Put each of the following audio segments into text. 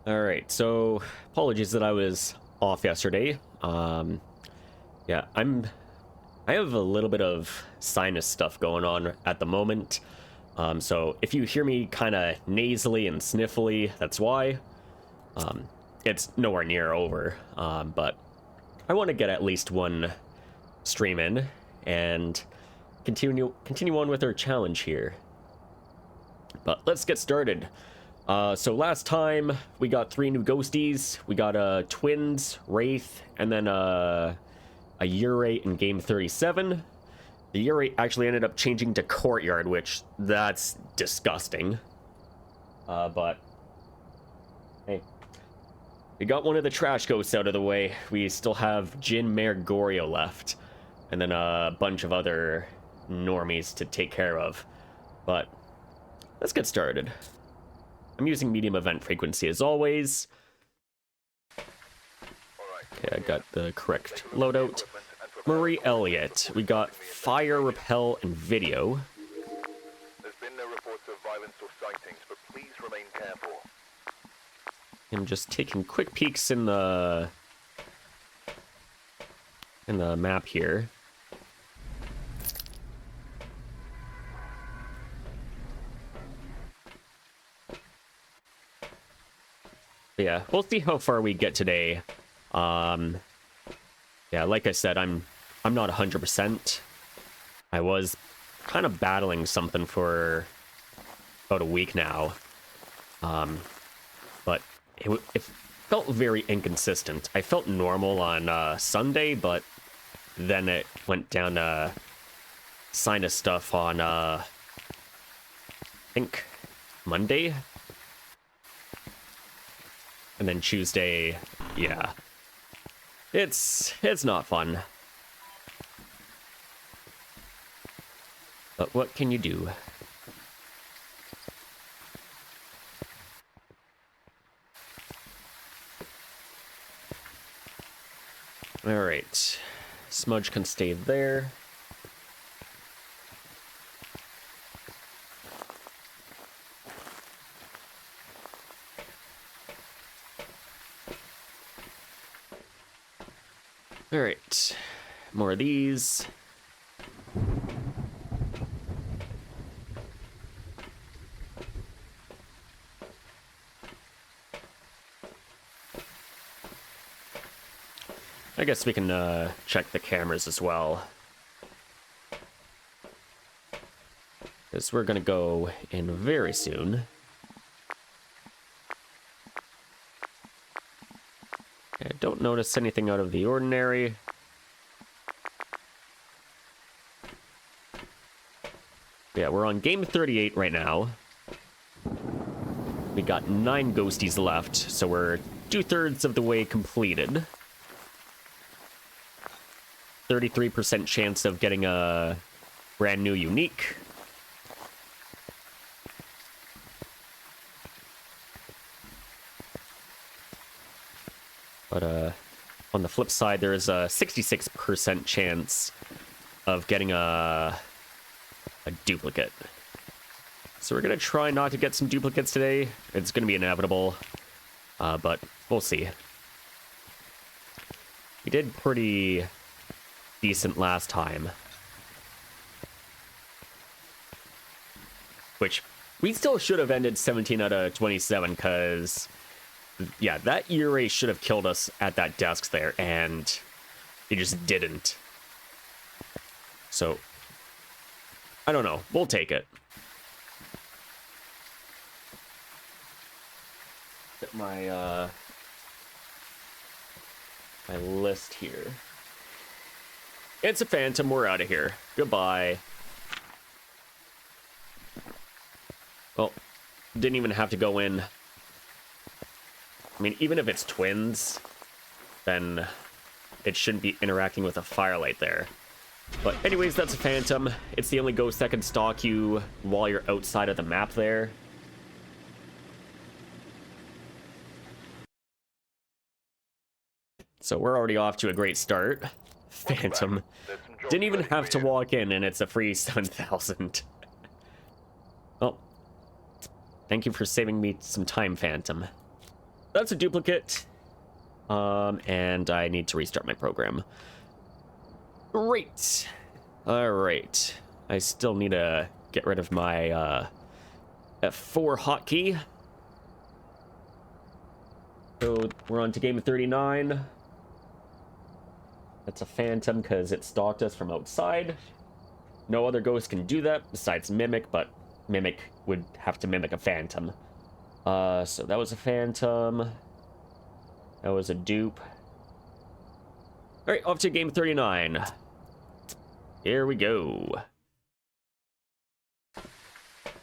Alright, so apologies that I was off yesterday. Yeah, I have a little bit of sinus stuff going on at the moment. So if you hear me kind of nasally and sniffly, that's why. It's nowhere near over. But I want to get at least one stream in and continue on with our challenge here. But let's get started. So last time we got 3 new ghosties. We got twins, wraith, and then a Urate in game 37. The Urate actually ended up changing to courtyard, which that's disgusting. But hey, we got one of the trash ghosts out of the way. We still have Jin Mare Goryo left, and then a bunch of other normies to take care of. But let's get started. I'm using medium event frequency as always. Okay, I got the correct loadout. Marie Elliott. We got fire, repel, and video. There's been no reports of violence or sightings, but please remain careful. I'm just taking quick peeks in the map here. Yeah, we'll see how far we get today. Yeah, like I said, I'm not 100%. I was kind of battling something for about a week now. But it felt very inconsistent. I felt normal on Sunday, but then it went down to sinus stuff on I think Monday. And then Tuesday, yeah. It's not fun. But what can you do? Alright. Smudge can stay there. Alright, more of these. I guess we can check the cameras as well. Because we're gonna go in very soon. I don't notice anything out of the ordinary. Yeah, we're on game 38 right now. We got 9 ghosties left, so we're 2/3 of the way completed. 33% chance of getting a brand new unique. But on the flip side, there is a 66% chance of getting a duplicate. So we're gonna try not to get some duplicates today. It's gonna be inevitable, but we'll see. We did pretty decent last time, which we still should have ended 17 out of 27 because yeah, that Urate should have killed us at that desk there, and it just didn't. So, I don't know. We'll take it. Get my, my list here. It's a phantom. We're out of here. Goodbye. Well, didn't even have to go in. I mean, even if it's twins, then it shouldn't be interacting with a firelight there. But anyways, that's a phantom. It's the only ghost that can stalk you while you're outside of the map there. So we're already off to a great start. Phantom. Didn't even have to walk in, and it's a free 7,000. Oh. Thank you for saving me some time, Phantom. That's a duplicate. And I need to restart my program. Great. All right. I still need to get rid of my F4 hotkey. So we're on to game 39. That's a phantom because it stalked us from outside. No other ghost can do that besides Mimic, but Mimic would have to mimic a phantom. So that was a phantom. That was a dupe. All right, off to game 39. Here we go.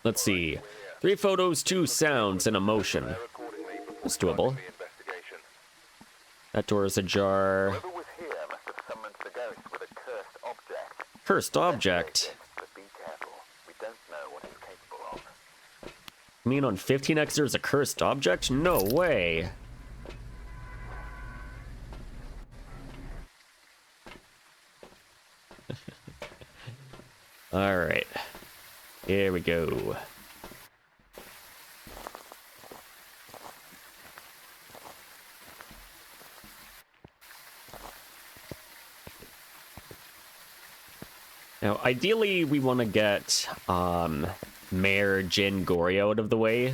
Let's see. 3 photos, 2 sounds, and a motion. That's doable. That door is ajar. Whoever was here must have summoned the ghost with a cursed object. Cursed object? But be careful. We don't know what it's capable of. You mean on 15X there's a cursed object? No way. All right. Here we go. Now, ideally, we want to get Mayor Jin Gory out of the way.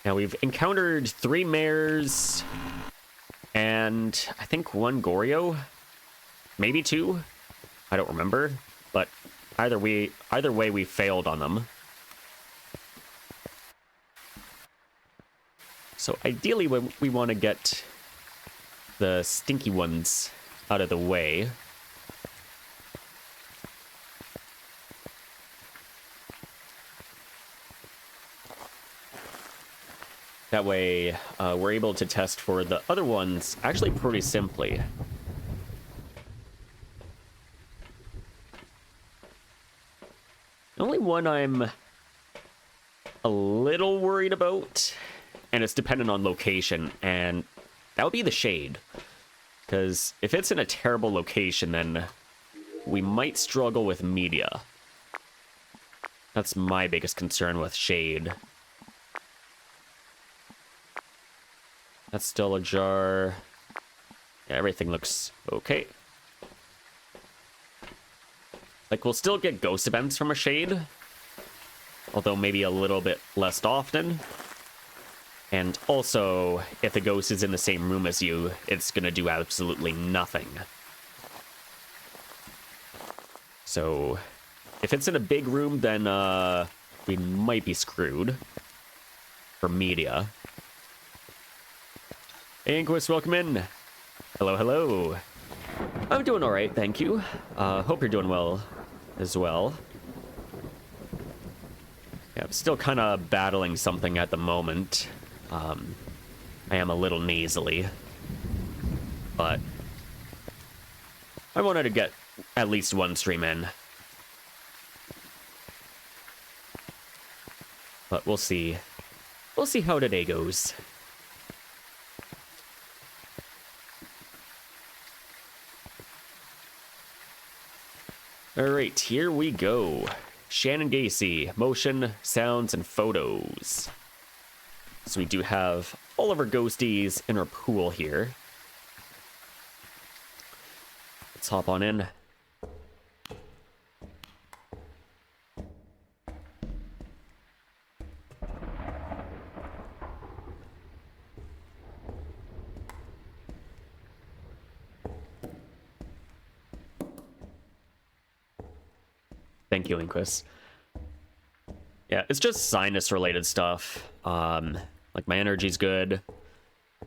Now, we've encountered 3 mayors and I think 1 Goryo, maybe 2. I don't remember, but either way, we failed on them. So ideally, we want to get the stinky ones out of the way. That way, we're able to test for the other ones actually pretty simply. The only one I'm a little worried about, and it's dependent on location, and that would be the Shade. Because if it's in a terrible location, then we might struggle with media. That's my biggest concern with Shade. That's still ajar. Yeah, everything looks okay. Like, we'll still get ghost events from a Shade, although maybe a little bit less often. And also, if the ghost is in the same room as you, it's gonna do absolutely nothing. So, if it's in a big room, then we might be screwed for media. Hey, Inquis, welcome in. Hello, hello. I'm doing all right, thank you. Hope you're doing well as well. Yeah, I'm still kind of battling something at the moment. I am a little nasally, but I wanted to get at least one stream in. But we'll see. We'll see how today goes. Alright, here we go. Shannon Gacy, motion, sounds, and photos. So we do have all of our ghosties in our pool here. Let's hop on in. Thank you, Inquis. Yeah, it's just sinus related stuff. Like my energy's good.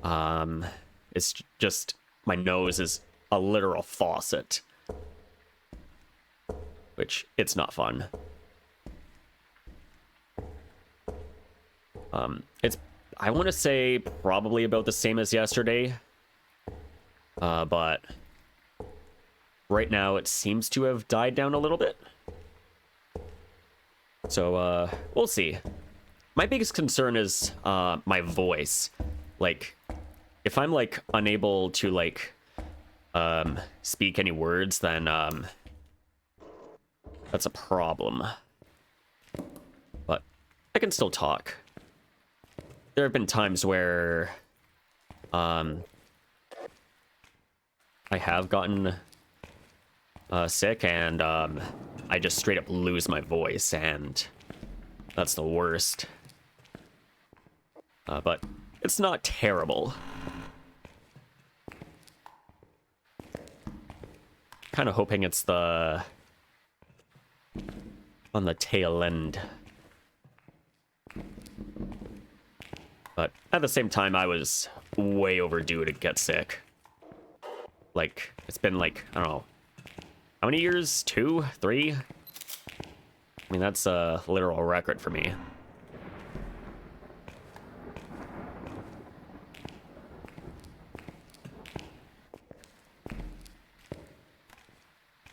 It's just my nose is a literal faucet, which it's not fun. It's, I want to say, probably about the same as yesterday, but right now it seems to have died down a little bit. So, we'll see. My biggest concern is, my voice. Like, if I'm, like, unable to, like, speak any words, then, that's a problem. But I can still talk. there have been times where I have gotten sick, and I just straight up lose my voice, and that's the worst. But it's not terrible. Kind of hoping it's on the tail end. But at the same time, I was way overdue to get sick. Like, it's been like, I don't know, how many years? 2? 3? I mean, that's a literal record for me.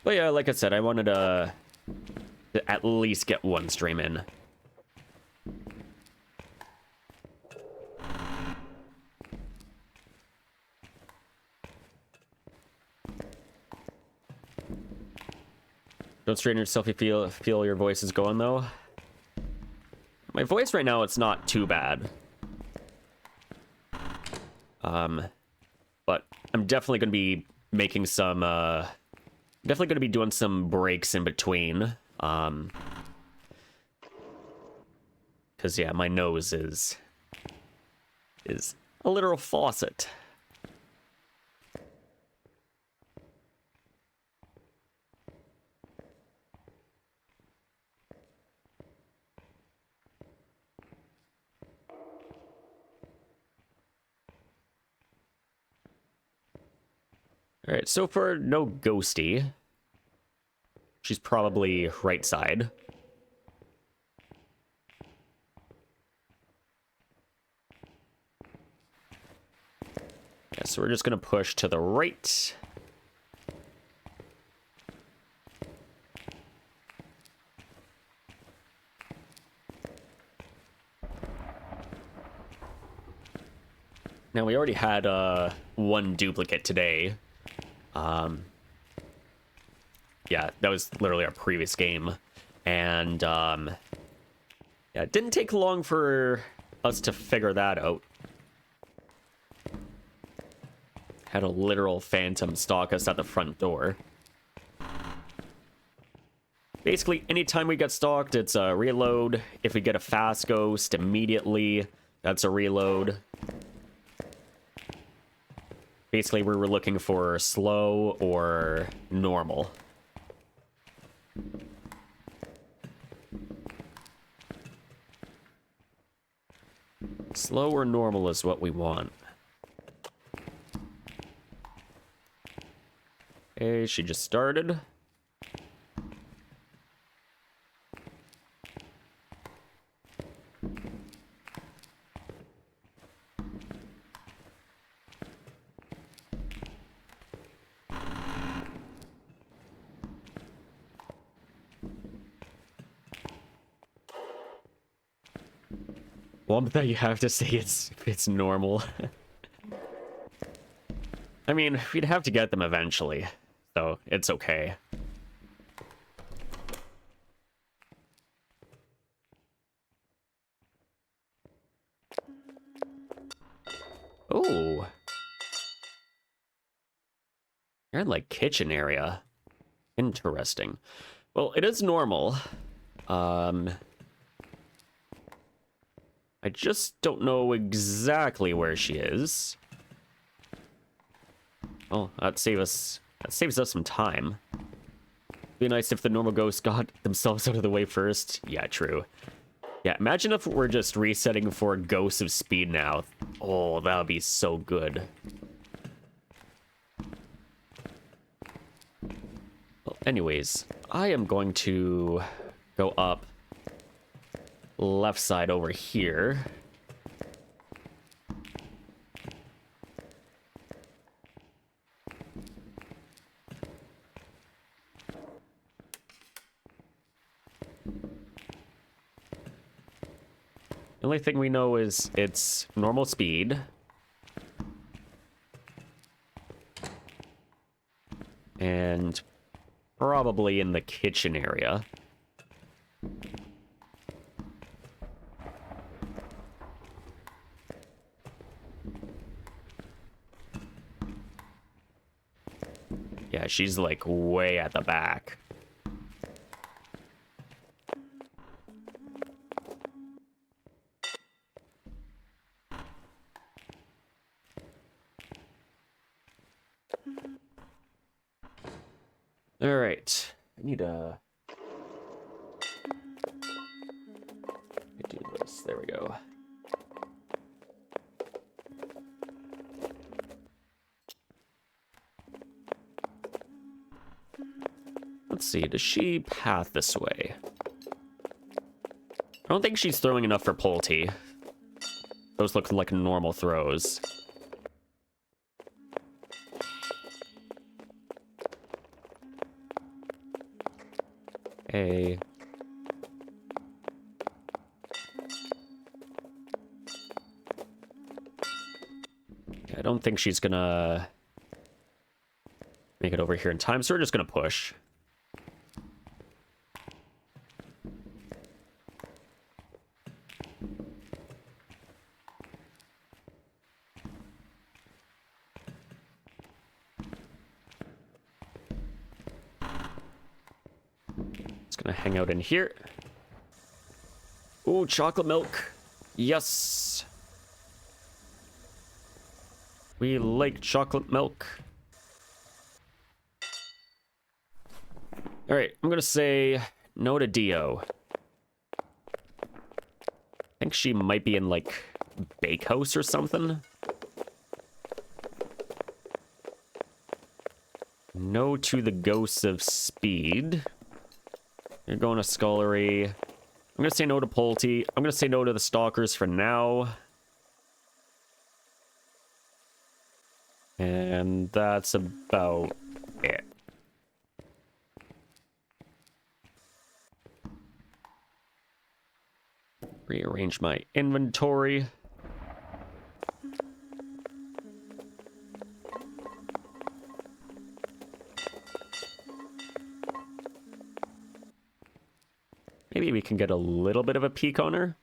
But yeah, like I said, I wanted to at least get one stream in. Don't strain yourself if you feel your voice is going, though. My voice right now, it's not too bad. But I'm definitely going to be making some, definitely going to be doing some breaks in between. Because, yeah, my nose is a literal faucet. All right, so far, no ghosty. She's probably right side. Yeah, so we're just gonna push to the right. Now, we already had one duplicate today. Yeah, that was literally our previous game. And, yeah, it didn't take long for us to figure that out. Had a literal phantom stalk us at the front door. Basically, anytime we get stalked, it's a reload. If we get a fast ghost immediately, that's a reload. Basically, we were looking for slow or normal. Slow or normal is what we want. Okay, she just started. One that you have to say it's normal. I mean, we'd have to get them eventually, so it's okay. Oh. You're in, like, kitchen area. Interesting. Well, it is normal. I just don't know exactly where she is. Oh, that saves us some time. Be nice if the normal ghosts got themselves out of the way first. Yeah, true. Yeah, imagine if we're just resetting for Ghosts of Speed now. Oh, that would be so good. Well, anyways, I am going to go up left side over here. The only thing we know is it's normal speed. And probably in the kitchen area. Yeah, she's like way at the back. All right, I need to do this. There we go. Let's see, does she path this way? I don't think she's throwing enough for Pulte. Those look like normal throws. Hey. I don't think she's gonna make it over here in time, so we're just gonna push. Just gonna hang out in here. Ooh, chocolate milk. Yes. We like chocolate milk. All right, I'm gonna say no to Dio. I think she might be in like Bakehouse or something. No to the Ghosts of Speed. You're going to Scullery. I'm gonna say no to Pulte. I'm gonna say no to the Stalkers for now. And that's about it. Rearrange my inventory. Maybe we can get a little bit of a peek on her.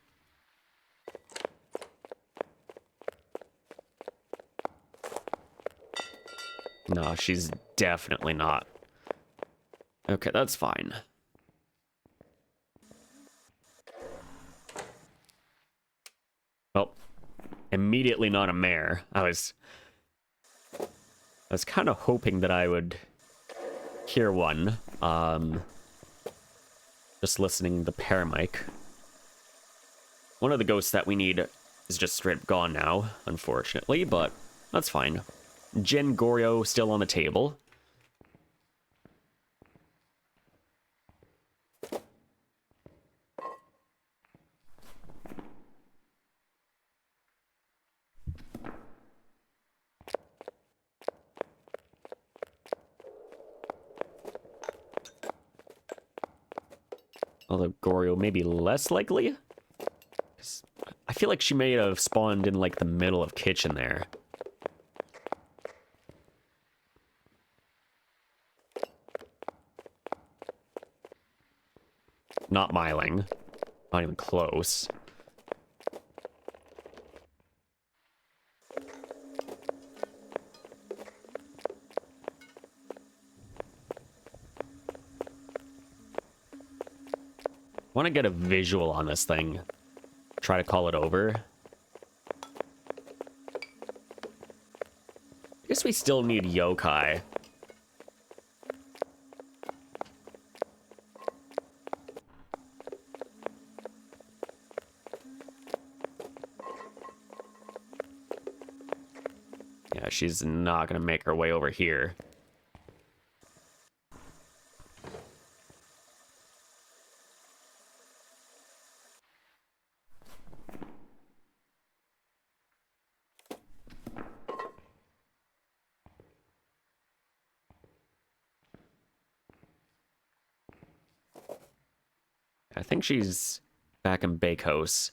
No, she's definitely not. Okay, that's fine. Well, immediately not a mare. I was kind of hoping that I would hear one. Just listening to the paramic. One of the ghosts that we need is just straight gone now, unfortunately, but that's fine. Jin Goryo still on the table. Although Goryo may be less likely. I feel like she may have spawned in like the middle of kitchen there. Not Myling. Not even close. Want to get a visual on this thing. Try to call it over. I guess we still need yokai. Yeah, she's not gonna make her way over here. I think she's back in Bakehouse.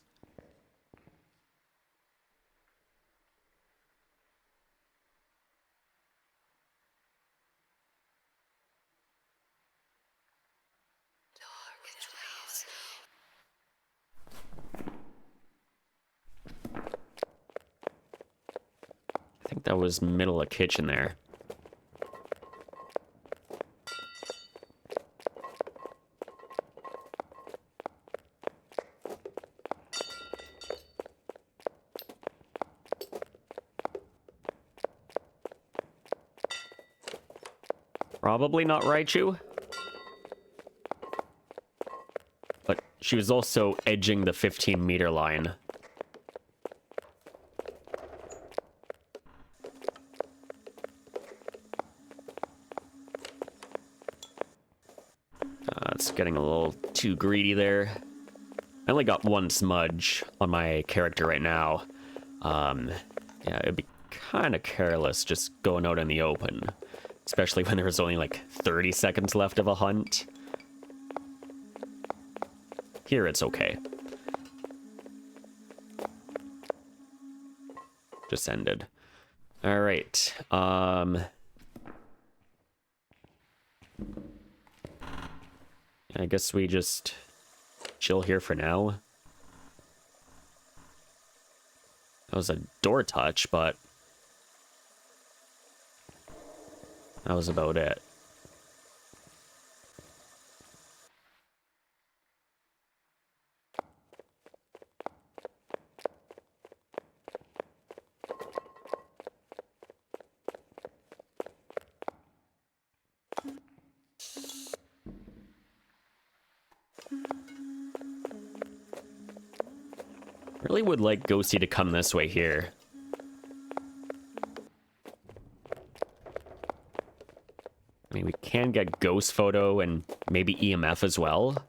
I think that was middle of kitchen there. probably not Raichu. But she was also edging the 15-meter line. It's getting a little too greedy there. I only got one smudge on my character right now. Yeah, it'd be kind of careless just going out in the open. Especially when there's only like 30 seconds left of a hunt. Here it's okay. Just ended. Alright, I guess we just chill here for now. That was a door touch, but that was about it. Really would like Ghosty to come this way here. I mean, we can get Ghost Photo and maybe EMF as well.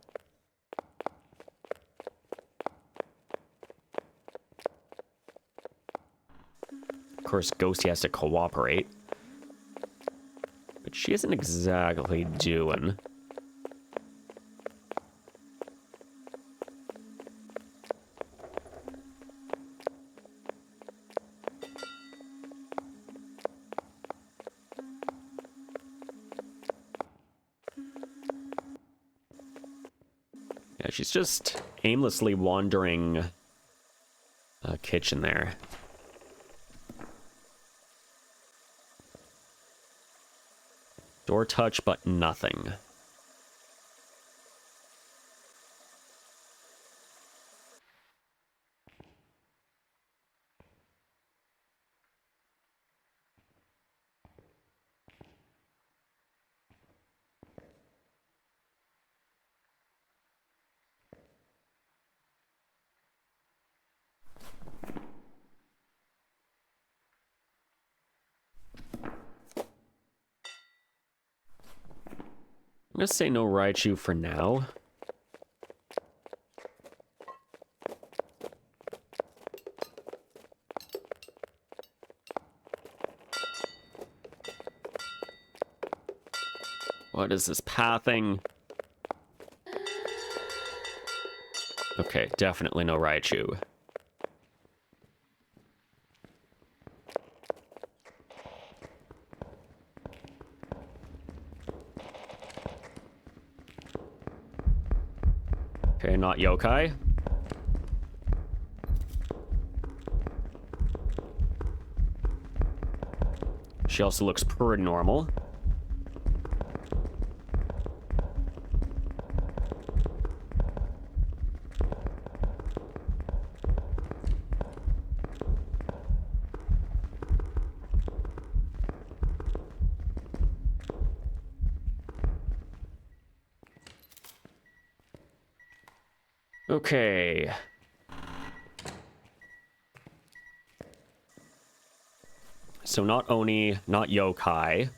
Of course, Ghosty has to cooperate. But she isn't exactly doing. Yeah, she's just aimlessly wandering a kitchen there. Door touch, but nothing. I'm gonna say no Raichu for now. What is this pathing? Okay, definitely no Raichu. Okay, not yokai. She also looks pretty normal. Okay. So not Oni, not yokai. I'm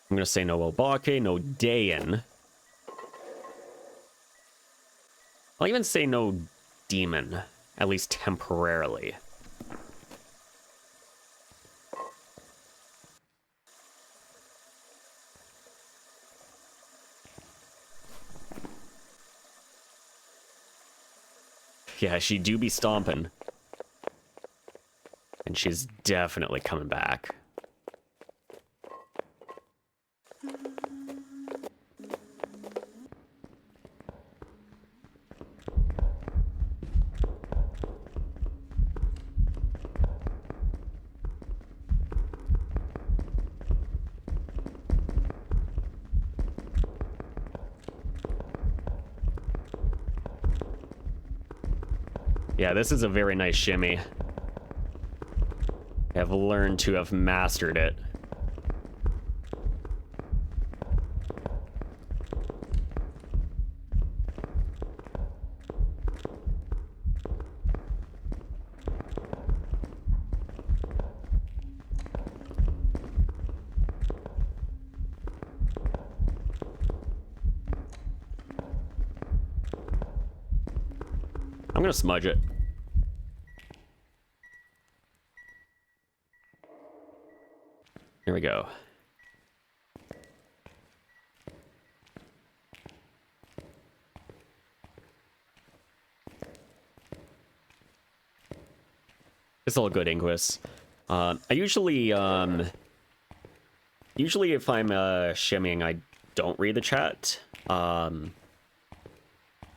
gonna say no Obake, no Dayan. I'll even say no demon, at least temporarily. Yeah, she do be stomping. And she's definitely coming back. Yeah, this is a very nice shimmy. I've learned to have mastered it. I'm gonna smudge it. Here we go. It's all good, Inquis. I usually if I'm shimmying, I don't read the chat.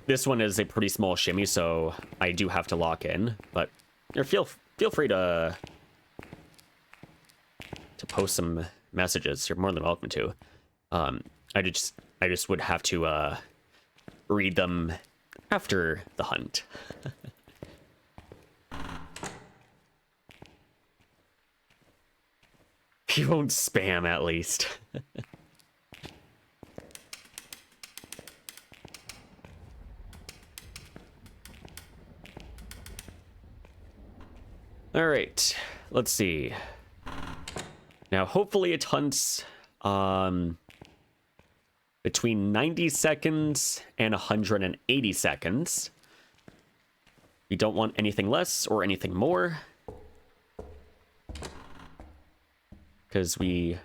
This one is a pretty small shimmy, so I do have to lock in. But feel free to post some messages. You're more than welcome to. I just would have to read them after the hunt. You won't spam, at least. All right, let's see. Now, hopefully it hunts between 90 seconds and 180 seconds. We don't want anything less or anything more. Because we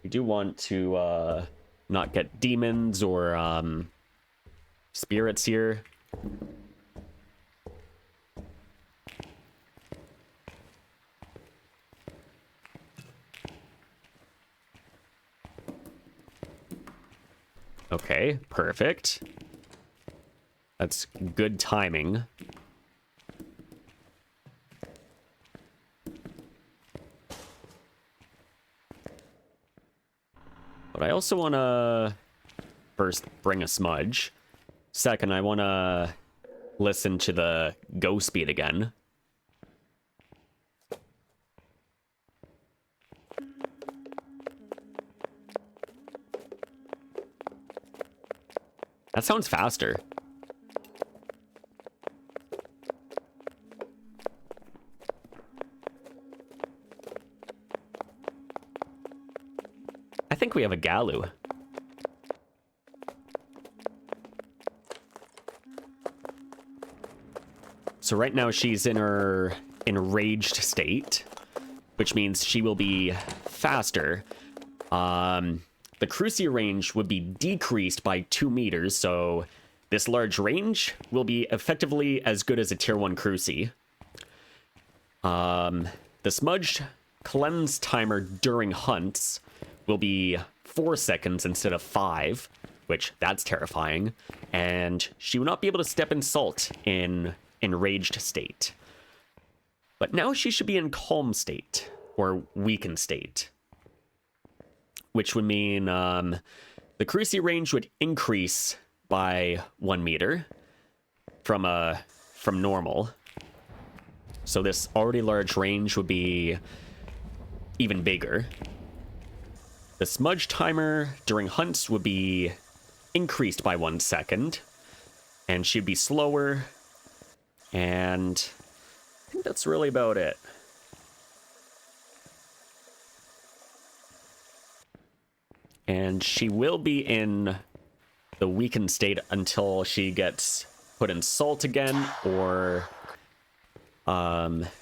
do want to not get demons or spirits here. Okay, perfect. That's good timing. But I also want to first bring a smudge. Second, I want to listen to the go speed again. That sounds faster. I think we have a Galu. So right now she's in her enraged state, which means she will be faster. The Cruci range would be decreased by 2 meters, so this large range will be effectively as good as a tier 1 Cruci. The smudged cleanse timer during hunts will be 4 seconds instead of 5, which that's terrifying. And she will not be able to step in salt in enraged state. But now she should be in calm state, or weakened state. Which would mean the Cruci range would increase by 1 meter from normal. So this already large range would be even bigger. The smudge timer during hunts would be increased by 1 second, and she'd be slower. And I think that's really about it. And she will be in the weakened state until she gets put in salt again, or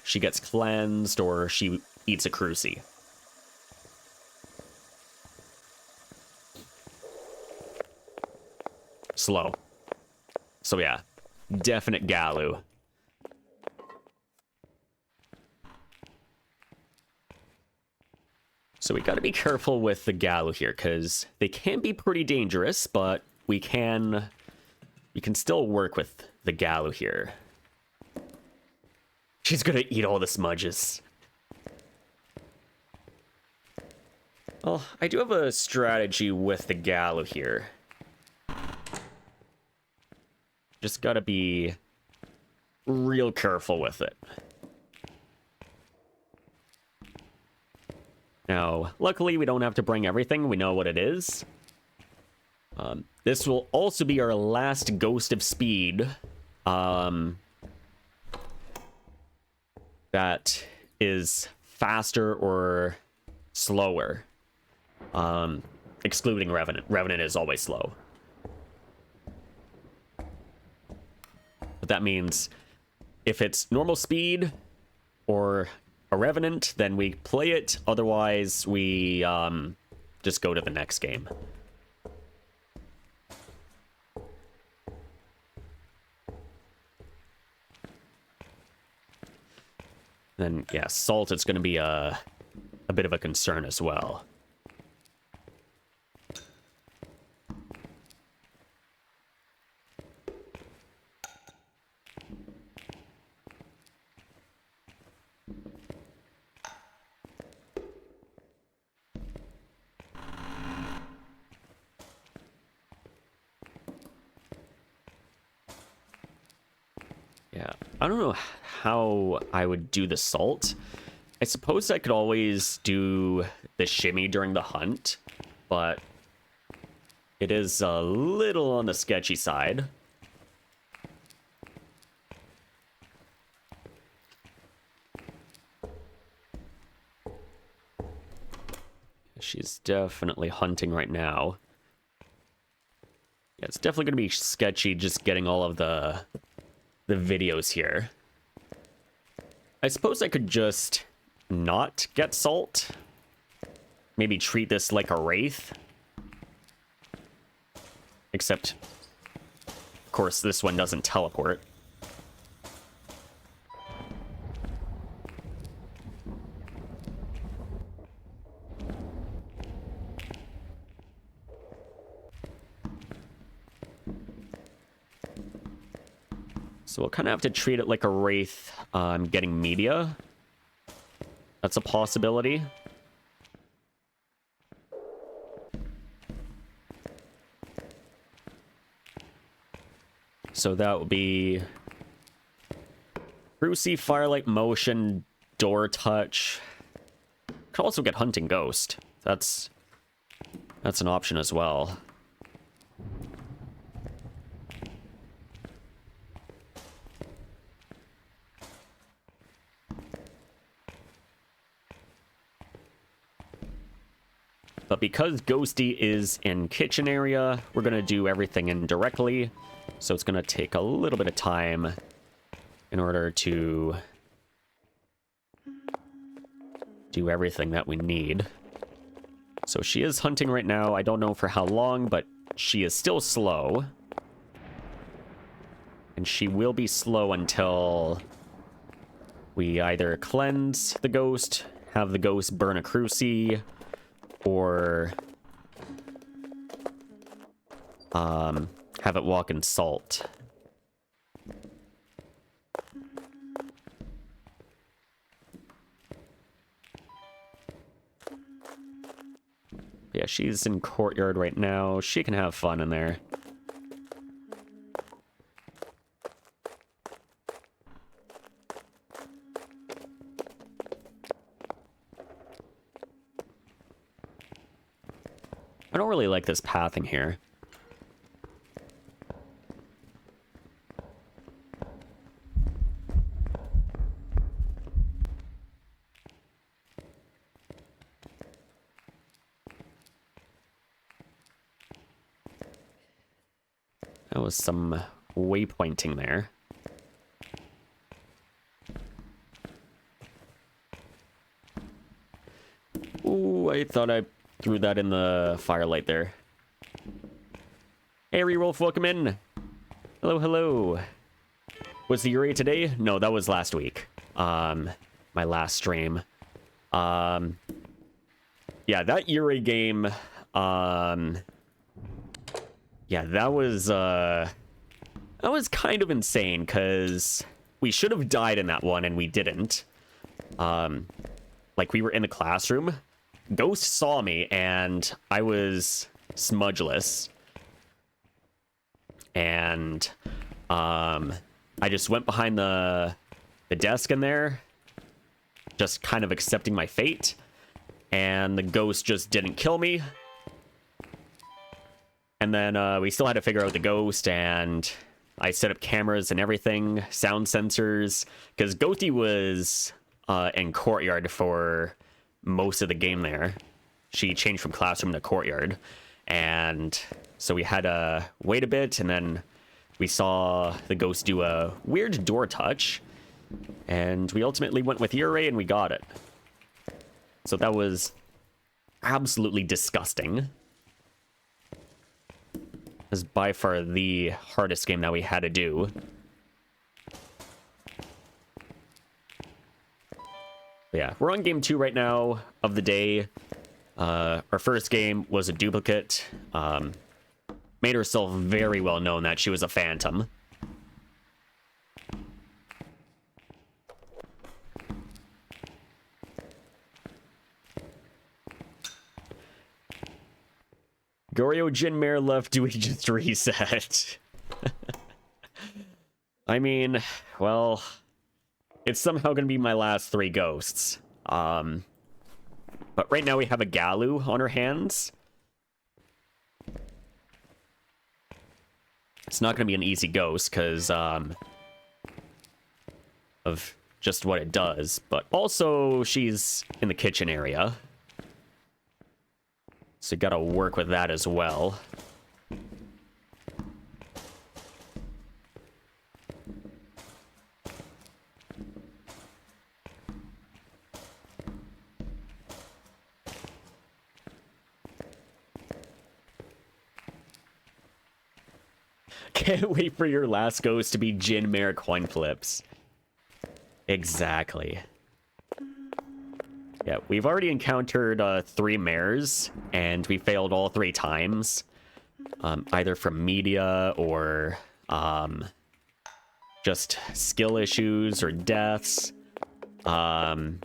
she gets cleansed, or she eats a Cruci. Slow. So yeah, definite Galu. So we got to be careful with the Galu here, because they can be pretty dangerous, but we can still work with the Galu here. She's gonna eat all the smudges. Well, I do have a strategy with the Galu here. Just gotta be real careful with it. Now, luckily, we don't have to bring everything. We know what it is. This will also be our last Ghost of Speed. That is faster or slower. Excluding Revenant. Revenant is always slow. But that means if it's normal speed or a Revenant, then we play it. Otherwise, we just go to the next game. Then, yeah, Salt is going to be a bit of a concern as well. Yeah, I don't know how I would do the Salt. I suppose I could always do the shimmy during the hunt, but it is a little on the sketchy side. She's definitely hunting right now. Yeah, it's definitely going to be sketchy just getting all of the videos here. I suppose I could just not get Salt. Maybe treat this like a Wraith. Except, of course, this one doesn't teleport. So we'll kind of have to treat it like a Wraith. Getting media. That's a possibility. So that would be Cruci, Firelight Motion, Door Touch. Could also get Hunting Ghost. That's an option as well. But because Ghosty is in kitchen area, we're going to do everything indirectly. So it's going to take a little bit of time in order to do everything that we need. So she is hunting right now. I don't know for how long, but she is still slow. And she will be slow until we either cleanse the ghost, have the ghost burn a Cruci, or have it walk in Salt. Yeah, she's in Courtyard right now. She can have fun in there. I don't really like this pathing here. That was some waypointing there. Ooh, I thought I threw that in the firelight there. Hey, Rewolf, welcome in. Hello, hello. Was the Yuri today? No, that was last week. My last stream. Yeah, that Yuri game, yeah, that was kind of insane, because we should have died in that one, and we didn't. Like, we were in the classroom. Ghost saw me, and I was smudgeless. And, I just went behind the desk in there, just kind of accepting my fate. And the ghost just didn't kill me. And then we still had to figure out the ghost, and I set up cameras and everything, sound sensors, because Ghosty was in Courtyard for most of the game there. She changed from Classroom to Courtyard, and so we had to wait a bit, and then we saw the ghost do a weird door touch, And we ultimately went with Yurei and we got it. So that was absolutely disgusting. It was by far the hardest game that we had to do. But yeah, we're on game 2 right now of the day. Our first game was a duplicate. Made herself very well known that she was a phantom. Goryo Jin Mare left, do we just reset? I mean, well, it's somehow gonna be my last 3 ghosts. But right now we have a Galu on our hands. It's not gonna be an easy ghost because of just what it does, but also she's in the kitchen area. So you gotta work with that as well. Can't wait for your last ghost to be Jin Mare coin flips. Exactly. Yeah, we've already encountered 3 mares, and we failed all 3 times. Either from media or just skill issues or deaths. But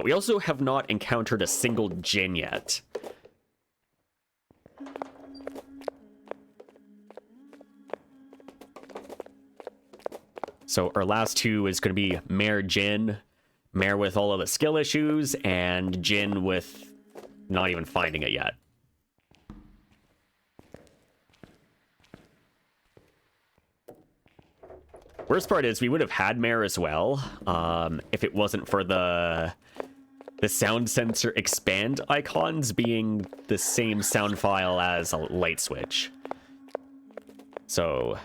we also have not encountered a single Jin yet. So our last 2 is going to be Mare Jin, Mare with all of the skill issues, and Jin with not even finding it yet. Worst part is we would have had Mare as well, if it wasn't for the sound sensor expand icons being the same sound file as a light switch. So,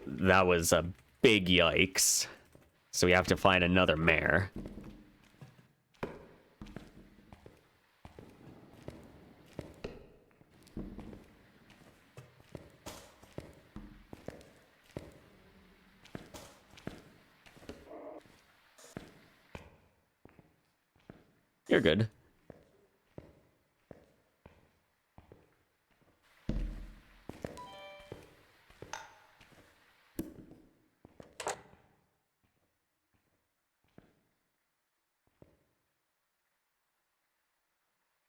that was a big yikes. So we have to find another mare. You're good.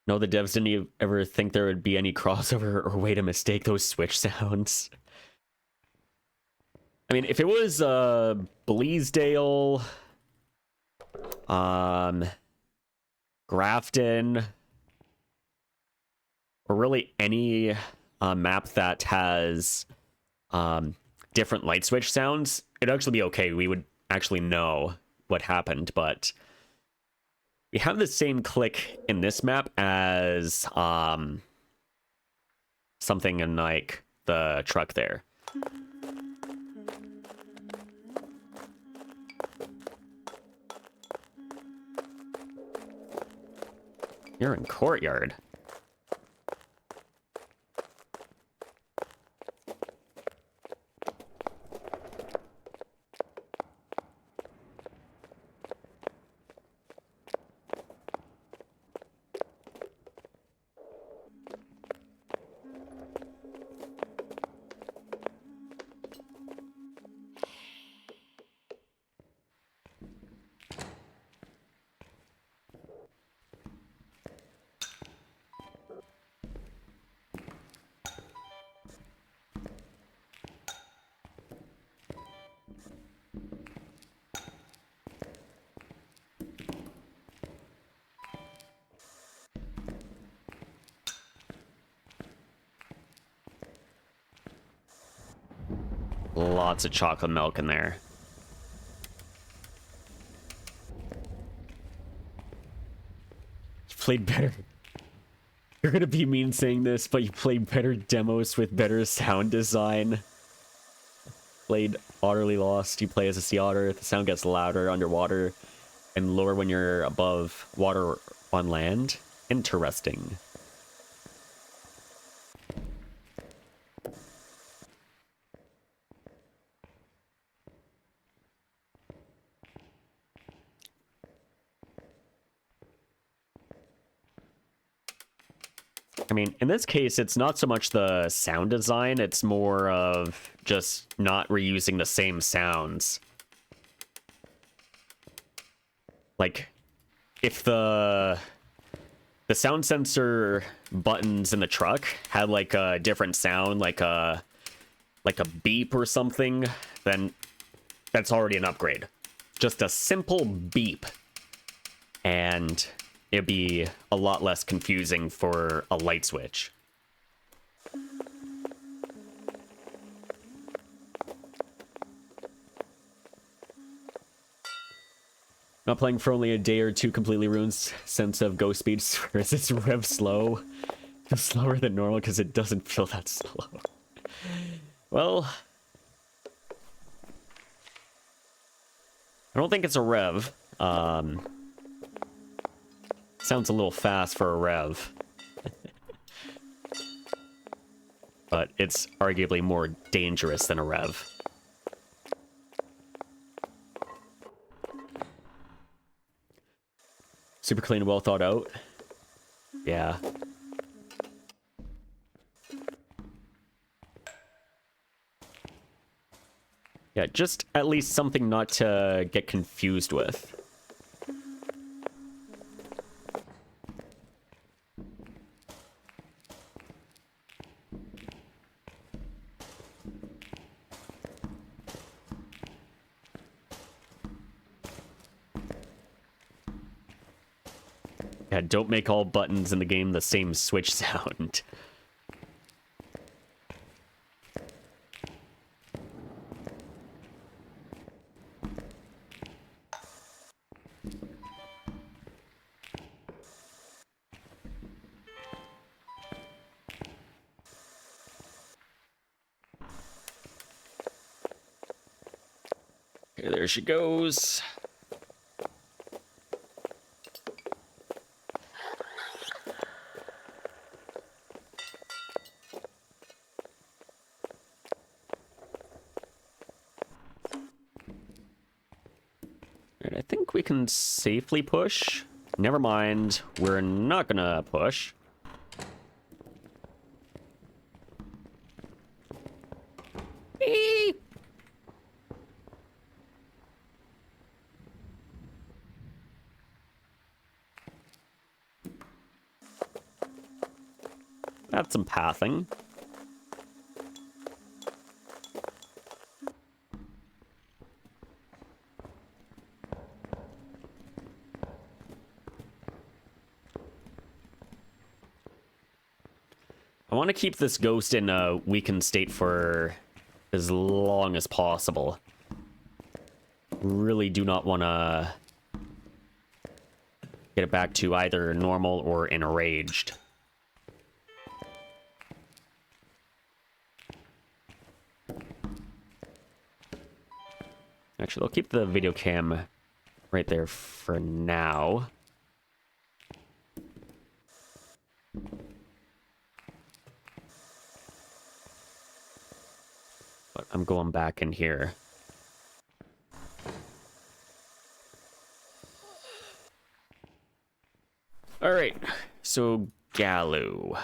No, the devs didn't ever think there would be any crossover or way to mistake those Switch sounds. I mean, if it was Bleasdale, Grafton, or really any map that has different light switch sounds, it'd actually be okay. We would actually know what happened, but we have the same click in this map as something in like the truck there. You're in courtyard. Lots of chocolate milk in there. You played better. You're gonna be mean saying this, but you played better demos with better sound design. Played Utterly Lost. You play as a sea otter. The sound gets louder underwater and lower when you're above water on land. Interesting. I mean, in this case, it's not so much the sound design, it's more of just not reusing the same sounds. Like, if the sound sensor buttons in the truck had like a different sound, like a beep or something, then that's already an upgrade. Just a simple beep, and it'd be a lot less confusing for a light switch. Not playing for only a day or two completely ruins sense of go speed. Whereas it's rev slow. It's slower than normal because it doesn't feel that slow. Well, I don't think it's a rev. Sounds a little fast for a rev. But it's arguably more dangerous than a rev. Super clean and well thought out. Yeah. Yeah, just at least something not to get confused with. Yeah, don't make all buttons in the game the same switch sound. Okay, there she goes. I think we can safely push. Never mind, we're not gonna push. Beep. That's some pathing. I want to keep this ghost in a weakened state for as long as possible. Really do not want to get it back to either normal or enraged. Actually, I'll keep the video cam right there for now. But I'm going back in here. All right, so Galu.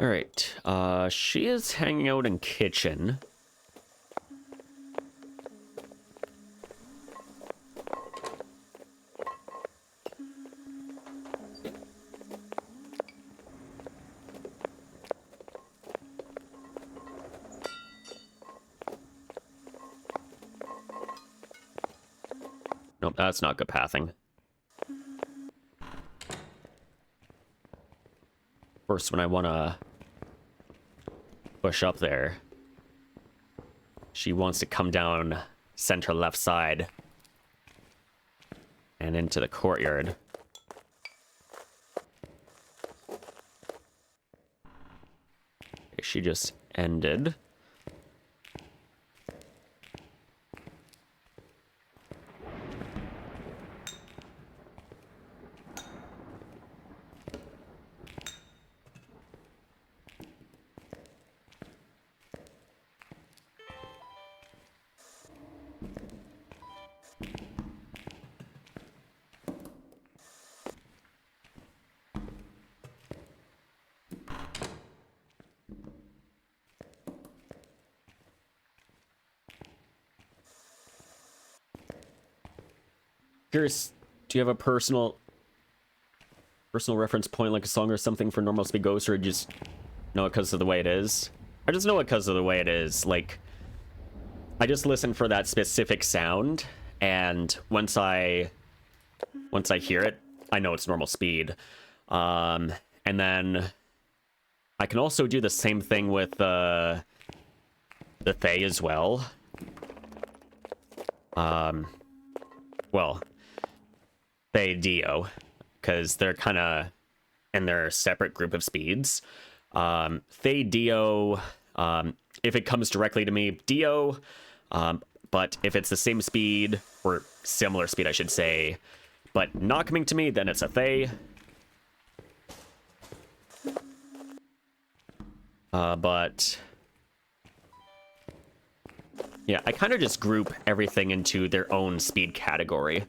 All right, she is hanging out in kitchen. Nope, that's not good pathing. First, when I want to push up there, she wants to come down center left side and into the courtyard. She just ended. Curious, do you have a personal reference point, like a song or something for Normal Speed Ghost, or you just know it because of the way it is? I just know it because of the way it is. Like, I just listen for that specific sound, and once I hear it, I know it's normal speed. And then I can also do the same thing with the Thaye as well. Well, Thaye Dio, because they're kind of in their separate group of speeds. Thaye Dio, if it comes directly to me, Dio, but if it's the same speed, or similar speed, I should say, but not coming to me, then it's a Thaye. But yeah, I kind of just group everything into their own speed category.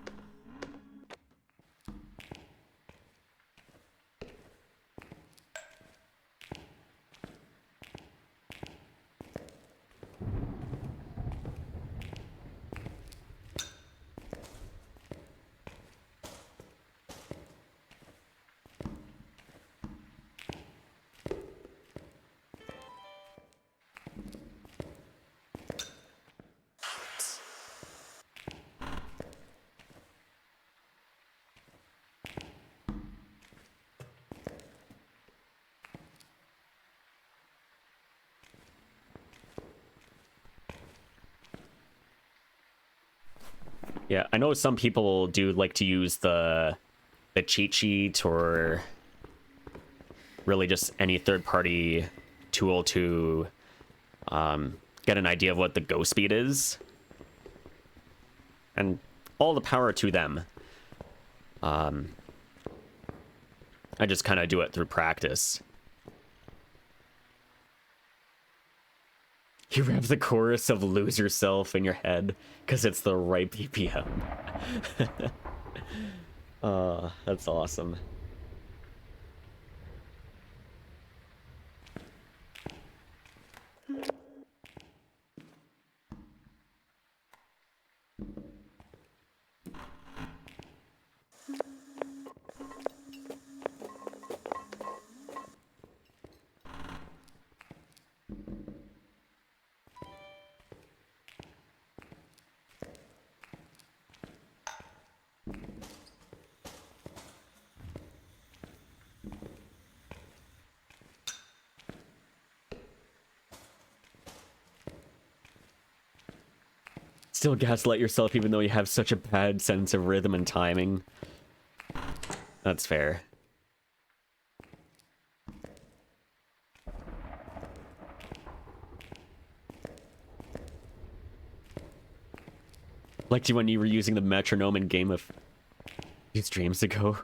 Yeah, I know some people do like to use the cheat sheet or really just any third-party tool to get an idea of what the go speed is. And all the power to them. I just kind of do it through practice. You rap the chorus of Lose Yourself in your head because it's the right BPM. That's awesome. Still gaslight yourself even though you have such a bad sense of rhythm and timing. That's fair. Liked you when you were using the metronome in Game of these dreams ago.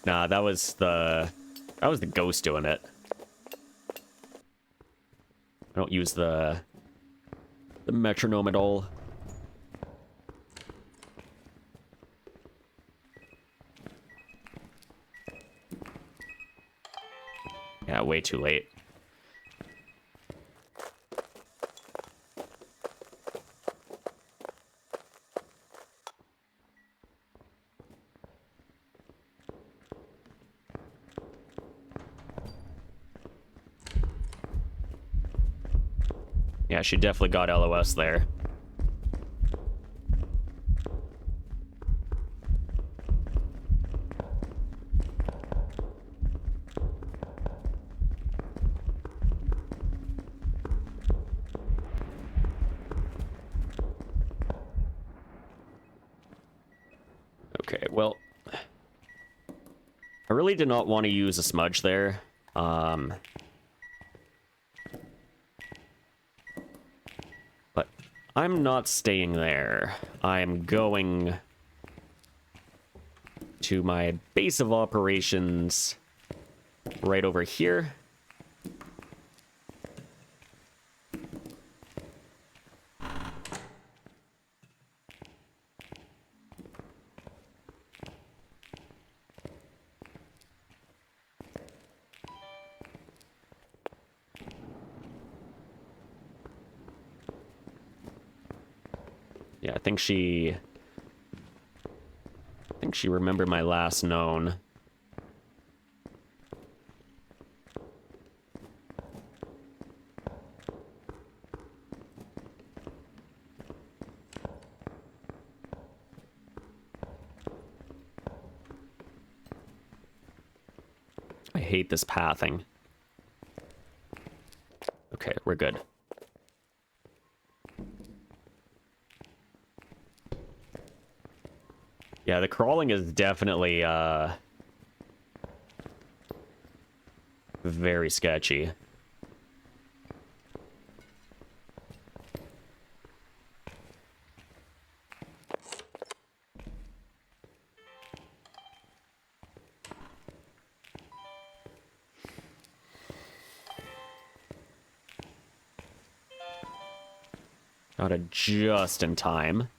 Nah, that was the ghost doing it. I don't use the metronome at all. Yeah, way too late. Yeah, she definitely got LOS there. Okay, well, I really did not want to use a smudge there. But I'm not staying there. I'm going to my base of operations right over here. Yeah, I think she remembered my last known. I hate this pathing. Okay, we're good. Yeah, the crawling is definitely very sketchy. Got it just in time.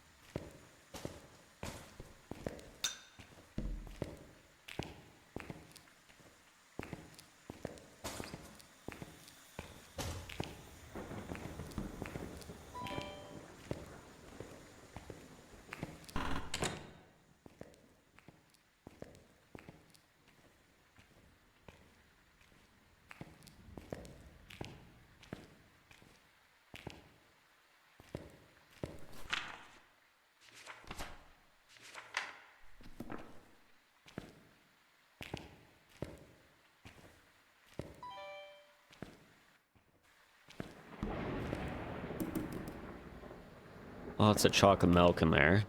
Lots of chocolate milk in there.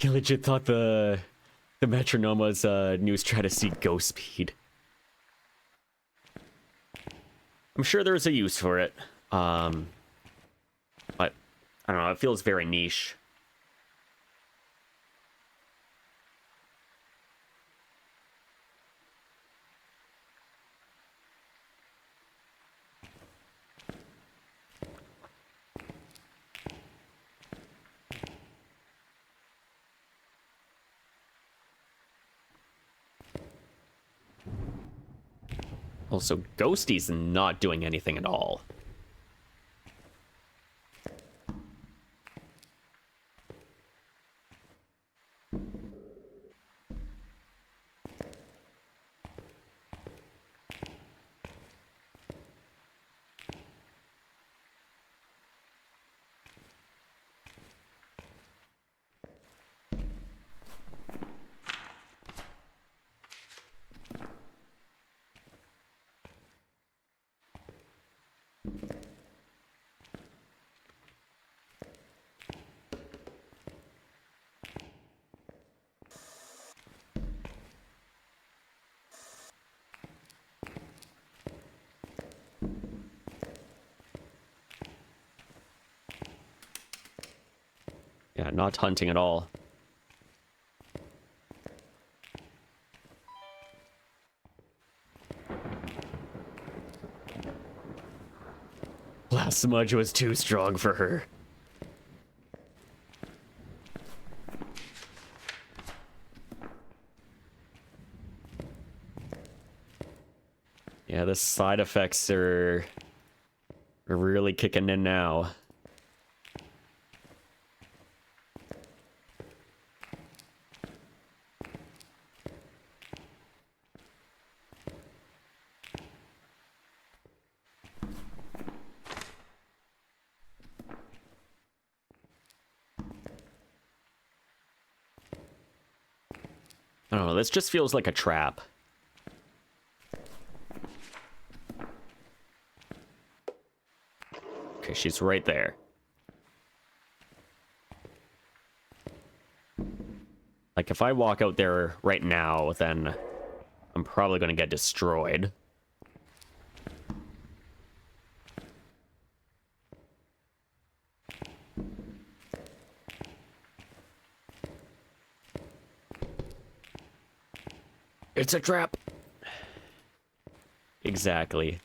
I legit thought the metronome was new Stratasea Ghost Speed. I'm sure there's a use for it. But I don't know, it feels very niche. Also, Ghosty's not doing anything at all. Yeah, not hunting at all. Last smudge was too strong for her. Yeah, the side effects are really kicking in now. I don't know, this just feels like a trap. she's right there. Like, if I walk out there right now, then I'm probably going to get destroyed. It's a trap. Exactly.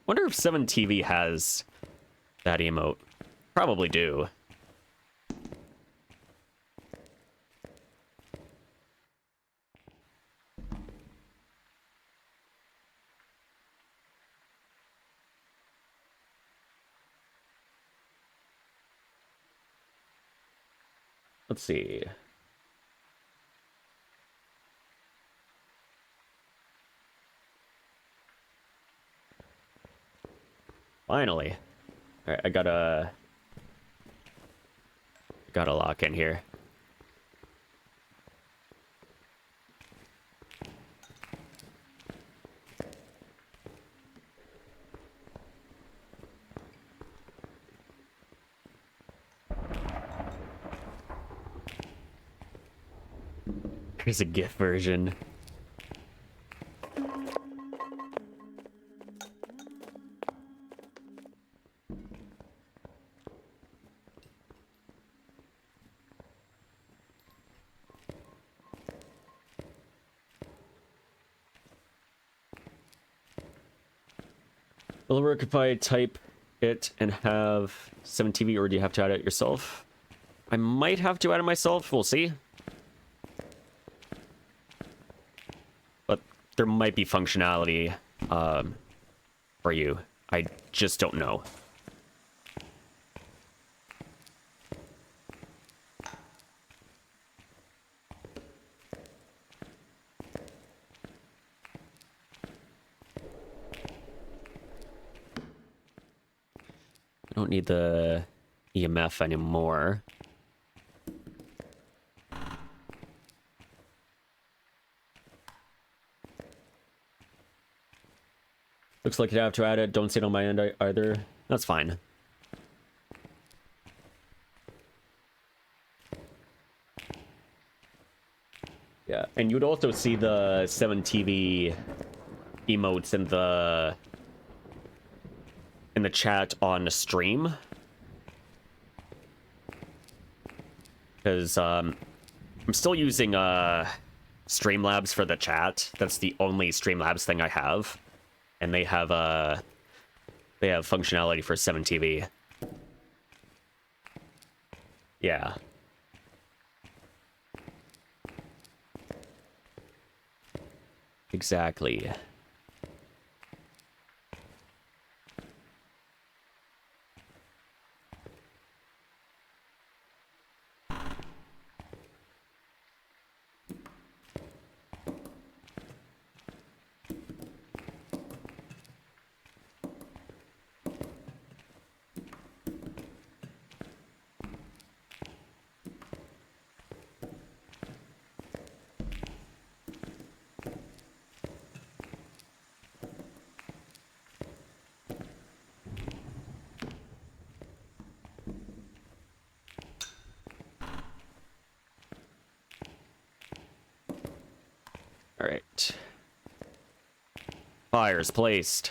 Wonder if 7TV has that emote. Probably do. Let's see. Finally. All right, I gotta lock in here. Here's a GIF version. Will it work if I type it and have 7TV, or do you have to add it yourself? I might have to add it myself. We'll see. But there might be functionality for you. I just don't know. I don't need the EMF anymore. Looks like you have to add it. Don't see it on my end either. That's fine. Yeah, and you'd also see the 7TV emotes in the chat on the stream. Because I'm still using Streamlabs for the chat. That's the only Streamlabs thing I have. And they have functionality for 7TV. Yeah. Exactly. All right. Fires placed.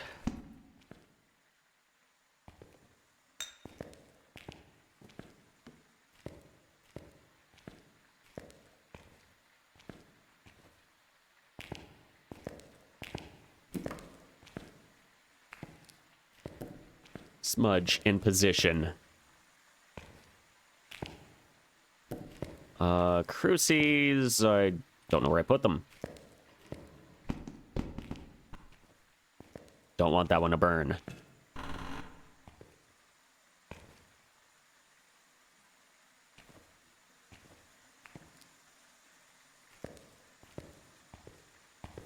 Smudge in position. Crucies, I don't know where I put them. Don't want that one to burn.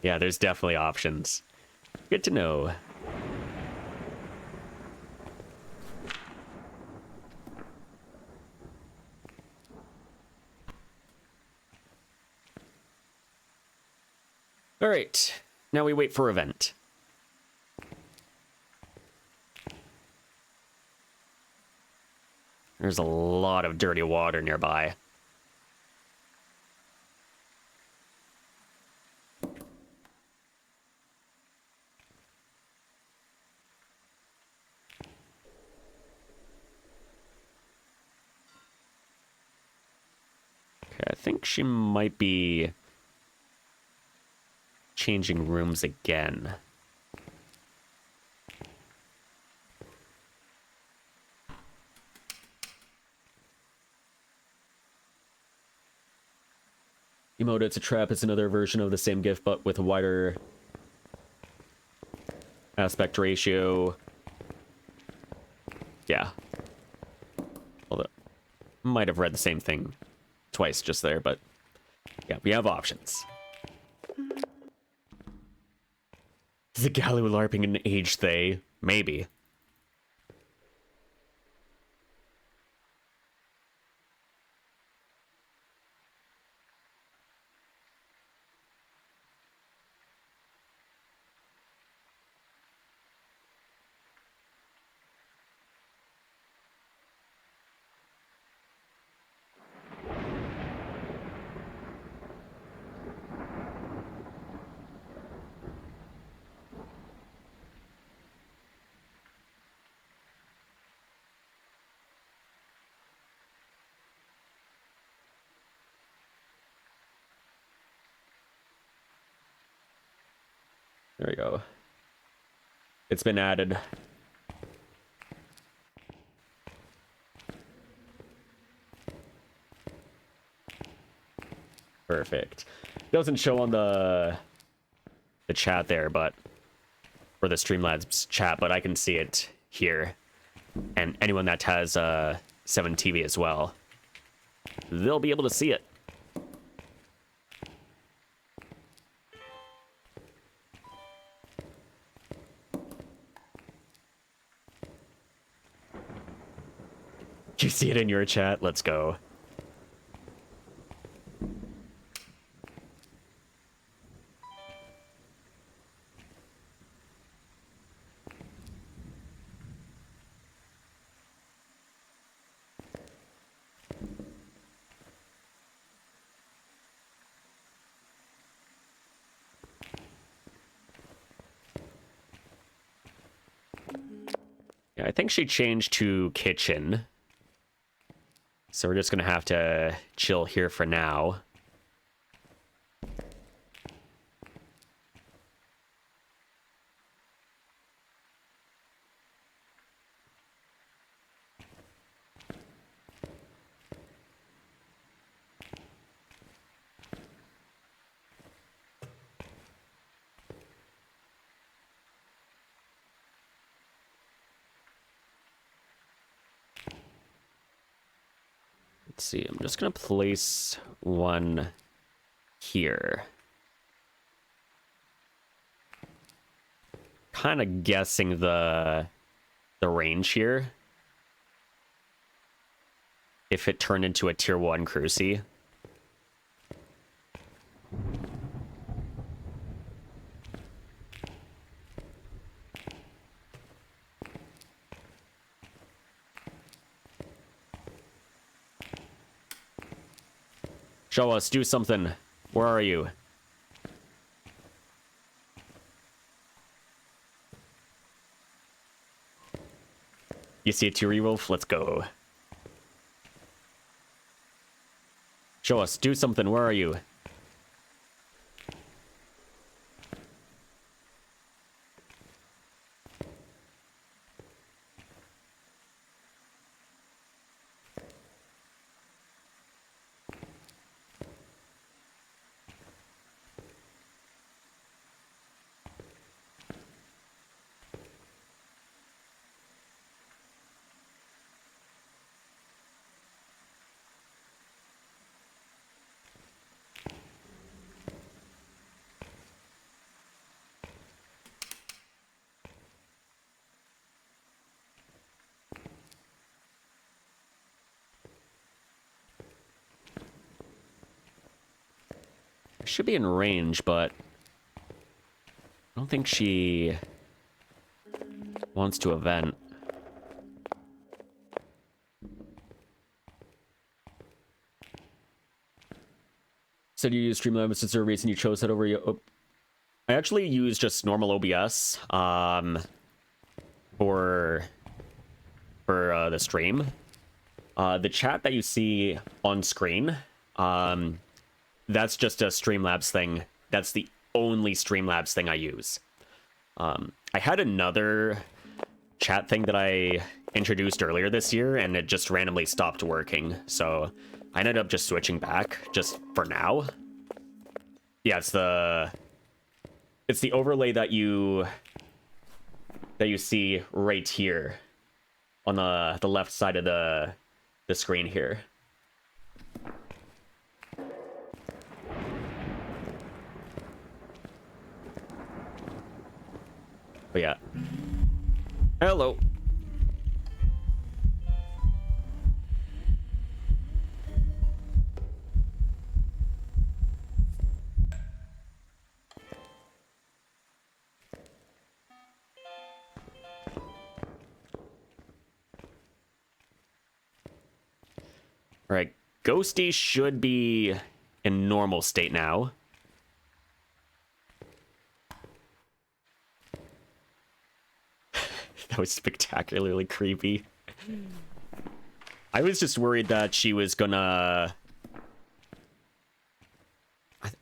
Yeah, there's definitely options. Good to know. All right, now we wait for event. There's a lot of dirty water nearby. Okay, I think she might be changing rooms again. Emote It's a Trap is another version of the same GIF, but with a wider aspect ratio. Yeah. Although, might have read the same thing twice just there, but yeah, we have options. Is the Gallo LARPing an age they? Maybe. There we go. It's been added. Perfect. Doesn't show on the chat there, but or the Streamlabs chat, but I can see it here. And anyone that has 7TV as well, they'll be able to see it. You see it in your chat? Let's go. Yeah, I think she changed to kitchen. So we're just gonna have to chill here for now. Let's see, I'm just gonna place one here. Kind of guessing the range here. If it turned into a tier 1 Cruci. Show us, do something. Where are you? You see a tier wolf? Let's go. Show us, do something. Where are you? Should be in range, but don't think she wants to event. Said you use Streamlabs since there a reason you chose that over you. Oh. I actually use just normal OBS for the stream. The chat that you see on screen, that's just a Streamlabs thing. That's the only Streamlabs thing I use. I had another chat thing that I introduced earlier this year, and it just randomly stopped working. So I ended up just switching back, just for now. Yeah, it's the overlay that you see right here on the left side of the screen here. But yeah. Hello. All right, Ghosty should be in normal state now. That was spectacularly creepy. I was just worried that she was gonna...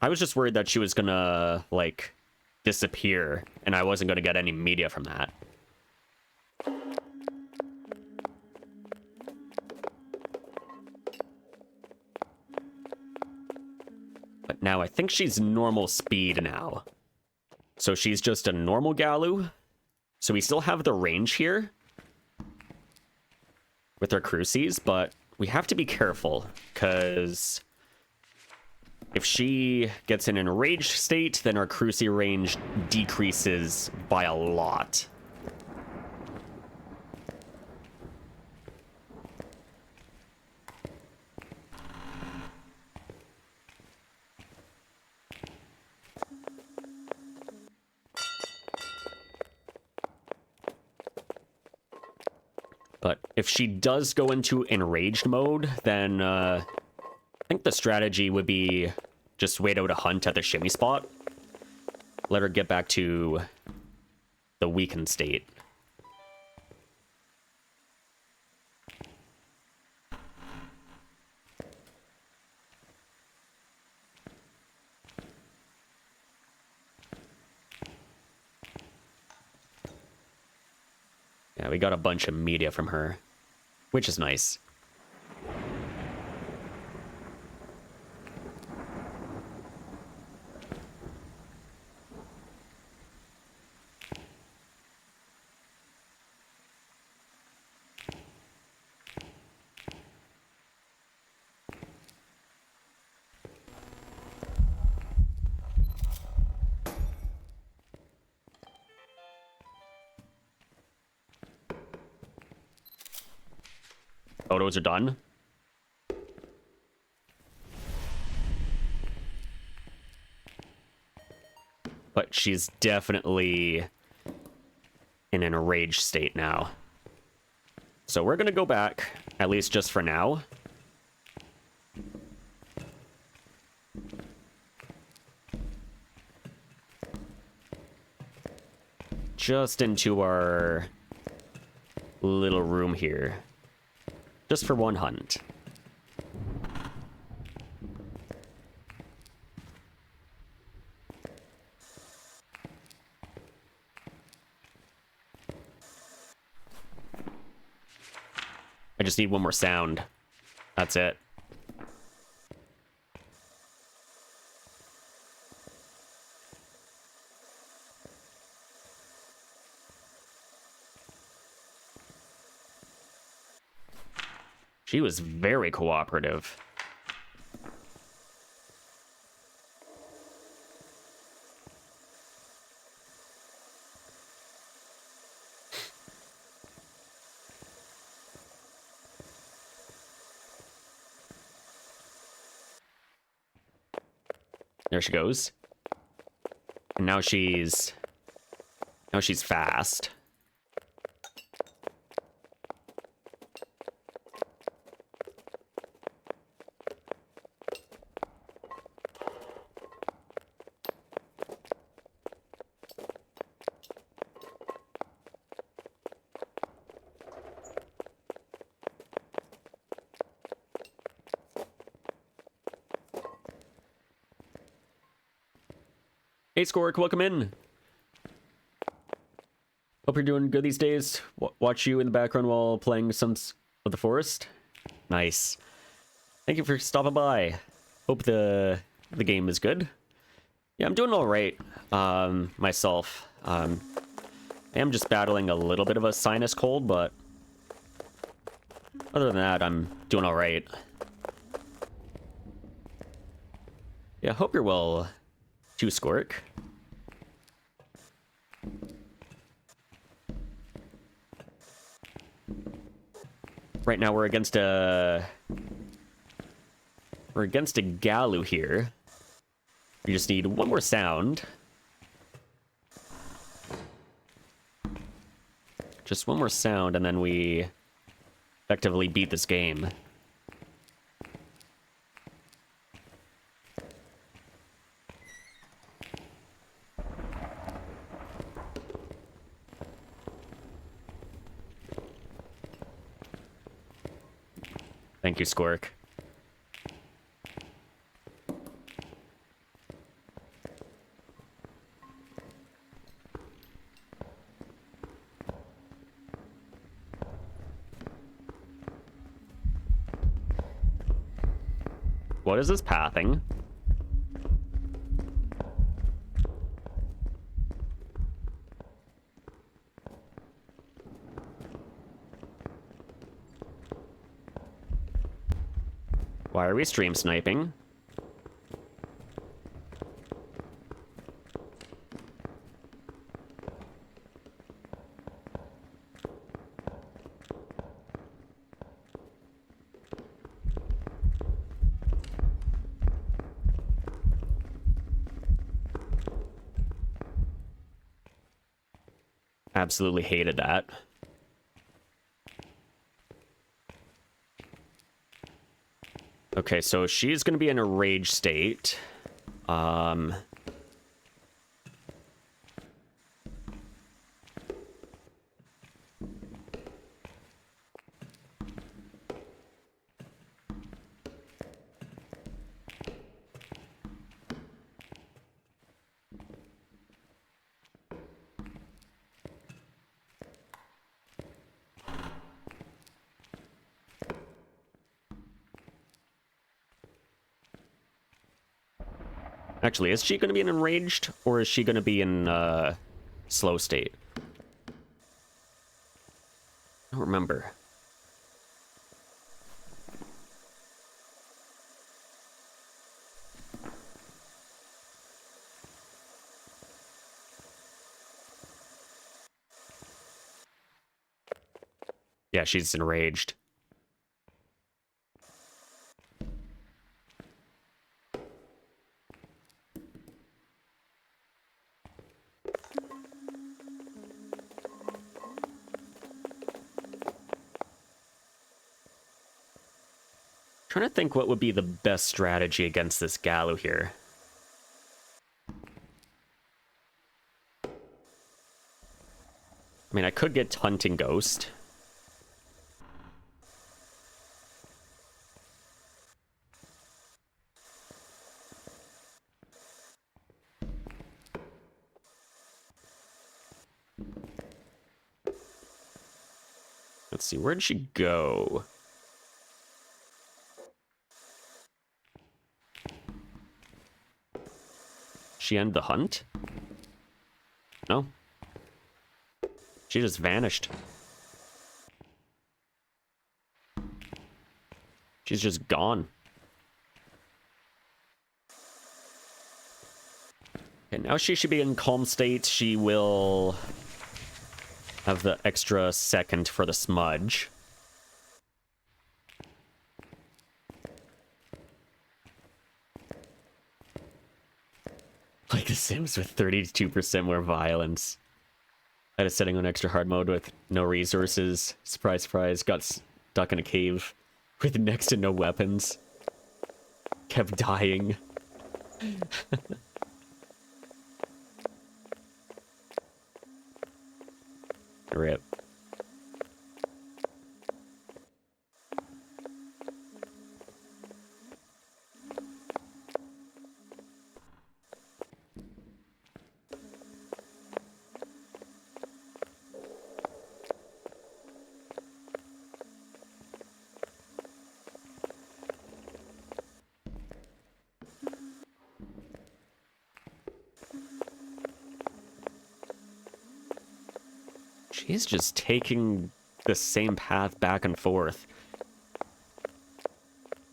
I was just worried that she was gonna, like, disappear, and I wasn't gonna get any media from that. But now I think she's normal speed now. So she's just a normal Galu. So we still have the range here with our Crucies, but we have to be careful, because if she gets in an enraged state, then our Crucie range decreases by a lot. But if she does go into enraged mode, then I think the strategy would be just wait out a hunt at the shimmy spot. Let her get back to the weakened state. Yeah, we got a bunch of media from her, which is nice. Photos are done. But she's definitely in an enraged state now. So we're gonna go back, at least just for now. Just into our little room here. Just for one hunt. I just need one more sound. That's it. She was very cooperative. There she goes. And now she's Now she's fast. Hey, Skork, welcome in. Hope you're doing good these days. Watch you in the background while playing Sons of the Forest. Nice. Thank you for stopping by. Hope the game is good. Yeah, I'm doing all right myself. I am just battling a little bit of a sinus cold, but other than that, I'm doing all right. Yeah, hope you're well too, Skork. Right now we're against a Galu here. We just need one more sound. Just one more sound, and then we effectively beat this game. Thank you, Skork. What is this pathing? Why are we stream sniping? Absolutely hated that. Okay, so she's going to be in a rage state. Actually, is she going to be in enraged, or is she going to be in slow state? I don't remember. Yeah, she's enraged. Trying to think what would be the best strategy against this Galu here. I mean, I could get Hunting Ghost. Let's see, where'd she go? She end the hunt? No. She just vanished. She's just gone. Okay, now she should be in calm state. She will have the extra second for the smudge. Like The Sims with 32% more violence. I had a setting on extra hard mode with no resources. Surprise, surprise. Got stuck in a cave with next to no weapons. Kept dying. Rip. She's just taking the same path back and forth.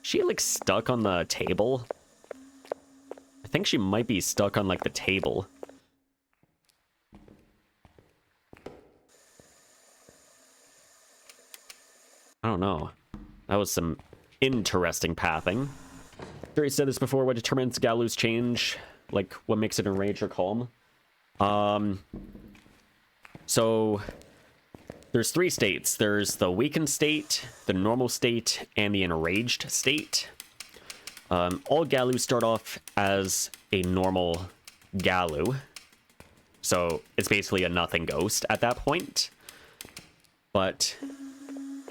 She like stuck on the table? I think she might be stuck on like the table. I don't know. That was some interesting pathing. Already said this before. What determines Galu's change? Like, what makes it enraged or calm? So there's 3 states. There's the weakened state, the normal state, and the enraged state. All Galus start off as a normal Galu. So it's basically a nothing ghost at that point. But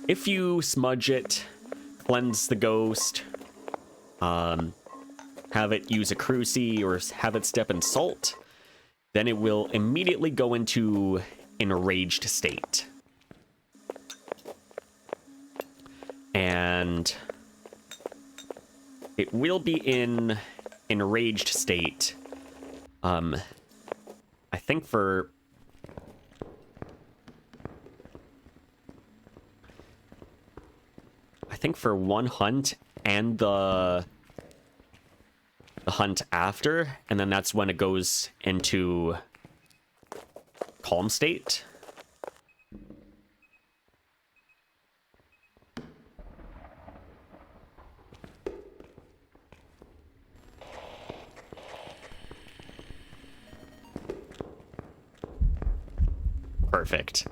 if you smudge it, cleanse the ghost, have it use a cruci or have it step in salt, then it will immediately go into enraged state. And it will be in enraged state. I think for one hunt and the hunt after, and then that's when it goes into calm state. Perfect.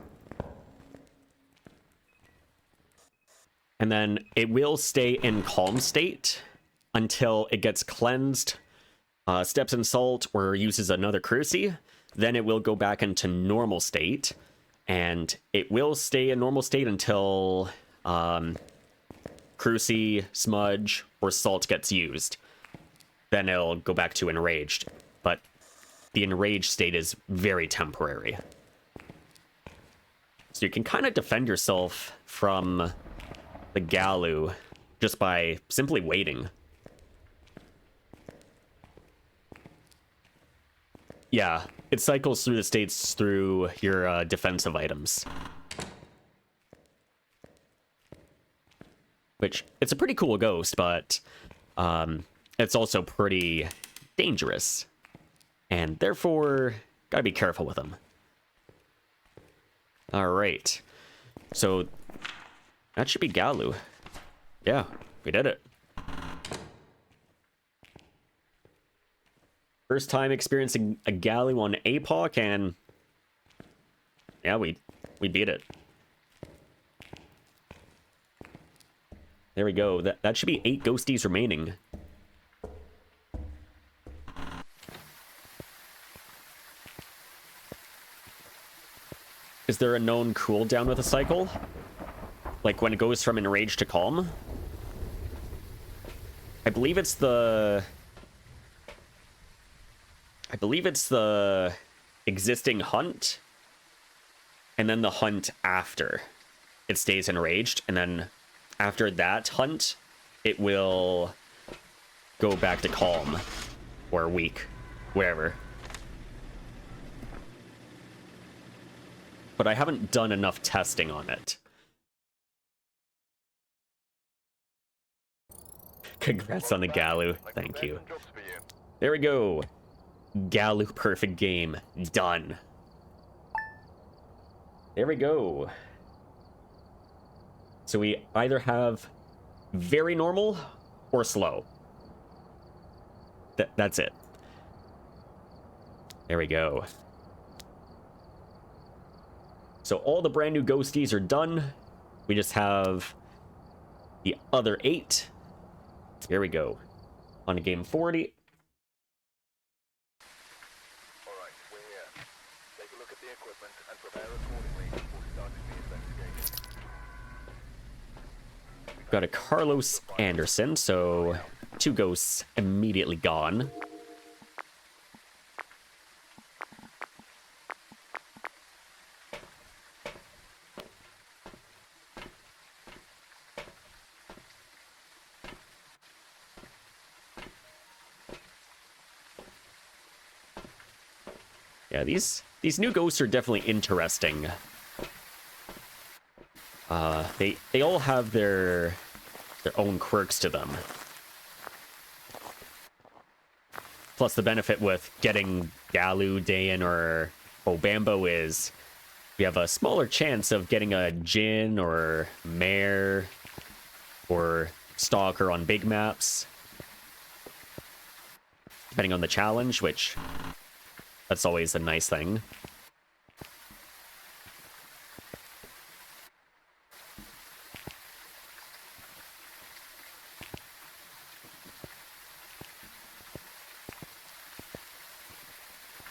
And then it will stay in calm state until it gets cleansed, steps in salt, or uses another cruci. Then it will go back into normal state, and it will stay in normal state until cruci, smudge, or salt gets used. Then it'll go back to enraged, but the enraged state is very temporary. So you can kind of defend yourself from the Galu just by simply waiting. Yeah, it cycles through the states through your defensive items. Which, it's a pretty cool ghost, but it's also pretty dangerous. And therefore, gotta be careful with him. Alright. So, that should be Galu. Yeah, we did it. First time experiencing a Galu on APOC, and yeah, we beat it. There we go. That should be 8 ghosties remaining. Is there a known cooldown with a cycle? Like when it goes from enraged to calm? I believe it's the existing hunt, and then the hunt after it stays enraged, and then after that hunt, it will go back to calm or weak, wherever. But I haven't done enough testing on it. Congrats on the Galu. Thank you. There we go. Galu perfect game. Done. There we go. So we either have very normal or slow. That's it. There we go. So all the brand new ghosties are done. We just have the other 8. Here we go. On to game 40. Alright, we're here. Take a look at the equipment and prepare accordingly before starting the investigation. Got a Carlos Anderson, so 2 ghosts immediately gone. Yeah, these new ghosts are definitely interesting. They all have their own quirks to them. Plus, the benefit with getting Galu, Dayan, or Obambo is we have a smaller chance of getting a Jin or Mare or Stalker on big maps, depending on the challenge, which that's always a nice thing.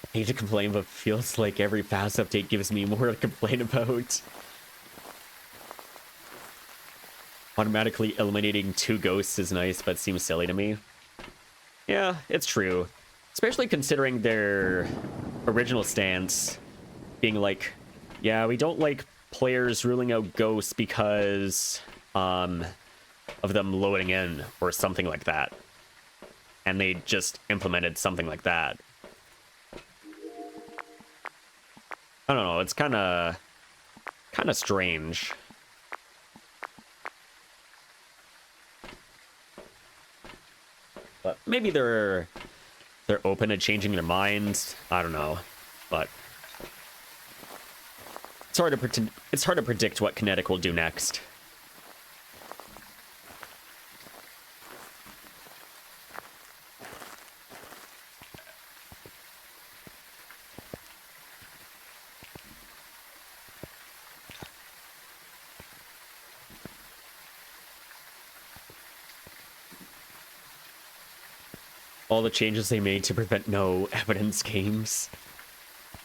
I hate to complain, but feels like every fast update gives me more to complain about. Automatically eliminating 2 ghosts is nice, but seems silly to me. Yeah, it's true. Especially considering their original stance being like, yeah, we don't like players ruling out ghosts because of them loading in or something like that. And they just implemented something like that. I don't know, it's kind of strange. But maybe they're open to changing their minds. I don't know, but it's hard to predict what Kinetic will do next. All the changes they made to prevent no evidence games.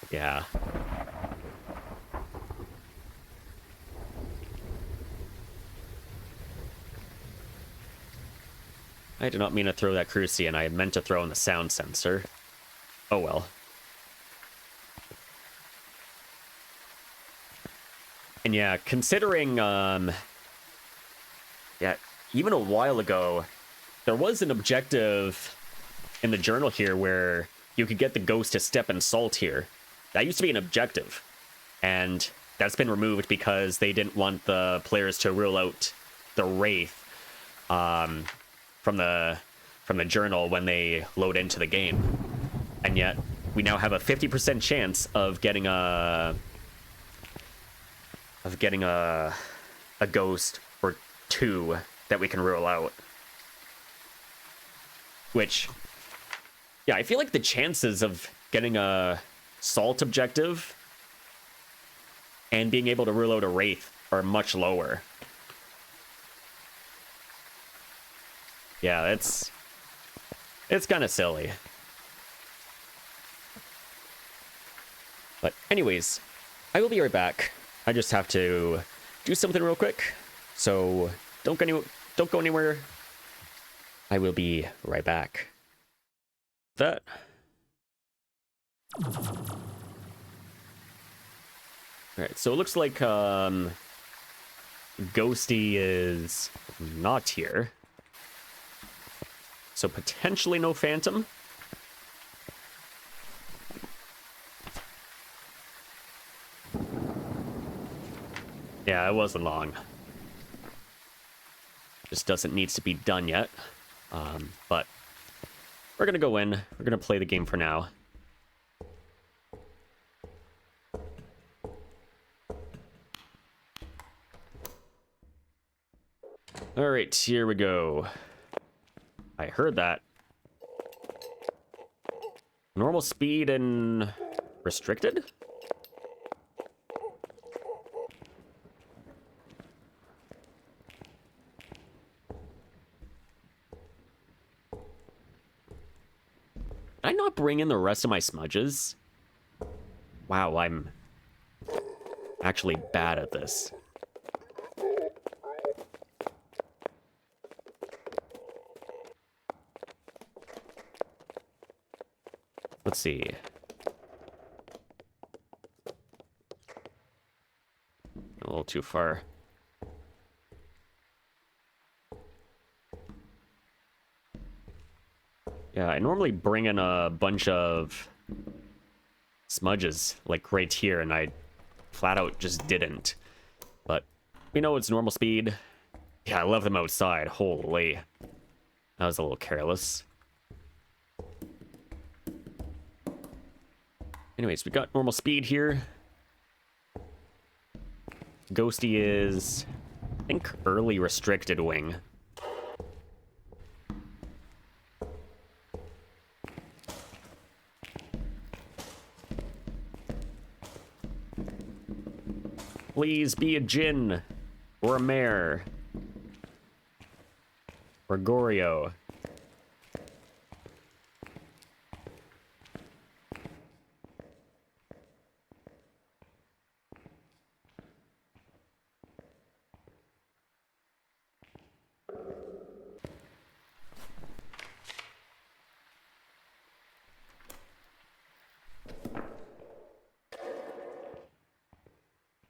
Yeah. I did not mean to throw that Crucian. I meant to throw in the sound sensor. Oh well. And yeah, considering, yeah, even a while ago, there was an objective in the journal here where you could get the ghost to step in salt here. That used to be an objective, and that's been removed because they didn't want the players to rule out the Wraith from the journal when they load into the game. And yet we now have a 50% chance of getting a ghost or 2 that we can rule out. Which, yeah, I feel like the chances of getting a salt objective and being able to rule out a Wraith are much lower. Yeah, it's kind of silly. But anyways, I will be right back. I just have to do something real quick, so don't go anywhere. I will be right back. That. Alright, so it looks like Ghosty is not here. So potentially no Phantom. Yeah, it wasn't long. Just doesn't need to be done yet. But we're gonna go in. We're gonna play the game for now. All right, here we go. I heard that. Normal speed and restricted? I not bring in the rest of my smudges? Wow, I'm actually bad at this. Let's see. A little too far. Yeah, I normally bring in a bunch of smudges, like right here, and I flat out just didn't. But we know it's normal speed. Yeah, I love them outside. Holy. That was a little careless. Anyways, we got normal speed here. Ghosty is, I think, early restricted wing. Please be a Jin, or a Mare, or Goryo.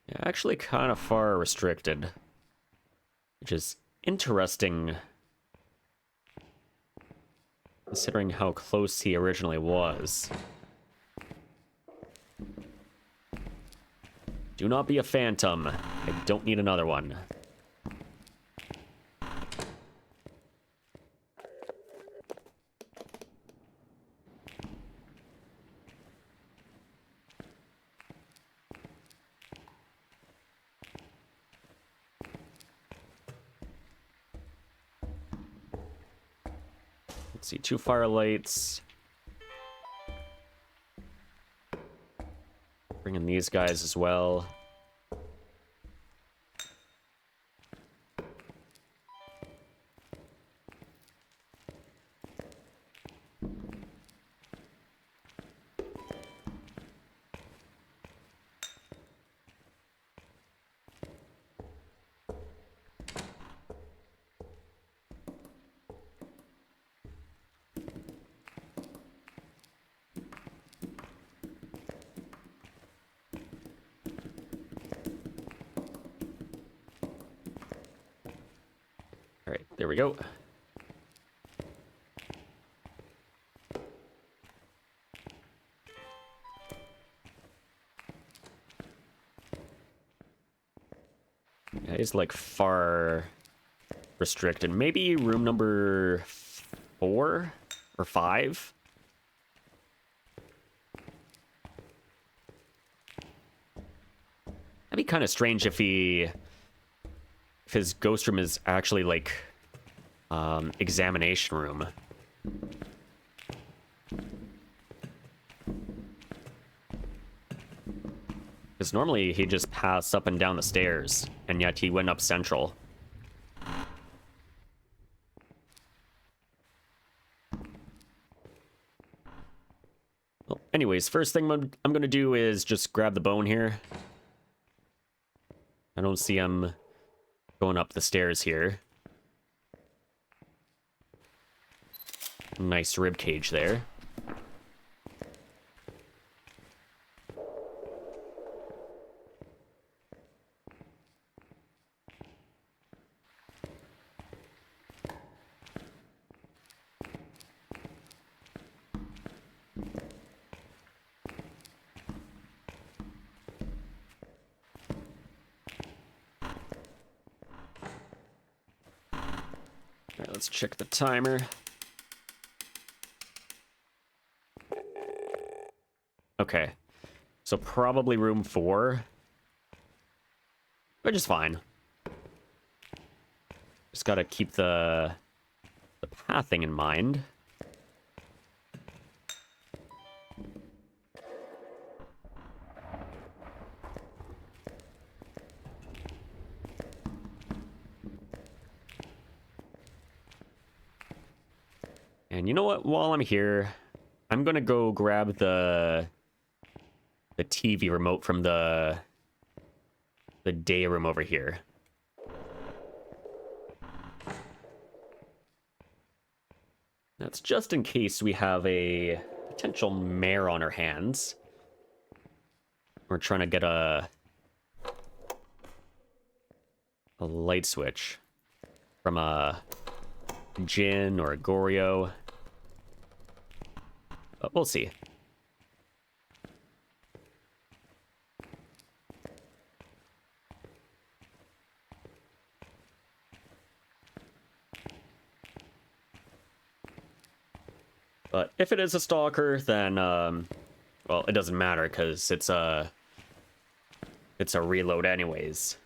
Yeah, actually kind of far restricted, which is interesting considering how close he originally was. Do not be a phantom. I don't need another one. Let's see, 2 firelights. Bring in these guys as well. All right, there we go. Yeah, it's like far restricted. Maybe room number 4 or 5. That'd be kind of strange if his ghost room is actually like examination room. Because normally he just passed up and down the stairs, and yet he went up central. Well, anyways, first thing I'm gonna do is just grab the bone here. I don't see him going up the stairs here. Nice rib cage there. All right, let's check the timer. Okay, so probably room 4, which is fine. Just gotta keep the pathing in mind. And you know what? While I'm here, I'm gonna go grab the TV remote from the day room over here. That's just in case we have a potential mare on our hands. We're trying to get a light switch from a Jin or a Goryo. But we'll see. But if it is a stalker, then, well, it doesn't matter because it's a reload anyways.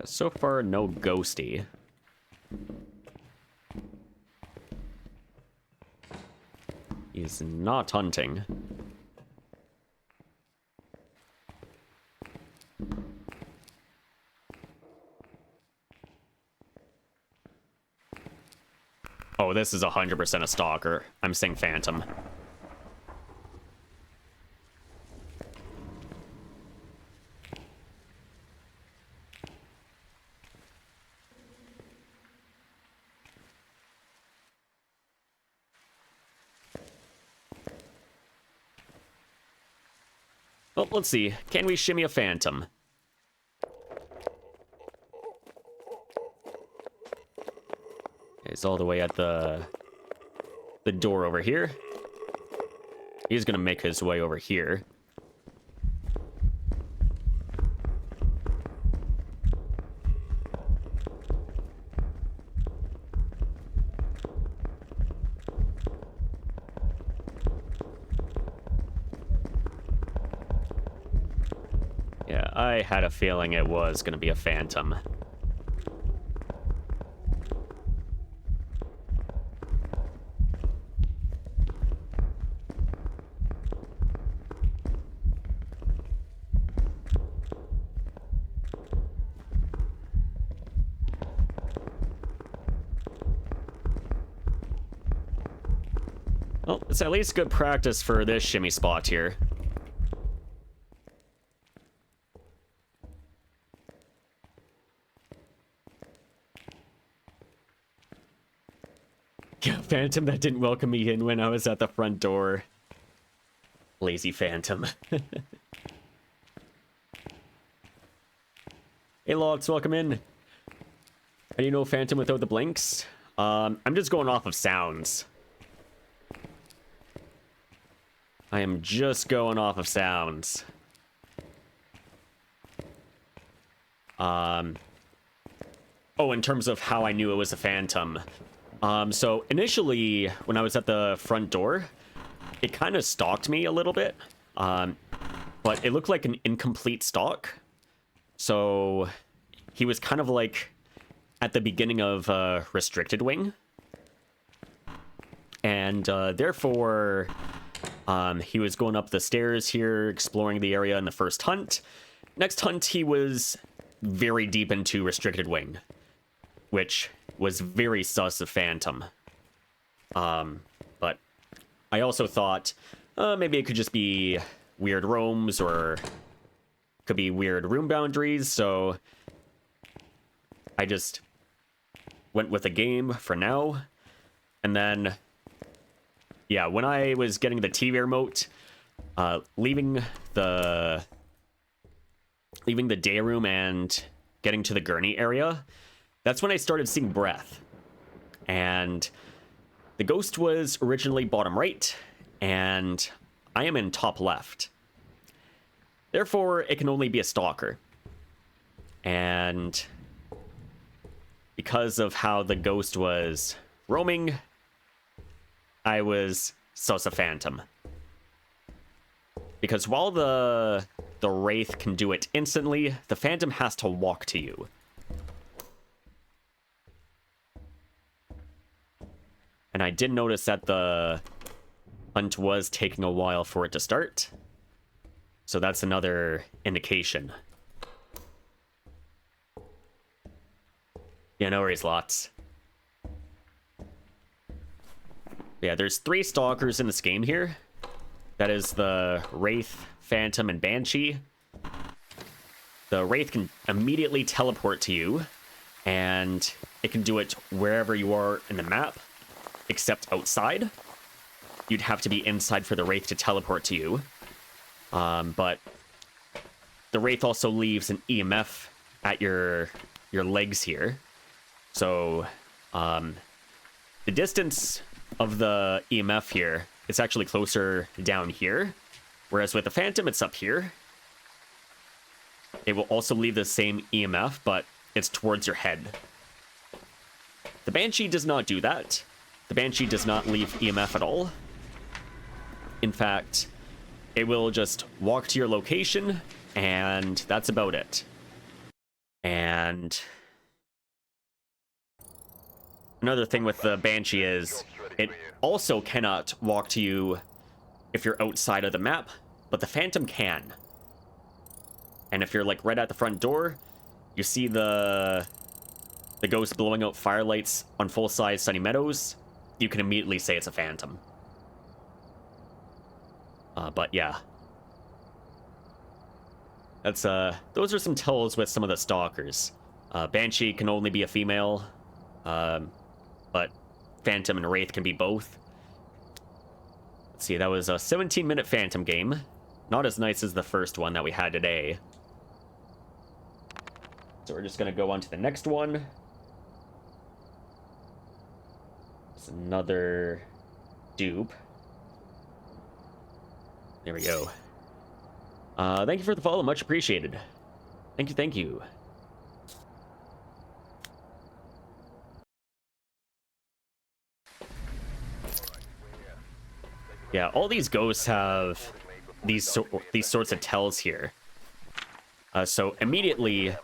So far, no ghosty. He's not hunting. Oh, this is 100% a stalker. I'm saying Phantom. Well, let's see. Can we shimmy a Phantom? He's all the way at the door over here. He's gonna make his way over here. Yeah, I had a feeling it was gonna be a Phantom. Well, it's at least good practice for this shimmy spot here. Yeah, Phantom that didn't welcome me in when I was at the front door. Lazy Phantom. Hey, Logs, welcome in. How do you know Phantom without the blinks? I'm just going off of sounds. I am just going off of sounds. Oh, in terms of how I knew it was a Phantom. So initially, when I was at the front door, it kind of stalked me a little bit. But it looked like an incomplete stalk. So he was kind of like at the beginning of Restricted Wing. And therefore, he was going up the stairs here, exploring the area in the first hunt. Next hunt, he was very deep into Restricted Wing, which was very sus of Phantom. But I also thought maybe it could just be weird roams or could be weird room boundaries. So I just went with a game for now. And then, yeah, when I was getting the TV remote, leaving the day room and getting to the gurney area, that's when I started seeing breath. And the ghost was originally bottom right, and I am in top left. Therefore, it can only be a stalker. And because of how the ghost was roaming, I was sus a phantom. Because while the wraith can do it instantly, the phantom has to walk to you. And I did notice that the hunt was taking a while for it to start. So that's another indication. Yeah, no worries, lots. Yeah, there's 3 stalkers in this game here. That is the Wraith, Phantom, and Banshee. The Wraith can immediately teleport to you, and it can do it wherever you are in the map, except outside. You'd have to be inside for the Wraith to teleport to you. But the Wraith also leaves an EMF at your legs here. So, the distance of the EMF here, it's actually closer down here. Whereas with the Phantom, it's up here. It will also leave the same EMF, but it's towards your head. The Banshee does not do that. The Banshee does not leave EMF at all. In fact, it will just walk to your location, and that's about it. And another thing with the Banshee is it also cannot walk to you if you're outside of the map, but the Phantom can. And if you're like right at the front door, you see the ghost blowing out firelights on full-size Sunny Meadows, you can immediately say it's a Phantom. But yeah. That's, those are some tells with some of the stalkers. Banshee can only be a female, but Phantom and Wraith can be both. Let's see, that was a 17-minute Phantom game. Not as nice as the first one that we had today. So we're just gonna go on to the next one. It's another dupe. There we go. Thank you for the follow, much appreciated. Thank you, thank you. Yeah, all these ghosts have these sorts of tells here. So immediately,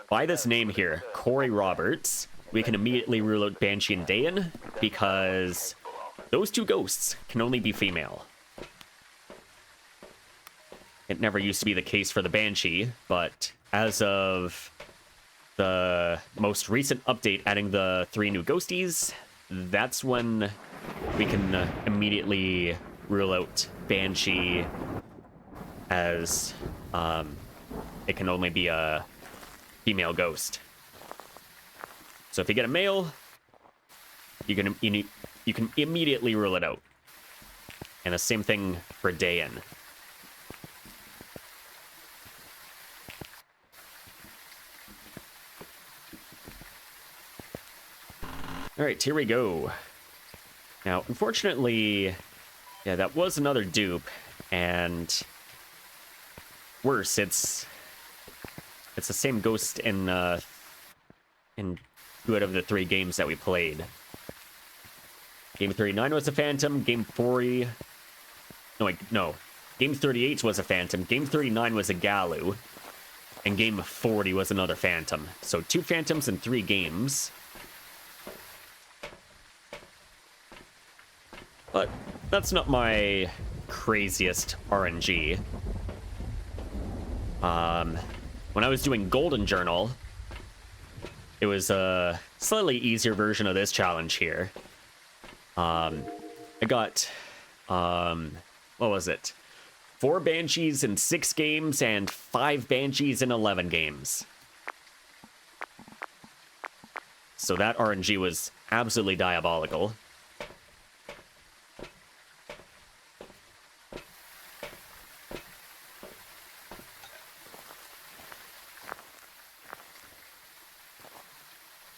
by this name here, Corey Roberts, we can immediately rule out Banshee and Dayan, because those 2 ghosts can only be female. It never used to be the case for the Banshee, but as of the most recent update adding the 3 new ghosties, that's when we can immediately rule out Banshee as it can only be a female ghost. So if you get a male, you can immediately rule it out. And the same thing for Dayan. Alright, here we go. Now, unfortunately, yeah, that was another dupe, and worse, it's the same ghost in 2 out of the 3 games that we played. Game 39 was a Phantom, Game 40... No. Game 38 was a Phantom, Game 39 was a Galu, and Game 40 was another Phantom. So 2 Phantoms in 3 games. But that's not my craziest RNG. When I was doing Golden Journal, it was a slightly easier version of this challenge here. I got, what was it? 4 Banshees in 6 games and 5 Banshees in 11 games. So that RNG was absolutely diabolical.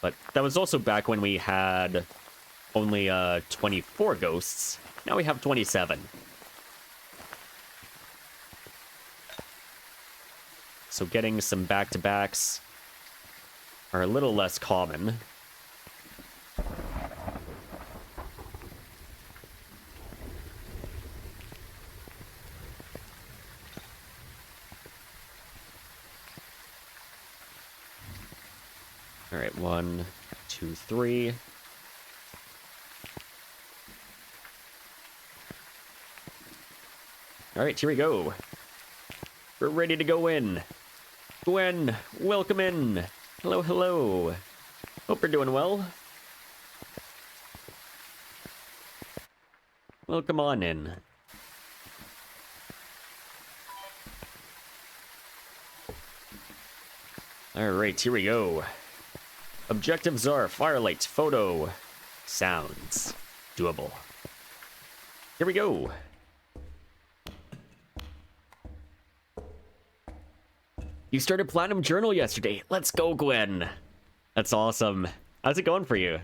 But that was also back when we had only 24 ghosts. Now we have 27. So getting some back-to-backs are a little less common. All right, 1, 2, 3. All right, here we go. We're ready to go in. Gwen, welcome in. Hello, hello. Hope you're doing well. Welcome on in. All right, here we go. Objectives are firelight, photo, sounds. Doable. Here we go. You started Platinum Journal yesterday. Let's go, Gwen. That's awesome. How's it going for you?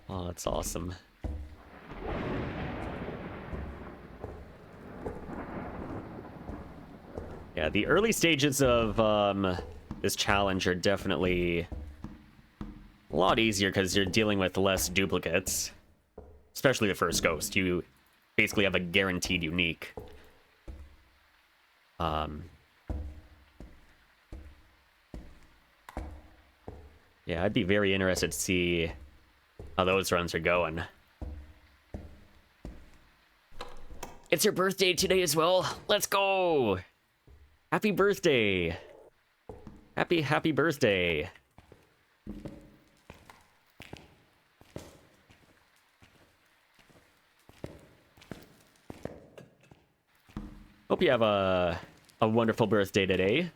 Oh, that's awesome. Yeah, the early stages of this challenge are definitely a lot easier because you're dealing with less duplicates. Especially the first ghost. You basically have a guaranteed unique. Yeah, I'd be very interested to see how those runs are going. It's your birthday today as well. Let's go! Happy birthday! Happy birthday! Hope you have a wonderful birthday today.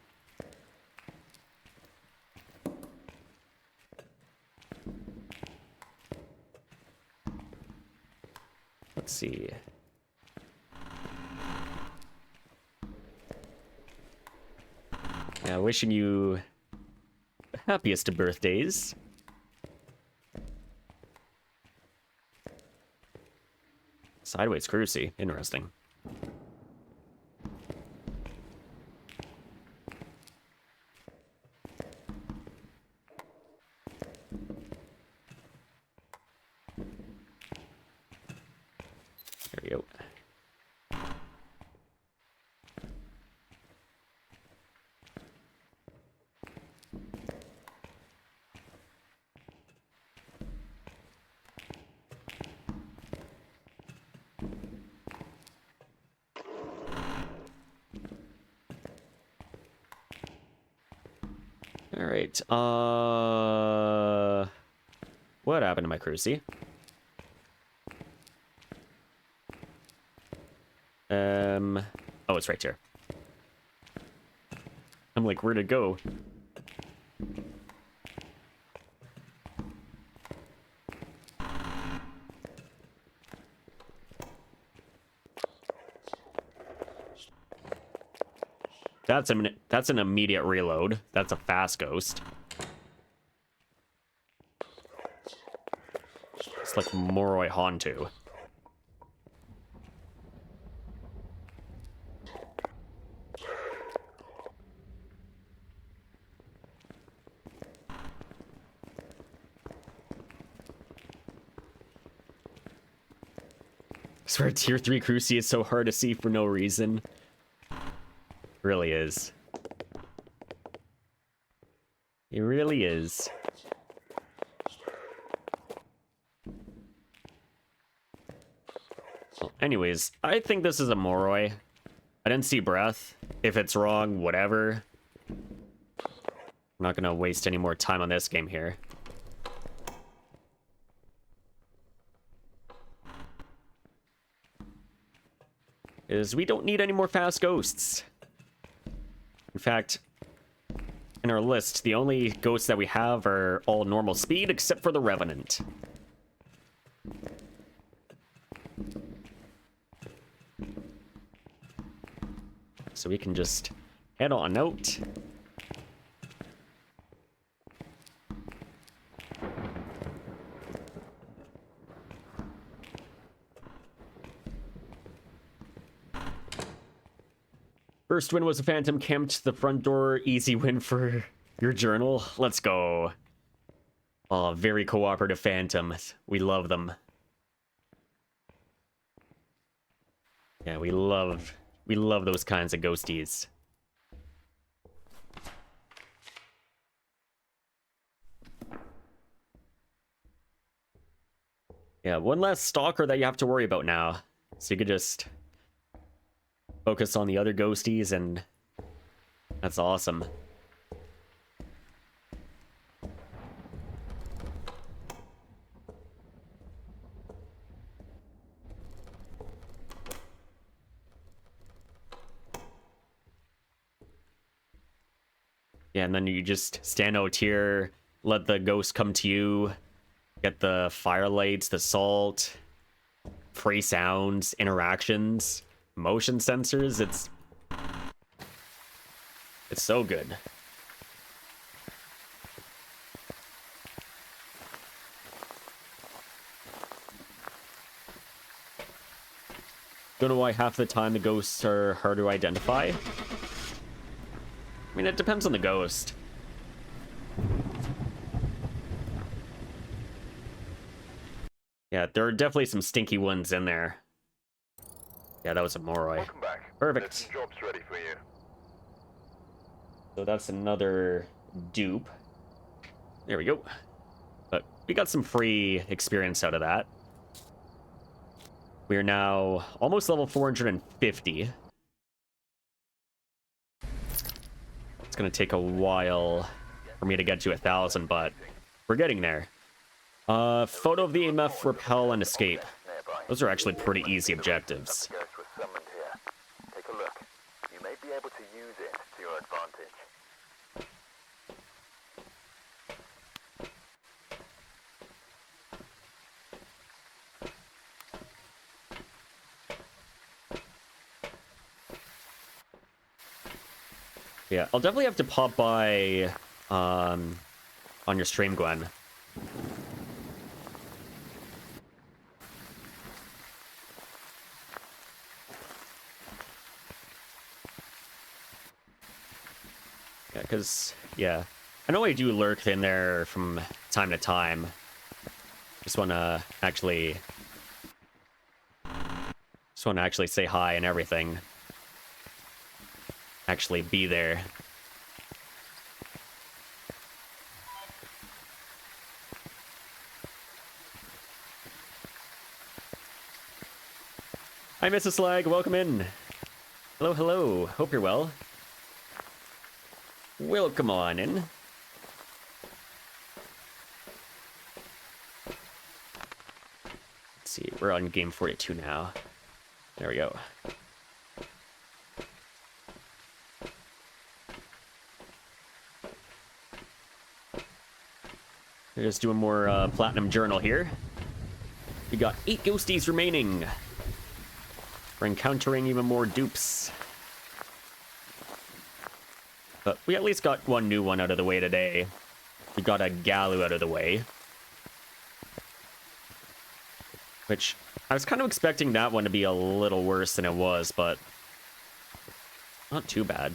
Let's see. Yeah, wishing you the happiest of birthdays. Sideways Cruci, interesting. There we go. All right. What happened to my Cruci? Oh, it's right here. I'm like, where'd it go? That's an immediate reload. That's a fast ghost. It's like Moroi Hantu. I swear tier 3 Cruci is so hard to see for no reason. Really is. It really is. Well, anyways, I think this is a Moroi. I didn't see breath. If it's wrong, whatever. I'm not gonna waste any more time on this game here. is we don't need any more fast ghosts. In fact, in our list, the only ghosts that we have are all normal speed, except for the Revenant. So we can just head on out. First win was a Phantom camped the front door. Easy win for your journal. Let's go. Oh, very cooperative Phantoms. We love them. Yeah, we love those kinds of ghosties. Yeah, one less stalker that you have to worry about now. So you could just focus on the other ghosties, and that's awesome. Yeah, and then you just stand out here, let the ghost come to you, get the firelights, the salt, free sounds, interactions, motion sensors. It's so good. Don't know why half the time the ghosts are hard to identify. I mean, it depends on the ghost. Yeah, there are definitely some stinky ones in there. Yeah, that was a Moroi. Welcome back. Perfect. There's some jobs ready for you. So that's another dupe. There we go. But we got some free experience out of that. We are now almost level 450. It's gonna take a while for me to get to 1,000, but we're getting there. Photo of the EMF, repel, and escape. Those are actually pretty easy objectives. Ghost was summoned here. Take a look. You may be able to use it to your advantage. Yeah, I'll definitely have to pop by on your stream, Gwen. Yeah, because, yeah, I know I do lurk in there from time to time. Just want to actually say hi and everything. Actually be there. Hi, Mrs. Slag. Welcome in. Hello, hello. Hope you're well. Welcome on in. Let's see. We're on game 42 now. There we go. We're just doing more Platinum Journal here. We got 8 ghosties remaining. We're encountering even more dupes. But we at least got one new one out of the way today. We got a Galu out of the way. Which, I was kind of expecting that one to be a little worse than it was, but not too bad.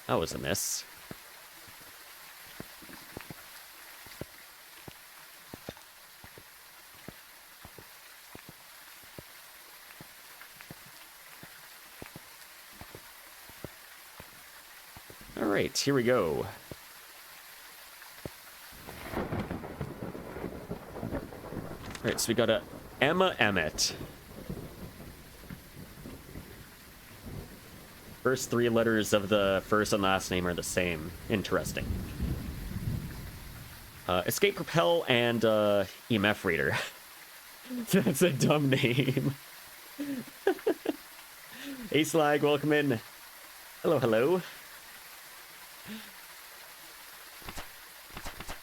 That was a miss. All right, here we go. All right, so we got a Emma Emmett. First 3 letters of the first and last name are the same. Interesting. Escape Propel and EMF Reader. That's a dumb name. Hey Slag, welcome in. Hello, hello.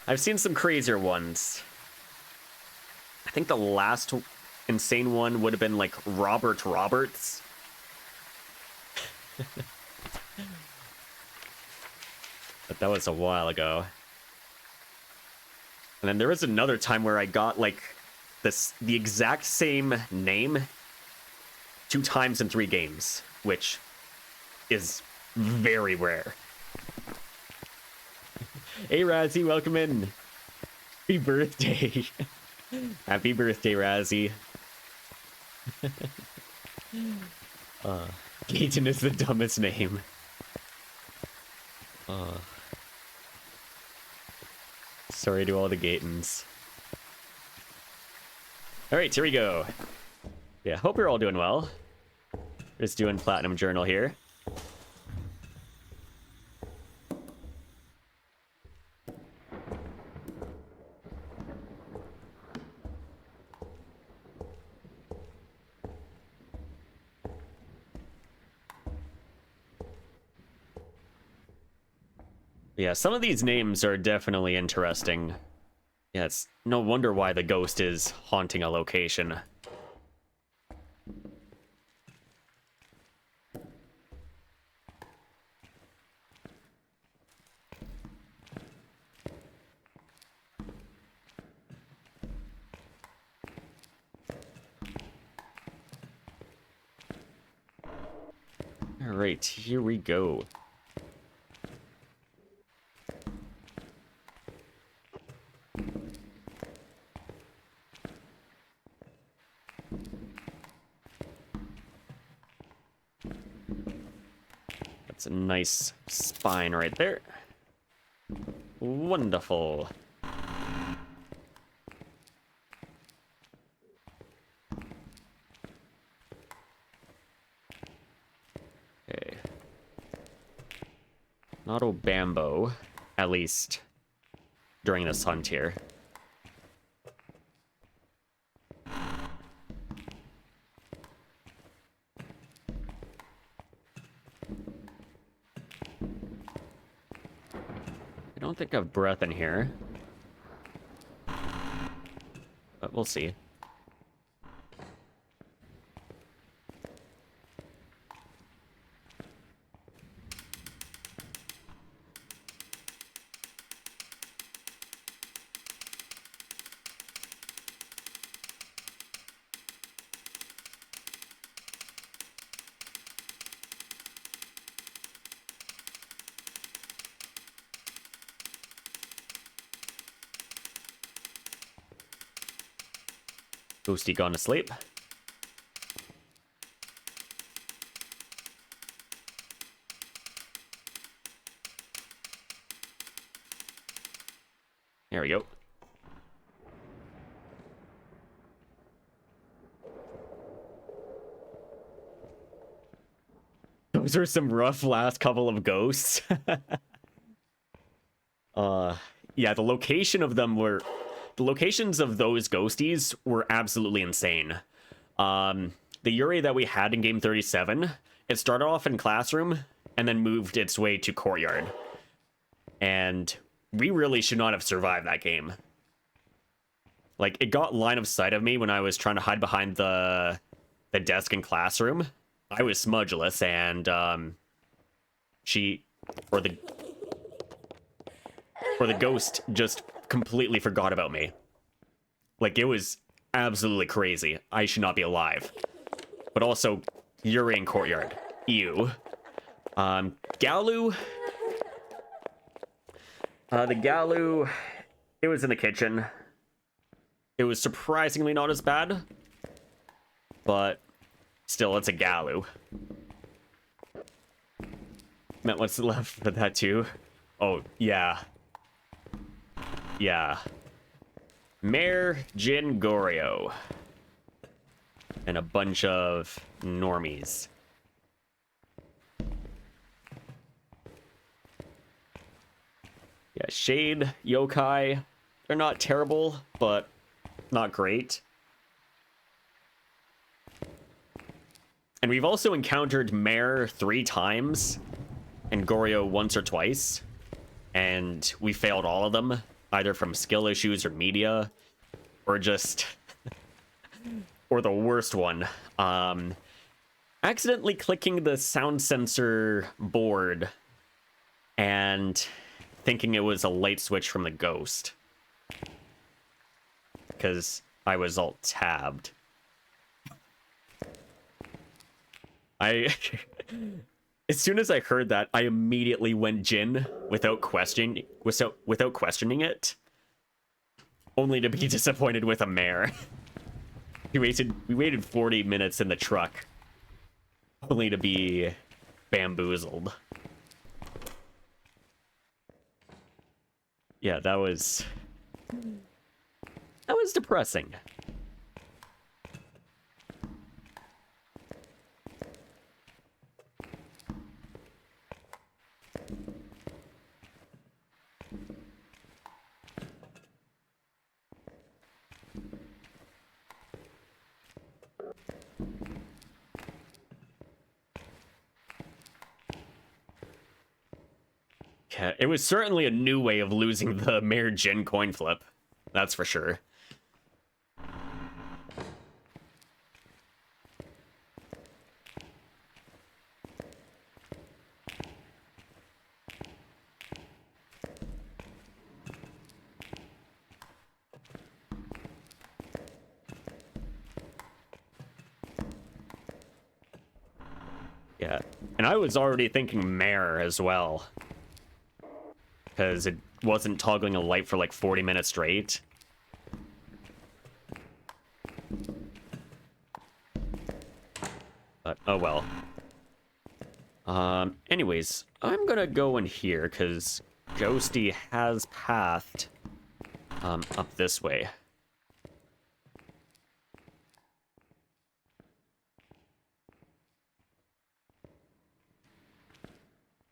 I've seen some crazier ones. I think the last insane one would have been like Robert Roberts. But that was a while ago. And then there was another time where I got like the exact same name 2 times in 3 games, which is very rare. Hey Razzie, welcome in. Happy birthday. Happy birthday, Razzie. Gaten is the dumbest name. Sorry to all the Gatens. Alright, here we go. Yeah, hope you're all doing well. Just doing Platinum Journal here. Yeah, some of these names are definitely interesting. Yeah, it's no wonder why the ghost is haunting a location. All right, here we go. That's a nice spine right there. Wonderful. Okay. Not Obambo, at least during this hunt here. I don't think I have breath in here, but we'll see. Ghosty gone to sleep. There we go. Those are some rough last couple of ghosts. Yeah, the locations of those ghosties were absolutely insane. The Yurei that we had in game 37, it started off in classroom and then moved its way to courtyard. And we really should not have survived that game. Like, it got line of sight of me when I was trying to hide behind the desk in classroom. I was smudgeless, and the ghost just completely forgot about me. Like, it was absolutely crazy. I should not be alive. But also, Yurei in courtyard. Ew. Galu. The Galu, it was in the kitchen. It was surprisingly not as bad. But still, it's a Galu. Meant what's left for that too? Oh, yeah. Yeah. Mayor Jin Goryo. And a bunch of normies. Yeah, Shade, Yokai, They're not terrible, but not great. And we've also encountered Mare 3 times and Goryo once or twice, and we failed all of them, either from skill issues or media, or just or the worst one, accidentally clicking the sound sensor board and thinking it was a light switch from the ghost because I was alt tabbed. As soon as I heard that, I immediately went Jin without questioning it, only to be disappointed with a Mare. We waited 40 minutes in the truck, only to be bamboozled. Yeah, that was depressing. Yeah, it was certainly a new way of losing the Mare Jin coin flip. That's for sure. Yeah, and I was already thinking Mare as well, because it wasn't toggling a light for like 40 minutes straight. But oh well. Anyways, I'm gonna go in here because Ghosty has pathed up this way.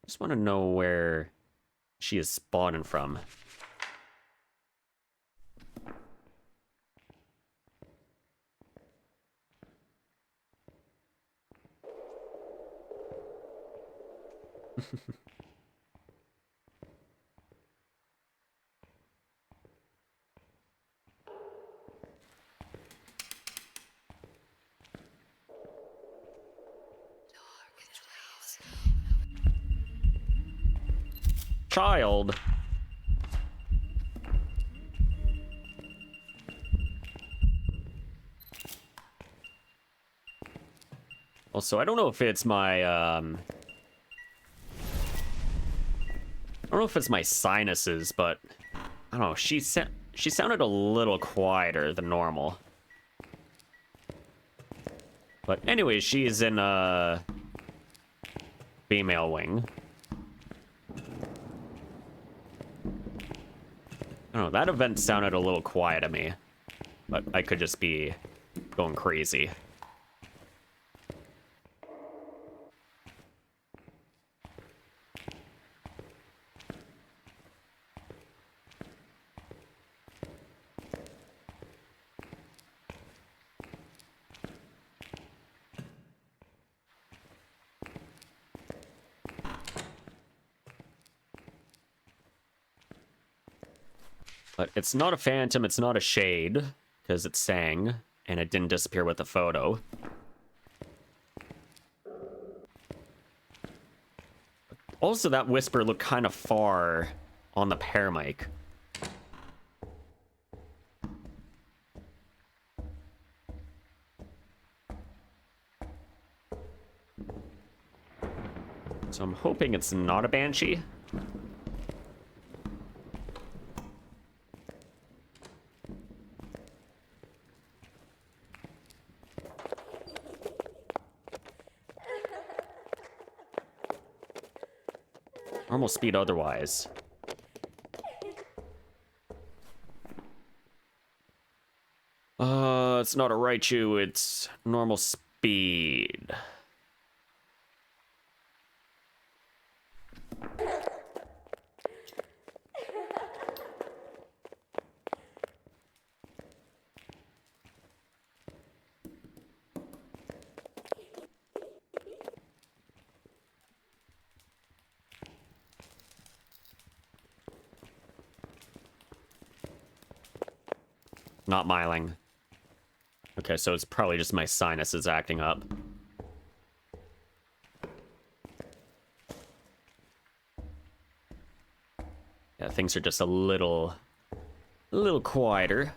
Just want to know where she is spawning from. Child. Also, I don't know if it's my I don't know if it's my sinuses, but I don't know. She sounded a little quieter than normal. But anyways, she's in female wing. I don't know, that event sounded a little quiet to me, but I could just be going crazy. But it's not a phantom, it's not a shade, because it sang, and it didn't disappear with the photo. Also, that whisper looked kind of far on the pair mic. So I'm hoping it's not a banshee. Normal speed otherwise. It's not a Raichu, it's normal speed. Not myling. Okay, so it's probably just my sinuses acting up. Yeah, things are just a little quieter.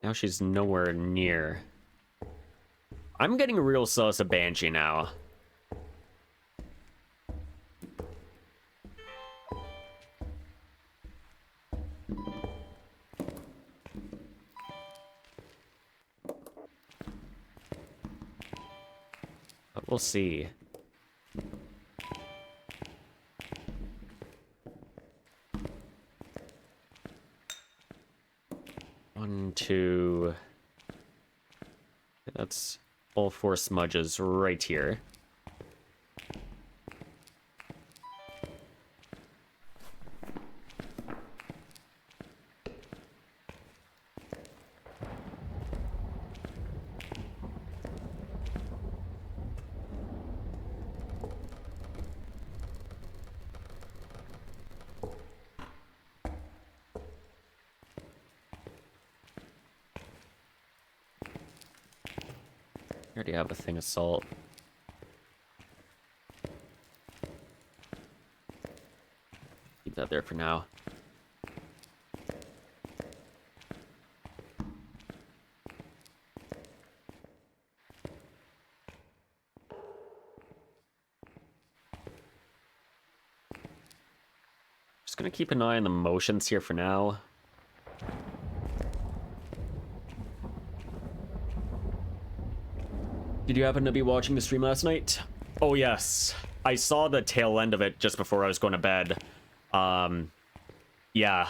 Now she's nowhere near. I'm getting real sus of Banshee now. But we'll see. One, two. That's all 4 smudges right here. I already have a thing of salt. Keep that there for now. Just gonna keep an eye on the motions here for now. Did you happen to be watching the stream last night? Oh yes, I saw the tail end of it just before I was going to bed. Yeah,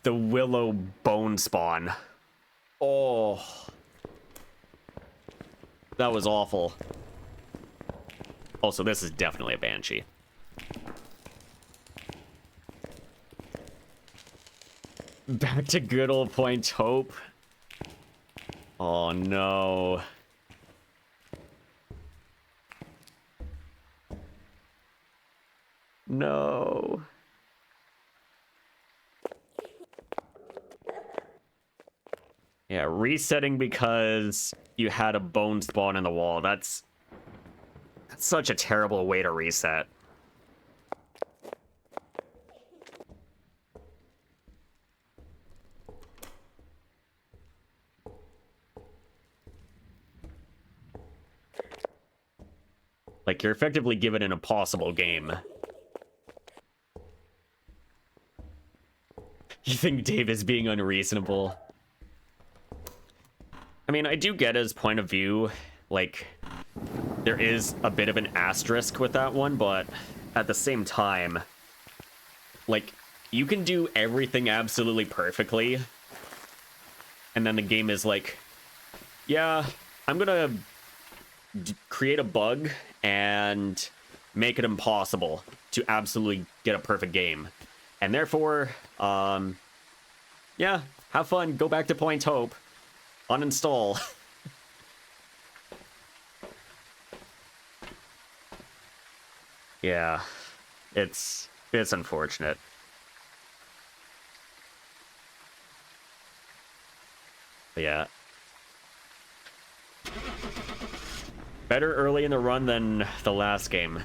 the willow bone spawn. Oh, that was awful. Also, this is definitely a banshee. Back to good old Point Hope. Oh no. No. Yeah, resetting because you had a bone spawn in the wall. That's such a terrible way to reset. Like, you're effectively given an impossible game. You think Dave is being unreasonable? I mean, I do get his point of view. Like, there is a bit of an asterisk with that one, but at the same time, like, you can do everything absolutely perfectly, and then the game is like, yeah, I'm gonna create a bug and make it impossible to absolutely get a perfect game. And therefore, yeah, have fun, go back to Point Hope, uninstall. Yeah, it's unfortunate. But yeah. Better early in the run than the last game.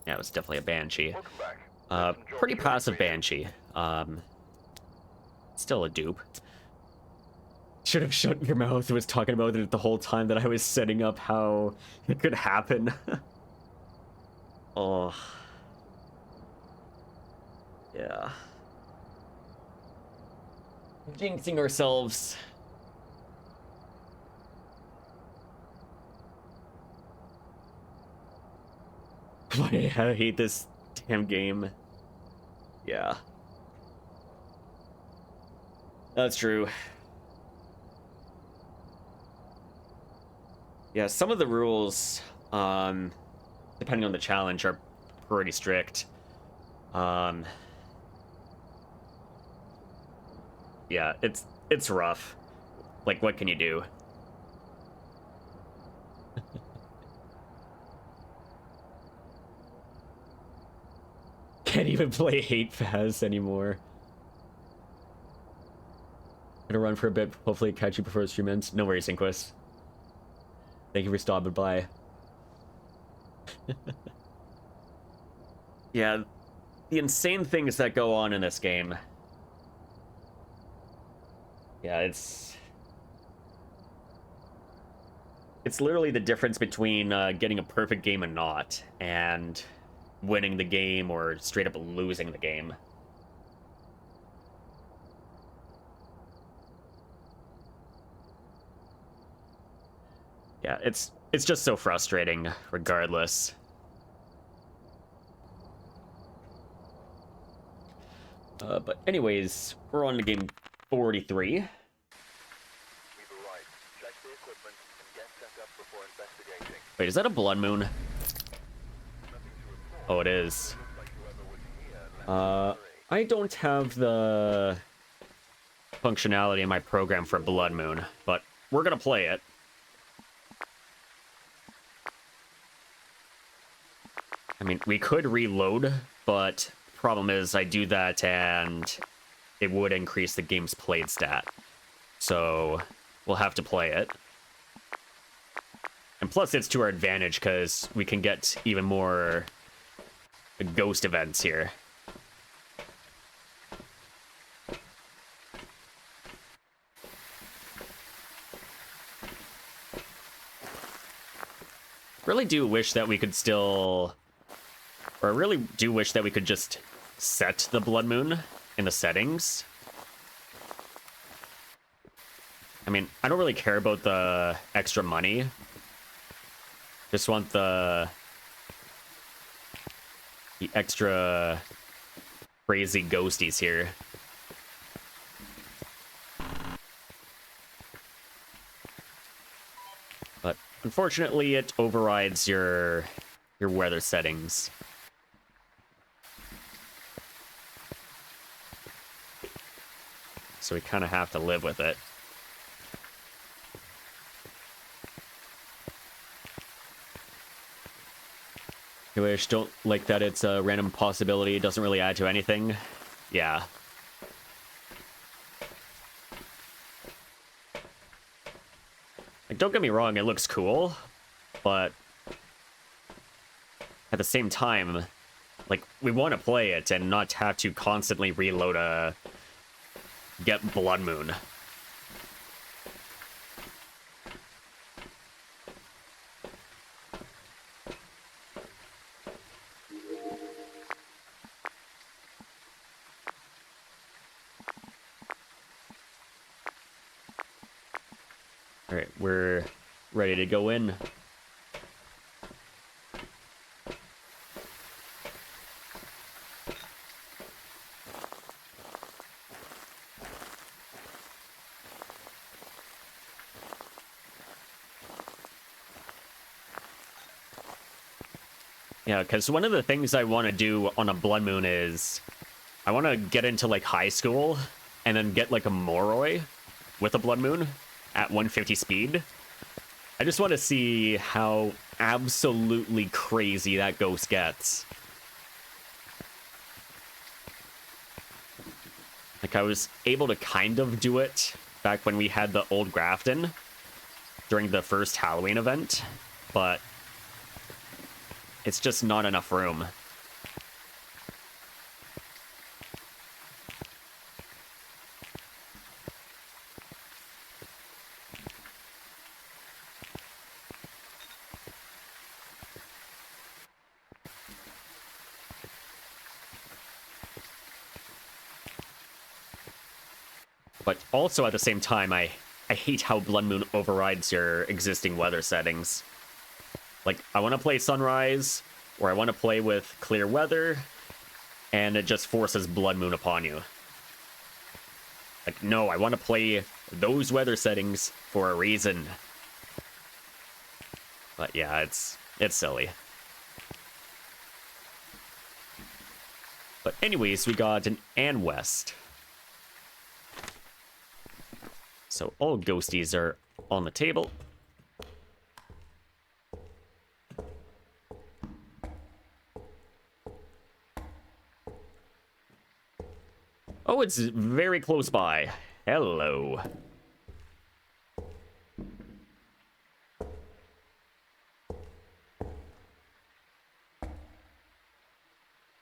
Yeah, it was definitely a Banshee. Pretty passive Banshee. Still a dupe. Should have shut your mouth. Was talking about it the whole time that I was setting up how it could happen. Oh. Yeah. Jinxing ourselves I hate this damn game. Yeah. That's true. Yeah, some of the rules, depending on the challenge, are pretty strict. Yeah, it's rough. Like, what can you do? Can't even play Hate Faz anymore. Gonna run for a bit, hopefully catch you before the stream ends. No worries, Inquis. Thank you for stopping by. Yeah, the insane things that go on in this game. Yeah, it's literally the difference between getting a perfect game and not, and winning the game or straight up losing the game. Yeah, it's just so frustrating regardless. But anyways, we're on to game 43. We've arrived. Check the equipment and get set up before investigating. Wait, is that a blood moon? Nothing to report. Oh, it is. Looks like whoever was here left I don't have the functionality in my program for blood moon, but we're gonna play it. I mean, we could reload, but problem is I do that and it would increase the game's played stat. So we'll have to play it. And plus it's to our advantage because we can get even more ghost events here. Really do wish that we could still... Or I really do wish that we could just set the blood moon in the settings. I mean, I don't really care about the extra money. Just want the extra crazy ghosties here. But unfortunately, it overrides your weather settings. So we kind of have to live with it. You wish, don't like that it's a random possibility, it doesn't really add to anything. Yeah. Like, don't get me wrong, it looks cool, but at the same time, like, we want to play it and not have to constantly reload a get blood moon. All right, we're ready to go in. Yeah, because one of the things I want to do on a blood moon is I want to get into like high school and then get like a Moroi with a blood moon at 150 speed. I just want to see how absolutely crazy that ghost gets. Like, I was able to kind of do it back when we had the old Grafton during the first Halloween event, but it's just not enough room. But also at the same time, I hate how Blood Moon overrides your existing weather settings. Like, I want to play Sunrise, or I want to play with clear weather, and it just forces Blood Moon upon you. Like, no, I want to play those weather settings for a reason. But yeah, it's silly. But anyways, we got an and West. So all ghosties are on the table. Oh, it's very close by. Hello.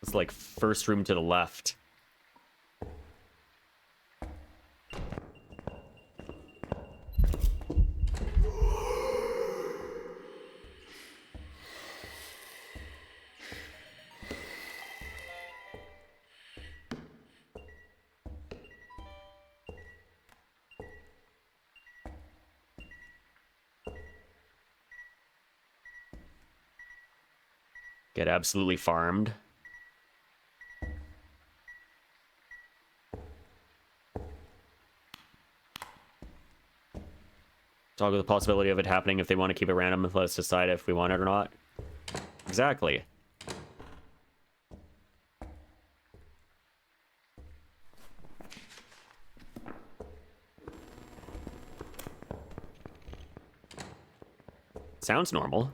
It's like first room to the left. Get absolutely farmed. Talk with the possibility of it happening if they want to keep it random. Let's decide if we want it or not. Exactly. Sounds normal.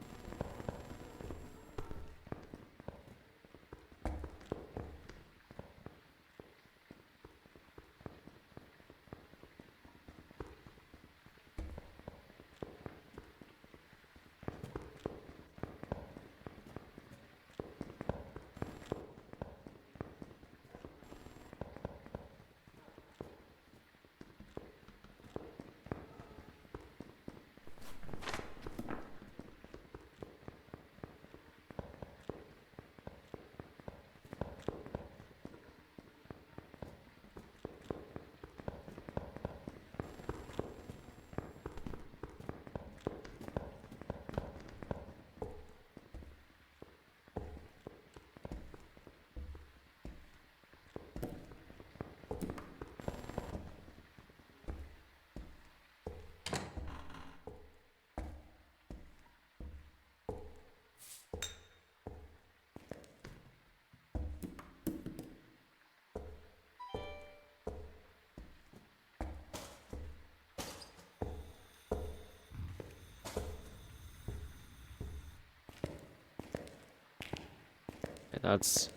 Okay, that's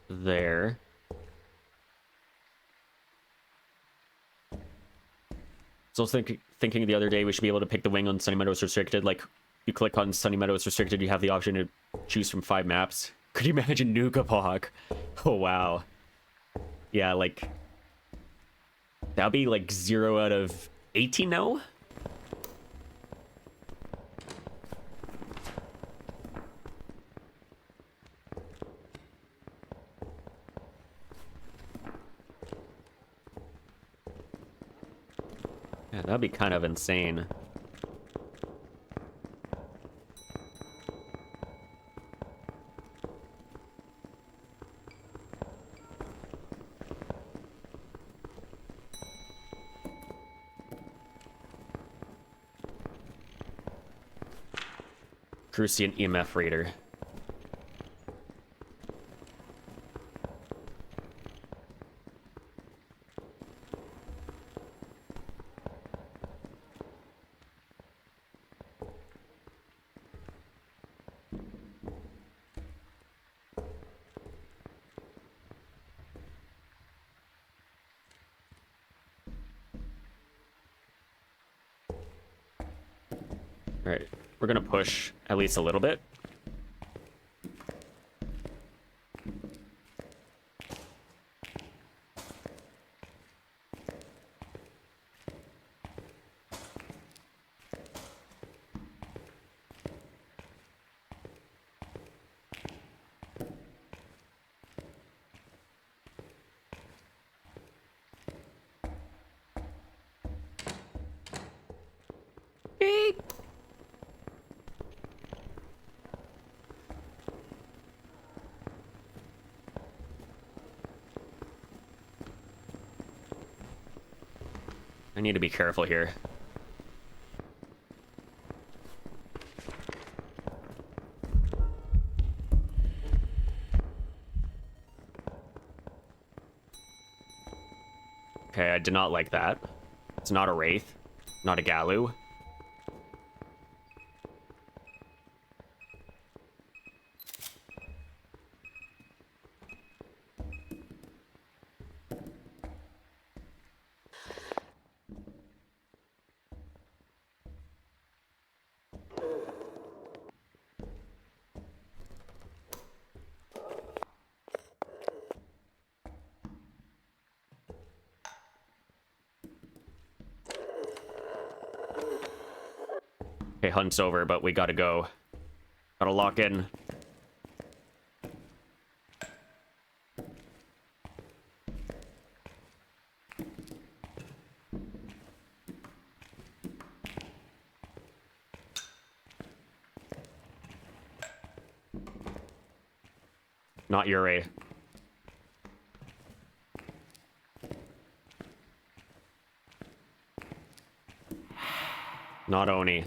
there. So I was thinking the other day we should be able to pick the wing on Sunny Meadows Restricted. Like, you click on Sunny Meadows Restricted, you have the option to choose from 5 maps. Could you imagine Nukapog? Oh, wow. Yeah, like... That'd be like 0 out of 18 now? Yeah, that'd be kind of insane. Crucian EMF reader. Alright, we're gonna push at least a little bit. Beep. I need to be careful here. Okay, I did not like that. It's not a Wraith, not a Galu. Okay, hunt's over, but we gotta go. Gotta lock in. Not Yurei. Not Oni.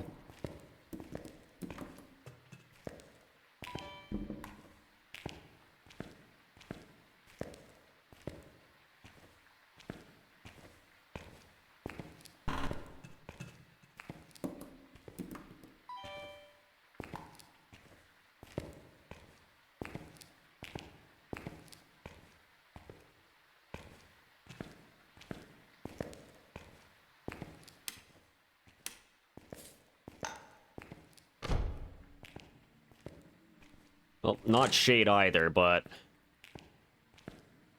Well, not Shade either, but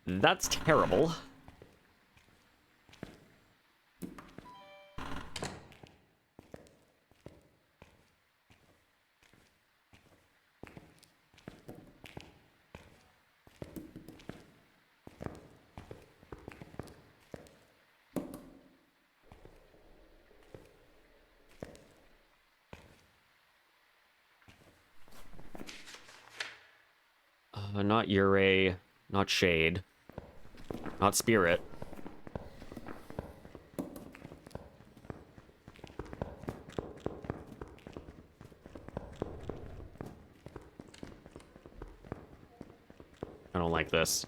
that's terrible. Not Yurei, not Shade, not Spirit. I don't like this.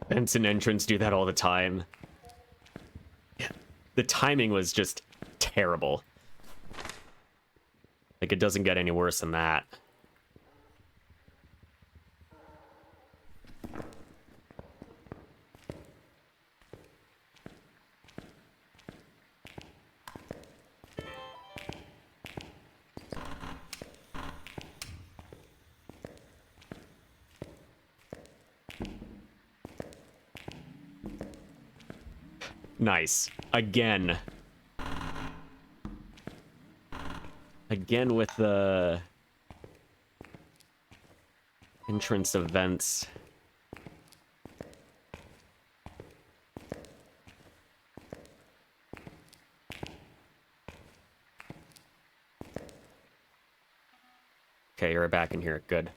Benson entrance do that all the time. Yeah. The timing was just terrible. Like, it doesn't get any worse than that. Nice. Again. Again with the entrance events. Okay, you're back in here. Good.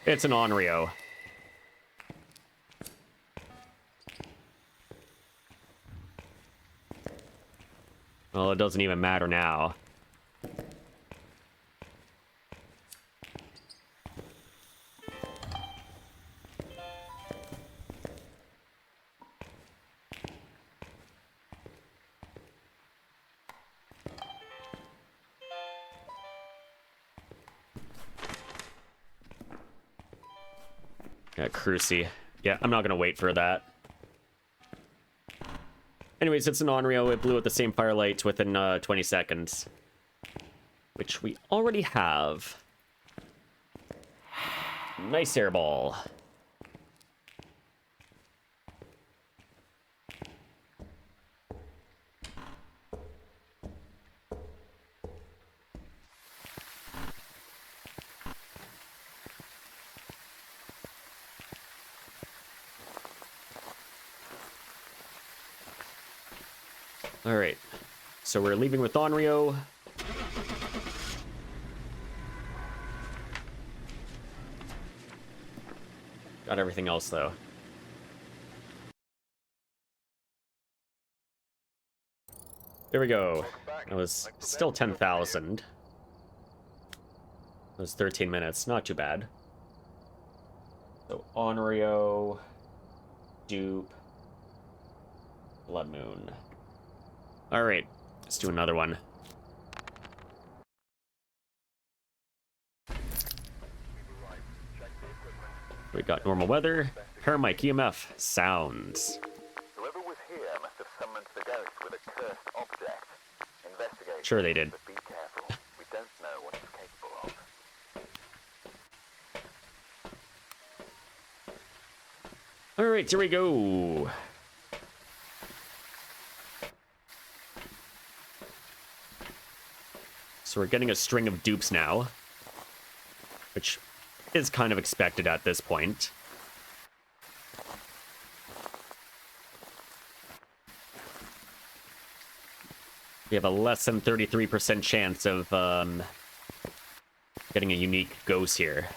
It's an Onryo. Well, it doesn't even matter now. Yeah, Cruci. Yeah, I'm not gonna wait for that. Anyways, it's an Onryo. It blew out the same firelight within 20 seconds. Which we already have. Nice airball. Alright. So we're leaving with Onryo. Got everything else, though. There we go. That was still 10,000. That was 13 minutes. Not too bad. So, Onryo, Dupe, Blood Moon. Alright, let's do another one. We got normal weather, Paramike, EMF, sounds. Whoever was here must have summoned the ghost with a cursed object. Investigate. Sure they did. But be careful. We don't know what it's capable of. Alright, here we go. So we're getting a string of dupes now, which is kind of expected at this point. We have a less than 33% chance of getting a unique ghost here.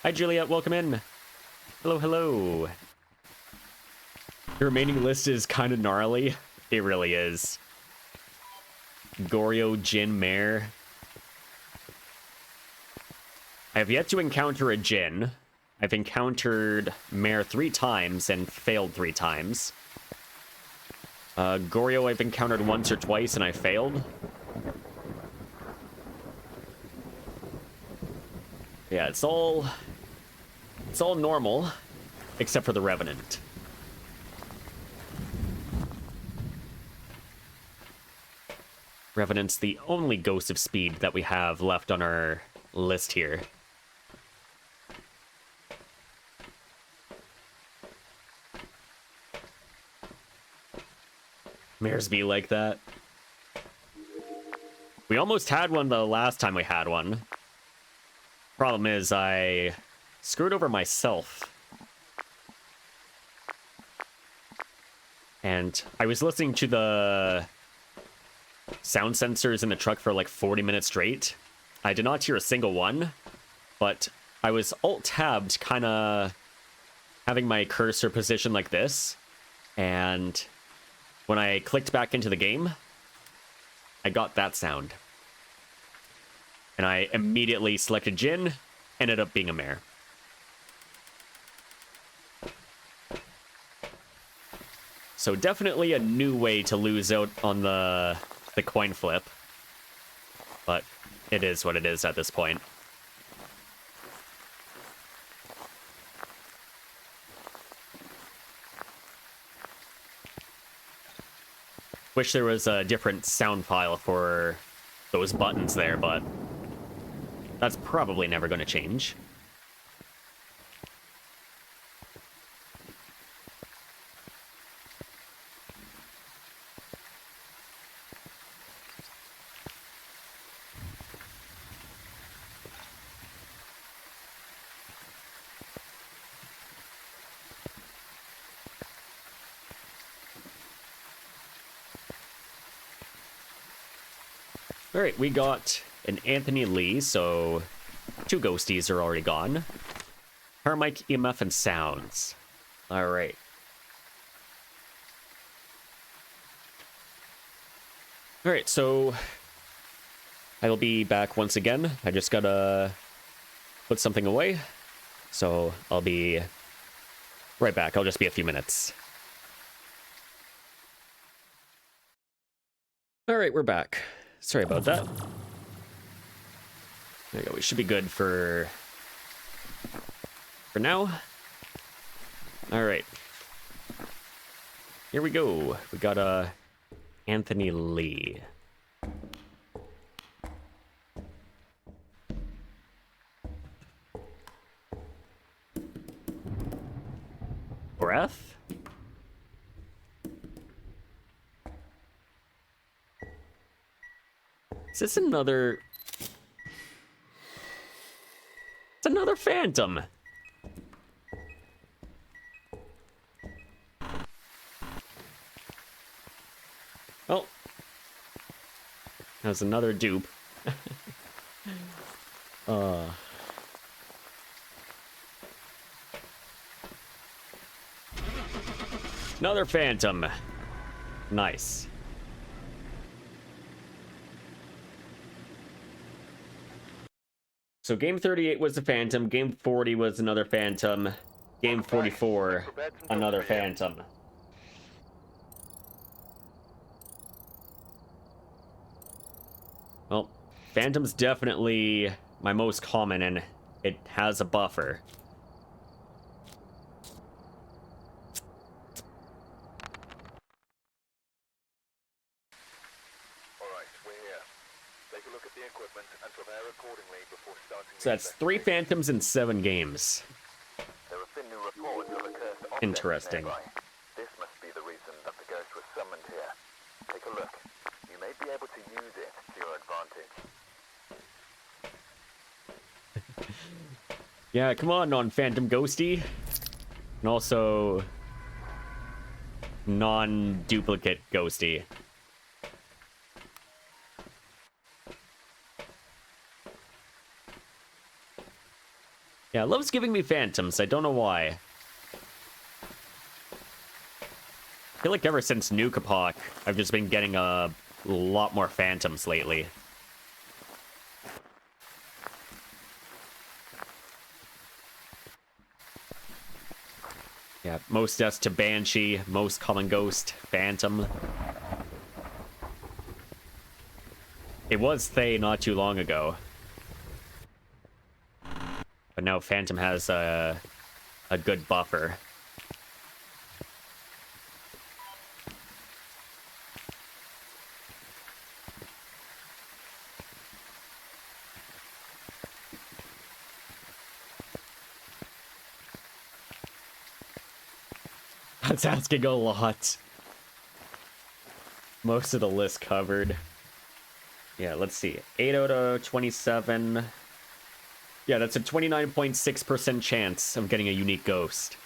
Hi, Juliet. Welcome in. Hello, hello. The remaining list is kind of gnarly. It really is. Goryo, Jin, Mare. I have yet to encounter a Jin. I've encountered Mare 3 times and failed 3 times. Goryo I've encountered once or twice and I failed. Yeah, it's all normal, except for the Revenant. Revenant's the only ghost of speed that we have left on our list here. Mares be like that. We almost had one the last time we had one. Problem is, I screwed over myself. And I was listening to the sound sensors in the truck for like 40 minutes straight. I did not hear a single one, but I was alt-tabbed, kind of having my cursor positioned like this, and when I clicked back into the game, I got that sound. And I immediately selected Jin, ended up being a Mare. So definitely a new way to lose out on the coin flip. But it is what it is at this point. Wish there was a different sound file for those buttons there, but that's probably never going to change. All right, we got an Anthony Lee, so 2 ghosties are already gone. Paramike, EMF, and sounds. All right. All right, so I will be back once again. I just gotta put something away, so I'll be right back. I'll just be a few minutes. All right, we're back. Sorry about that. There you go. We should be good for now. All right. Here we go. We got Anthony Lee. Breath? Is this another... It's another Phantom. Oh. That's another dupe. Another Phantom. Nice. So game 38 was the Phantom, game 40 was another Phantom, game 44, another Phantom. Well, Phantom's definitely my most common, and it has a buffer. Alright, we're here. Take a look at the equipment and prepare accordingly before starting. So that's 3 Phantoms in 7 games. There have been new reports of a cursed object Interesting. nearby. This must be the reason that the ghost was summoned here. Take a look. You may be able to use it to your advantage. Yeah, come on, non-Phantom Ghosty. And also... non-duplicate Ghosty. Yeah, loves giving me Phantoms. I don't know why. I feel like ever since Nuke Epoch, I've just been getting a lot more Phantoms lately. Yeah, most deaths to Banshee, most common Ghost, Phantom. It was Thaye not too long ago. But now Phantom has a good buffer. That's asking a lot. Most of the list covered. Yeah, let's see. 8 out of 27. Yeah, that's a 29.6% chance of getting a unique ghost.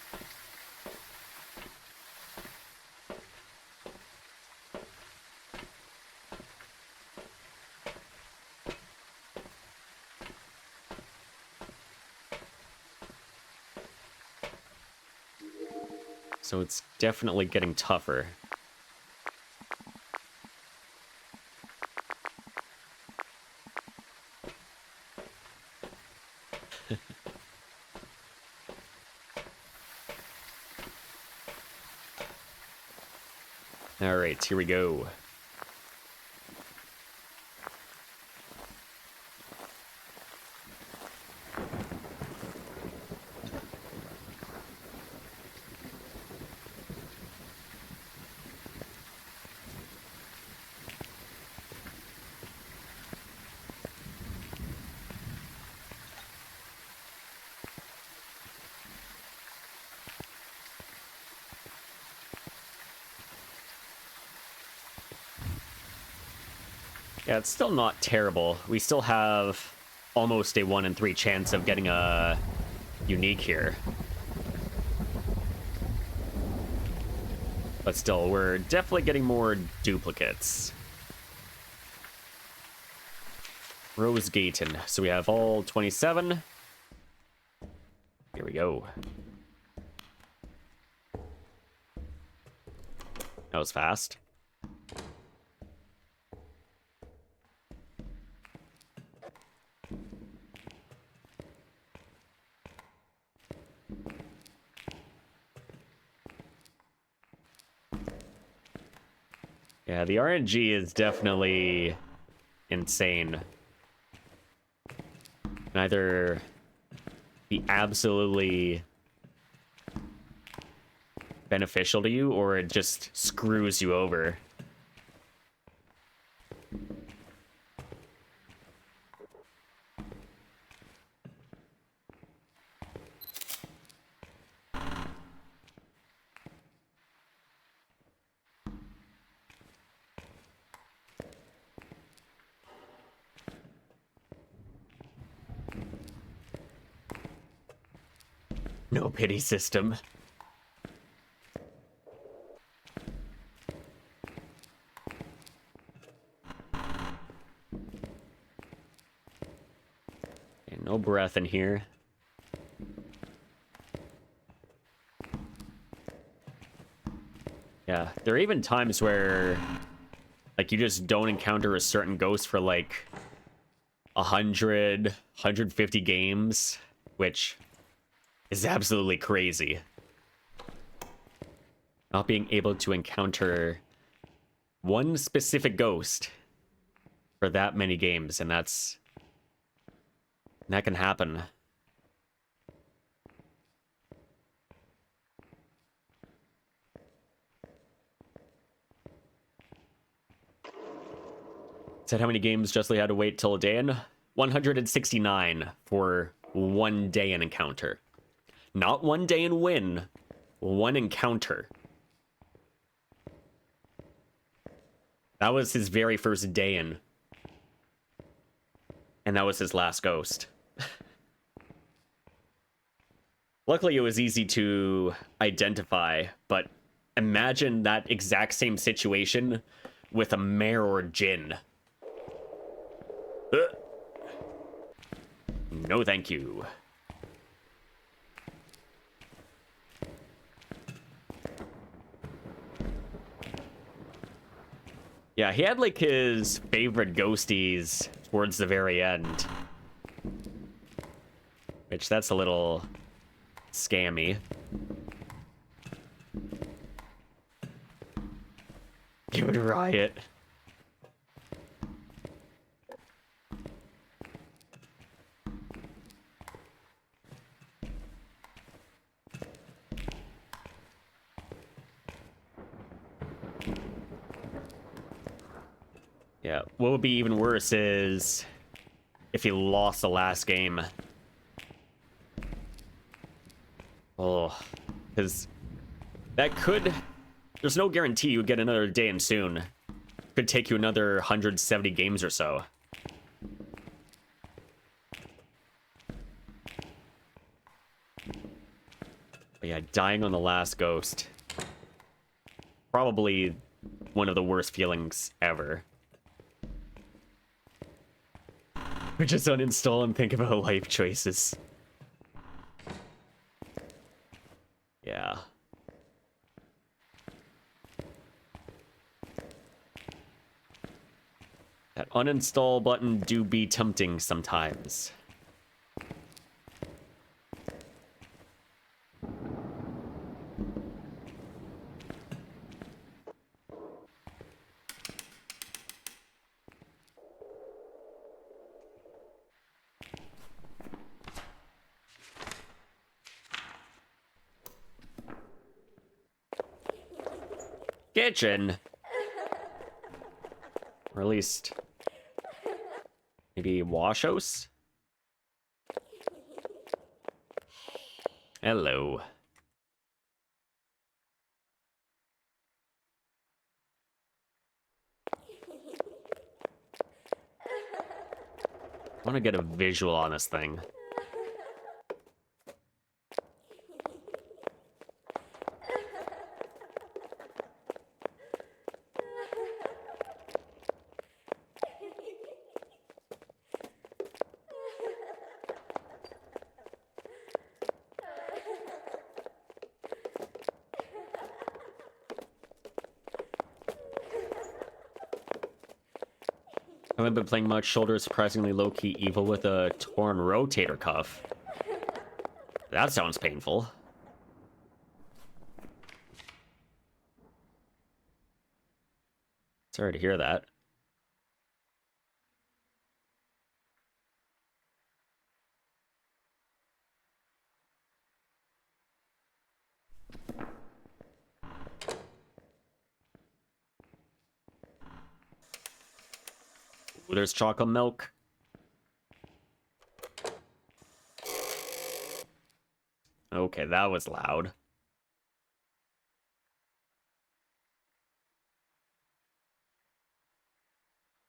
So it's definitely getting tougher. All right, here we go. Yeah, it's still not terrible. We still have almost a 1 in 3 chance of getting a unique here. But still, we're definitely getting more duplicates. Rose Gayton. So we have all 27. Here we go. That was fast. Yeah, the RNG is definitely insane. can either be absolutely beneficial to you, or it just screws you over. No pity system. Okay, no breath in here. Yeah, there are even times where, like, you just don't encounter a certain ghost for, like, 100, 150 games, which is absolutely crazy. Not being able to encounter one specific ghost for that many games, and that can happen. Said how many games Justly had to wait till a day in? 169 for one day in encounter. Not one day in win, one encounter. That was his very first day in. And that was his last ghost. Luckily, it was easy to identify, but imagine that exact same situation with a mare or Jinn. No, thank you. Yeah, he had like his favorite ghosties towards the very end. Which, that's a little scammy. Give it a riot. Yeah, what would be even worse is if he lost the last game. Oh, because that could... There's no guarantee you get another day in soon. Could take you another 170 games or so. But yeah, dying on the last ghost. Probably one of the worst feelings ever. We just uninstall and think about life choices. Yeah. That uninstall button do be tempting sometimes. Kitchen. Or at least maybe wash house? Hello. I want to get a visual on this thing. I haven't been playing much. Shoulder is surprisingly low-key evil with a torn rotator cuff. That sounds painful. Sorry to hear that. Ooh, there's chocolate milk. Okay, that was loud.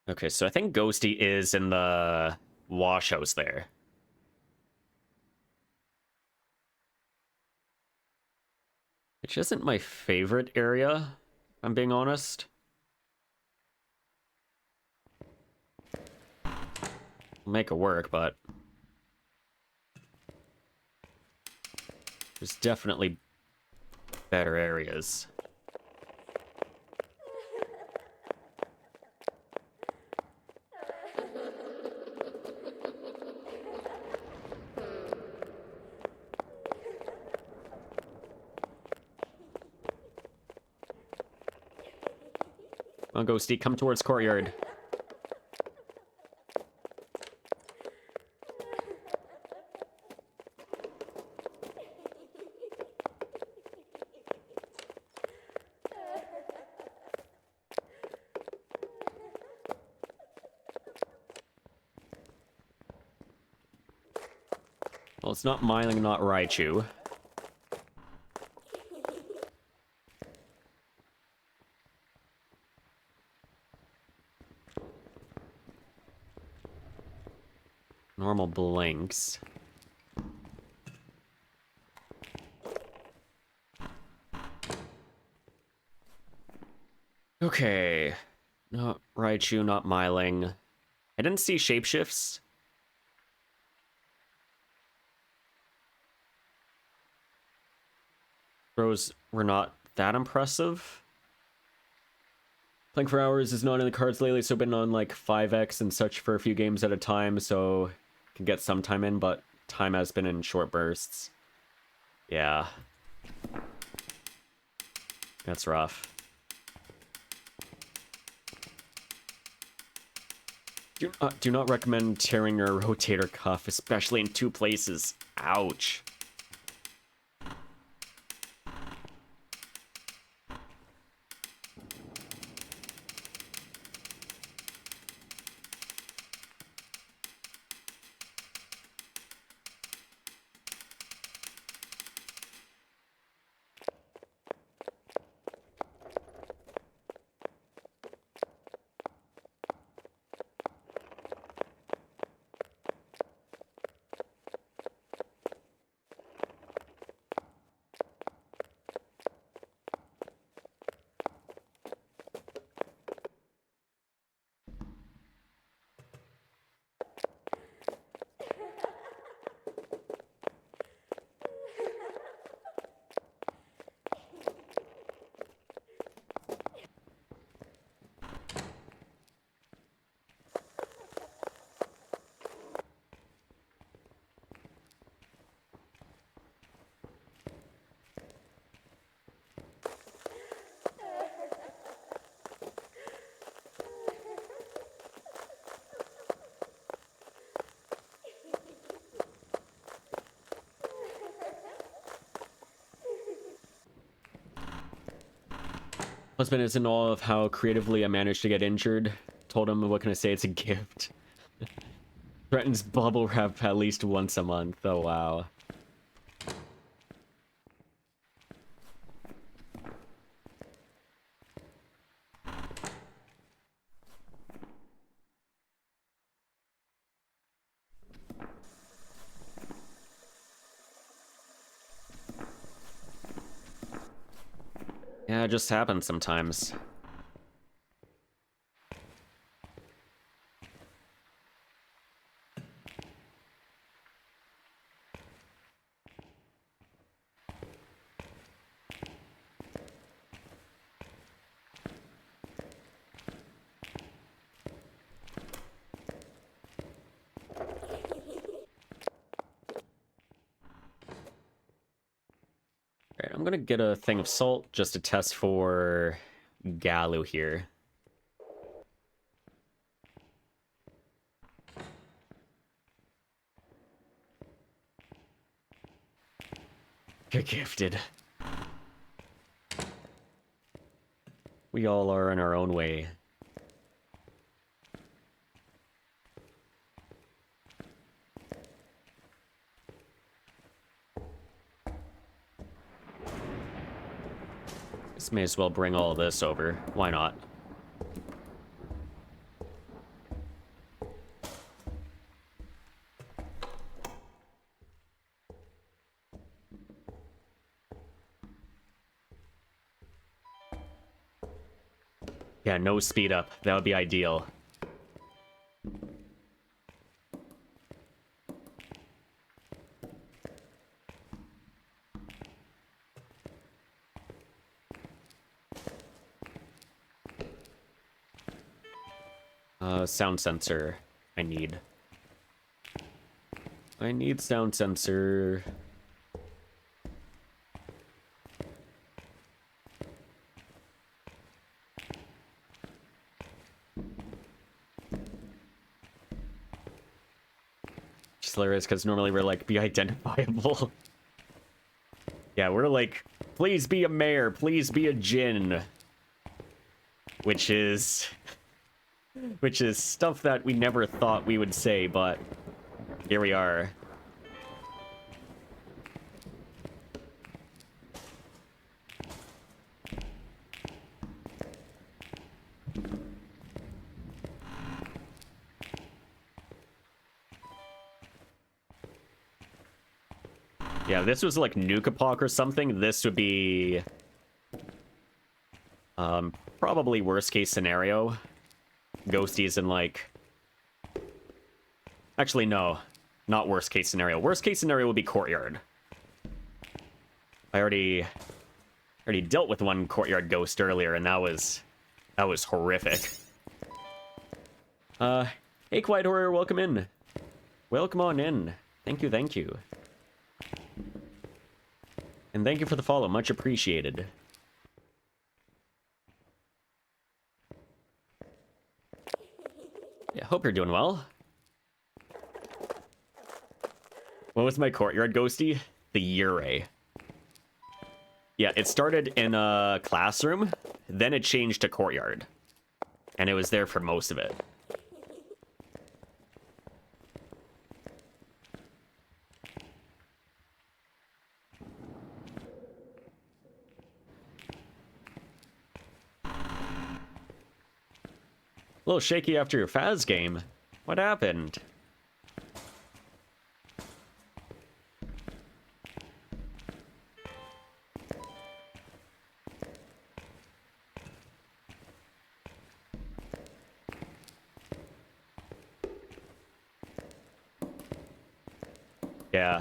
Okay, so I think Ghosty is in the wash house there. Which isn't my favorite area, if I'm being honest. I'll make it work, but there's definitely better areas. Come on, Ghosty, come towards courtyard. Well, it's not Myling, not Raichu. Normal blinks. Okay. Not Raichu, not Myling. I didn't see shapeshifts. Throws were not that impressive. Playing for hours is not in the cards lately, so been on like 5x and such for a few games at a time, so can get some time in, but time has been in short bursts. Yeah. That's rough. Do not recommend tearing your rotator cuff, especially in 2 places. Ouch. Husband is in awe of how creatively I managed to get injured. Told him, what can I say, it's a gift. Threatens bubble wrap at least once a month. Oh, wow. Yeah, it just happens sometimes. Alright, I'm gonna get a thing of salt just to test for Galu here. Get gifted. We all are in our own way. Guess may as well bring all this over. Why not? Yeah, no speed up. That would be ideal. Sound sensor. I need sound sensor. Just hilarious because normally we're like, be identifiable. Yeah, we're like, please be a mare, please be a djinn. Which is stuff that we never thought we would say, but here we are. Yeah, this was like Nukapok or something. This would be probably worst case scenario. Ghosties in like... Actually, no. Not worst case scenario. Worst case scenario would be Courtyard. I already dealt with one Courtyard ghost earlier, and that was horrific. Hey, Quiet Horror, welcome in. Welcome on in. Thank you, thank you. And thank you for the follow, much appreciated. Yeah, hope you're doing well. What was my Courtyard ghosty? The Yurei. Yeah, it started in a classroom, then it changed to Courtyard. And it was there for most of it. A little shaky after your Faz game. What happened? Yeah,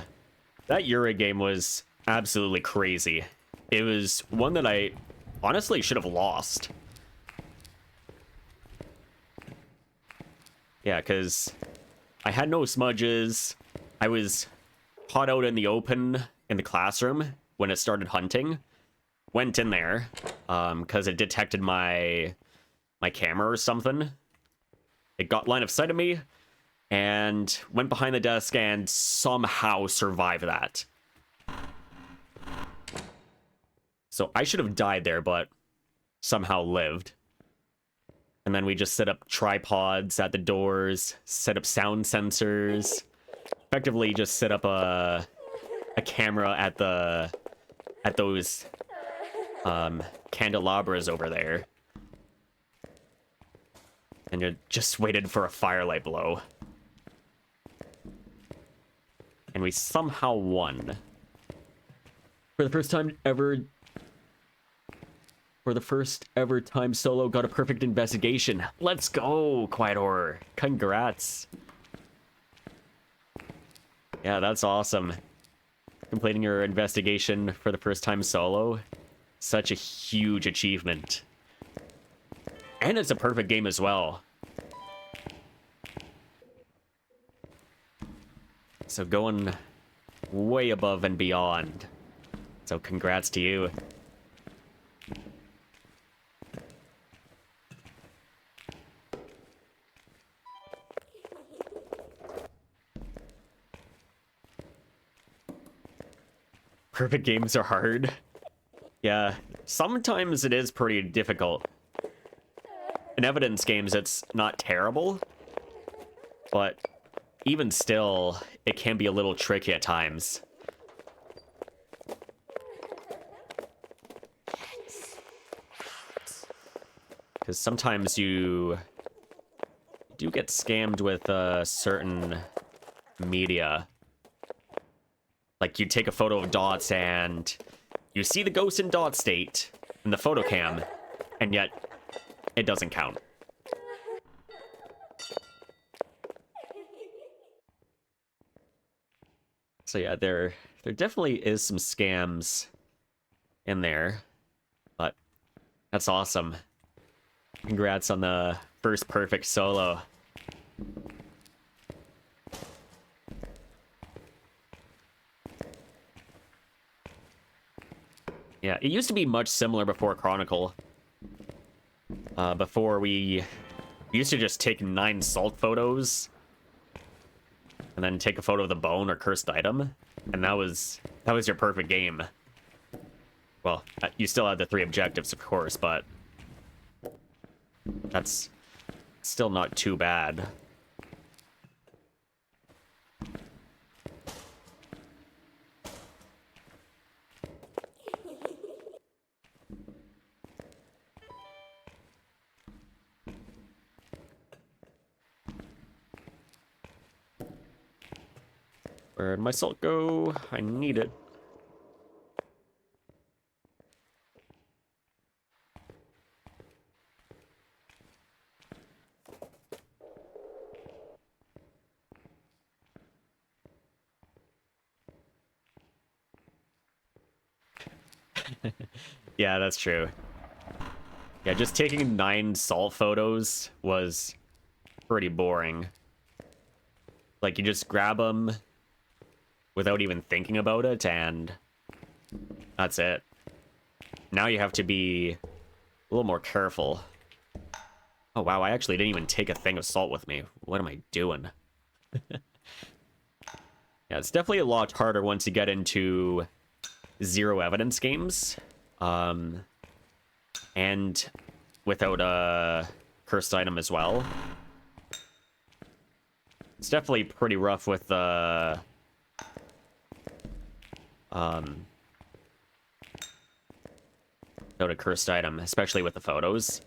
that Yurei game was absolutely crazy. It was one that I honestly should have lost. Yeah, because I had no smudges. I was caught out in the open in the classroom when it started hunting. Went in there because it detected my camera or something. It got line of sight of me and went behind the desk and somehow survived that. So I should have died there, but somehow lived. And then we just set up tripods at the doors, set up sound sensors, effectively just set up a camera at those candelabras over there. And you just waited for a firelight blow. And we somehow won. For the first time ever... For the first ever time solo, got a perfect investigation. Let's go, Quiet Horror. Congrats. Yeah, that's awesome. Completing your investigation for the first time solo. Such a huge achievement. And it's a perfect game as well. So going way above and beyond. So congrats to you. Perfect games are hard. Yeah, sometimes it is pretty difficult. In evidence games, it's not terrible. But even still, it can be a little tricky at times. Because sometimes you do get scammed with certain media. Like, you take a photo of dots and you see the ghost in dot state in the photo cam, and yet it doesn't count. So yeah, there definitely is some scams in there, but that's awesome. Congrats on the first perfect solo. Yeah, it used to be much similar before Chronicle. Before we used to just take 9 salt photos and then take a photo of the bone or cursed item, and that was your perfect game. Well, you still had the 3 objectives, of course, but that's still not too bad. Where'd my salt go? I need it. Yeah, that's true. Yeah, just taking 9 salt photos was pretty boring. Like, you just grab them without even thinking about it, and that's it. Now you have to be a little more careful. Oh, wow, I actually didn't even take a thing of salt with me. What am I doing? Yeah, it's definitely a lot harder once you get into zero evidence games. And without a cursed item as well. It's definitely pretty rough with the without a cursed item, especially with the photos.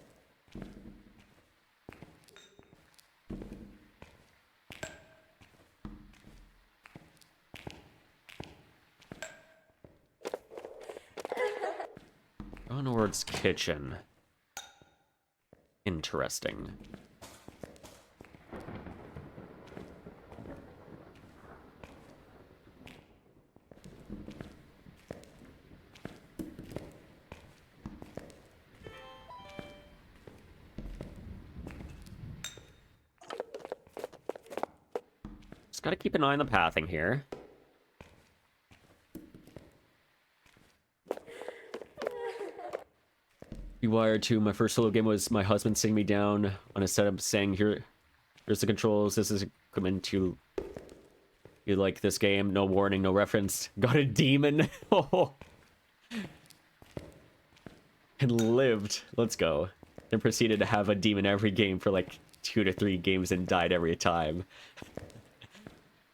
Onward's kitchen. Interesting. Just gotta keep an eye on the pathing here. Wired 2, my first solo game was my husband sitting me down on a setup saying, here's the controls, this is equipment, you like this game, no warning, no reference. Got a demon. And lived. Let's go. Then proceeded to have a demon every game for like 2 to 3 games and died every time.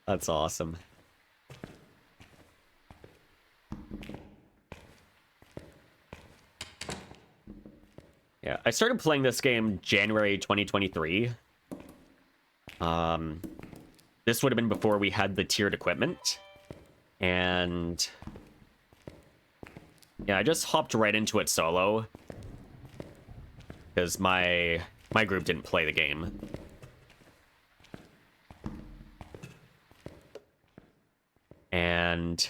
That's awesome. Yeah, I started playing this game January 2023. This would have been before we had the tiered equipment. And yeah, I just hopped right into it solo. Because my group didn't play the game. And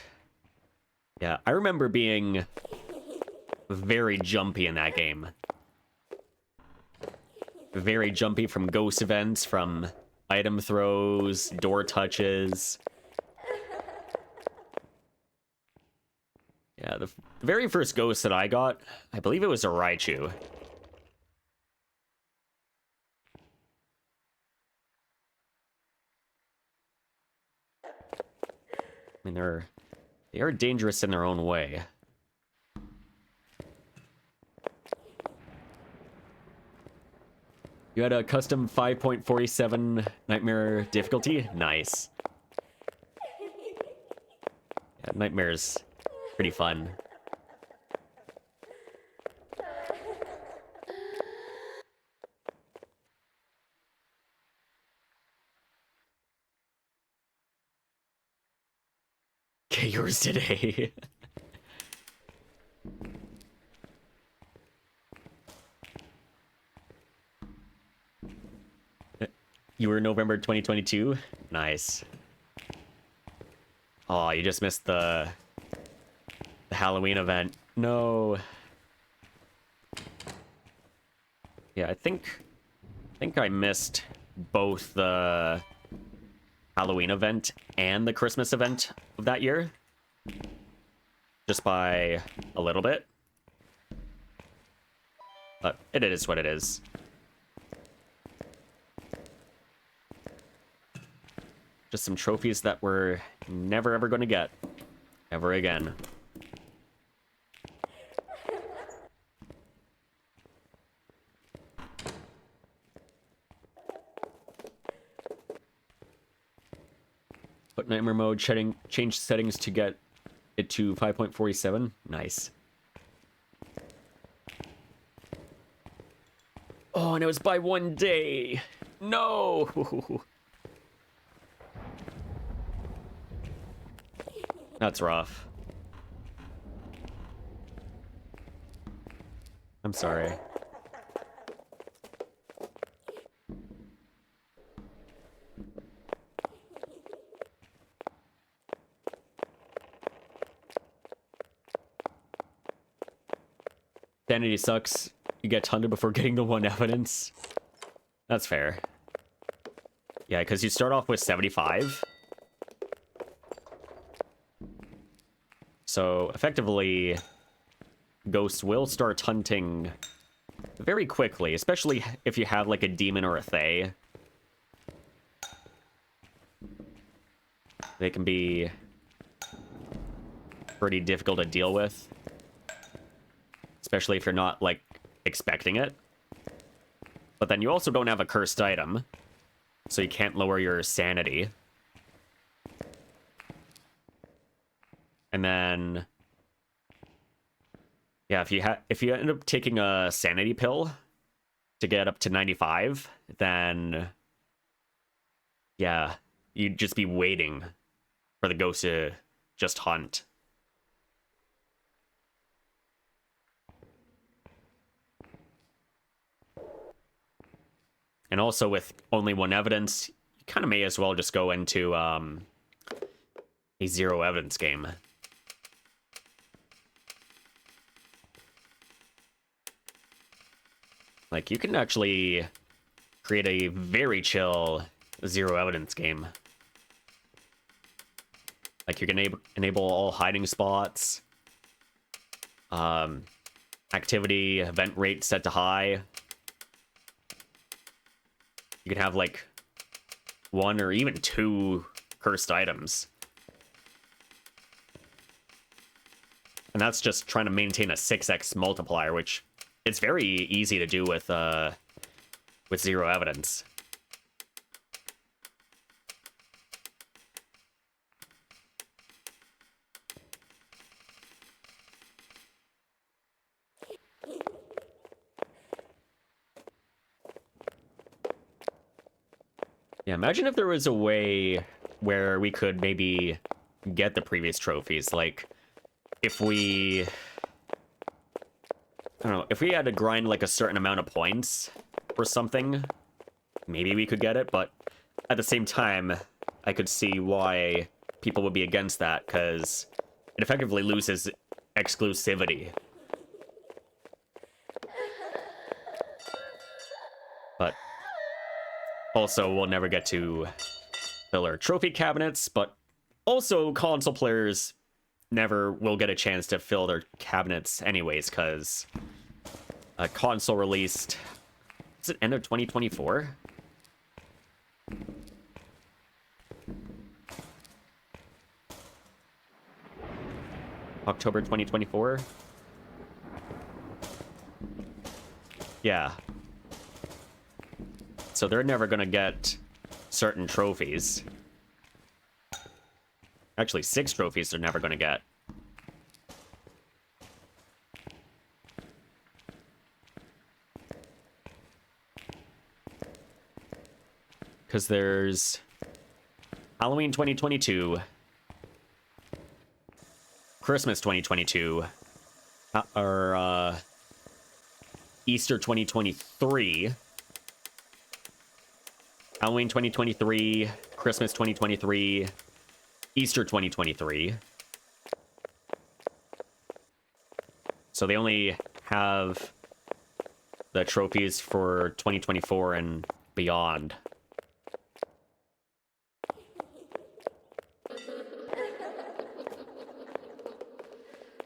yeah, I remember being very jumpy in that game. Very jumpy from ghost events, from item throws, door touches. Yeah, the very first ghost that I got, I believe it was a Raichu. I mean, they are dangerous in their own way. You had a custom 5.47 Nightmare difficulty? Nice. Yeah, Nightmare's pretty fun. get yours today. You were November 2022? Nice. Oh, you just missed the Halloween event. No. Yeah, I think I missed both the Halloween event and the Christmas event of that year. Just by a little bit. But it is what it is. Just some trophies that we're never ever going to get ever again. Put nightmare mode, change settings to get it to 5.47. Nice. Oh, and it was by 1 day. No. That's rough. I'm sorry. Sanity sucks. You get tunted before getting the one evidence. That's fair. Yeah, because you start off with 75. So, effectively, ghosts will start hunting very quickly, especially if you have, like, a demon or a Thaye. They can be pretty difficult to deal with. Especially if you're not, like, expecting it. But then you also don't have a cursed item, so you can't lower your sanity. And then, yeah, if you end up taking a sanity pill to get up to 95, then yeah, you'd just be waiting for the ghost to just hunt. And also with only one evidence, you kind of may as well just go into a zero evidence game. Like, you can actually create a very chill zero evidence game. Like, you can enable all hiding spots. Activity, event rate set to high. You can have, like, 1 or even 2 cursed items. And that's just trying to maintain a 6x multiplier, which it's very easy to do with zero evidence. Yeah, imagine if there was a way where we could maybe get the previous trophies. Like, if we... I don't know, if we had to grind, like, a certain amount of points or something, maybe we could get it, but at the same time, I could see why people would be against that, because it effectively loses exclusivity. But also, we'll never get to fill our trophy cabinets, but also console players never will get a chance to fill their cabinets anyways, because a console released, is it end of 2024? October 2024? Yeah. So they're never gonna get certain trophies. Actually, 6 trophies they're never gonna get. Because there's Halloween 2022, Christmas 2022, or Easter 2023, Halloween 2023, Christmas 2023, Easter 2023. So they only have the trophies for 2024 and beyond.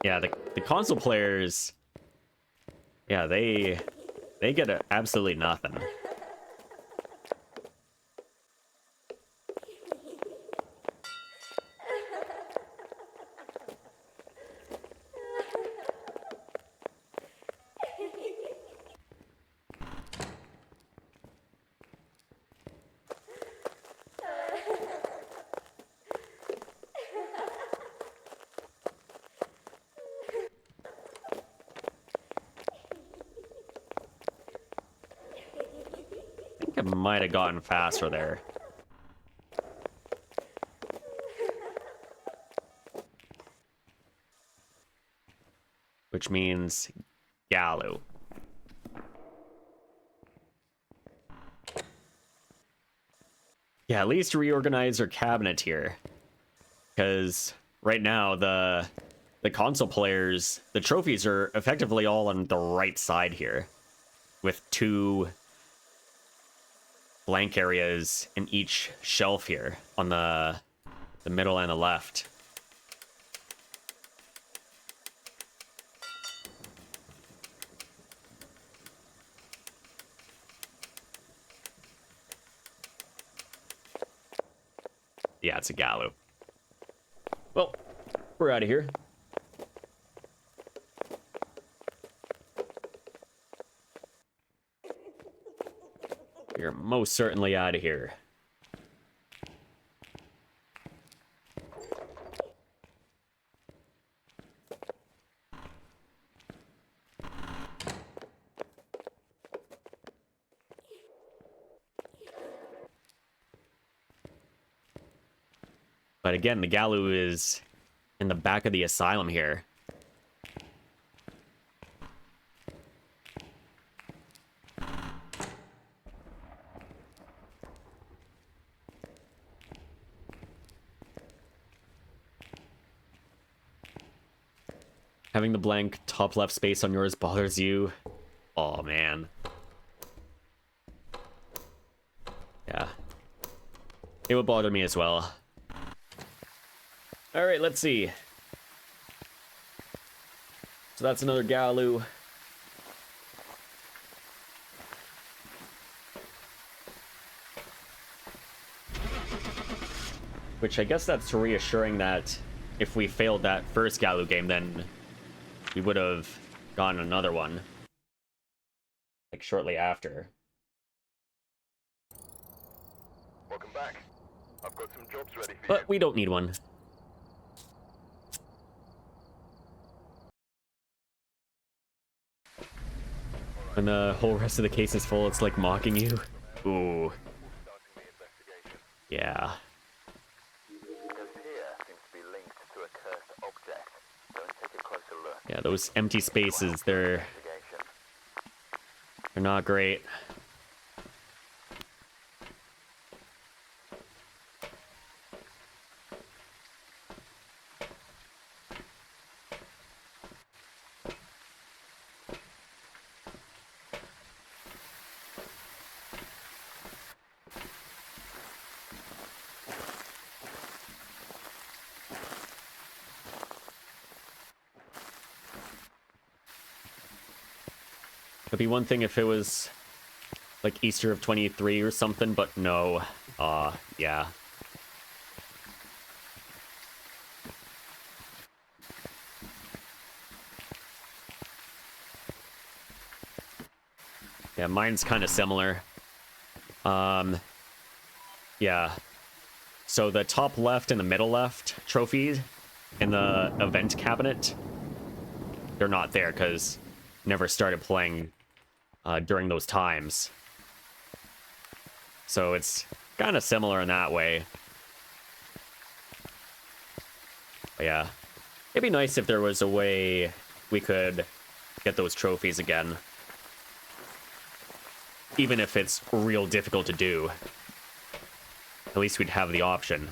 Yeah, the console players, yeah, they get absolutely nothing. I think it might have gotten faster there. Which means Galu. Yeah, at least reorganize your cabinet here. Because right now, the console players, the trophies are effectively all on the right side here. With 2 blank areas in each shelf here on the middle and the left. Yeah, it's a Galu. Well, we're out of here. We're most certainly out of here. But again, the Galu is in the back of the asylum here. Having the blank top left space on yours bothers you? Oh, man. Yeah. It would bother me as well. Alright, let's see. So that's another Galu. Which I guess that's reassuring that if we failed that first Galu game, then we would have gotten another one. Like shortly after. Welcome back. I've got some jobs ready for But we don't need one. When the whole rest of the case is full, it's like mocking you. Ooh. you. Starting the investigation. Yeah. This here seems to be linked to a cursed object. Go and take a closer look. Yeah, those empty spaces, they're Investigation. not great. It'd be one thing if it was like Easter of 23 or something, but no. Yeah. Yeah, mine's kind of similar. Yeah. So the top left and the middle left trophies in the event cabinet, they're not there because never started playing during those times. So it's kind of similar in that way. But yeah. It'd be nice if there was a way we could get those trophies again. Even if it's real difficult to do. At least we'd have the option.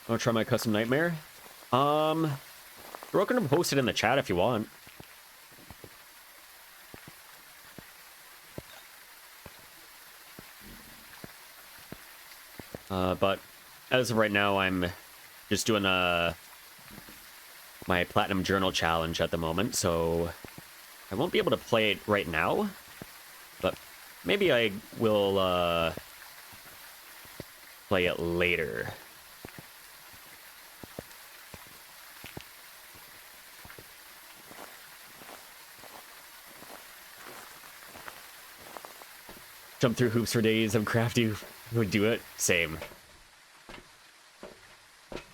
I'll try my custom nightmare. You're welcome to post it in the chat if you want. But as of right now, I'm just doing my Platinum Journal Challenge at the moment, so I won't be able to play it right now, but maybe I will play it later. Jump through hoops for days. I'm crafty. Would do it. Same.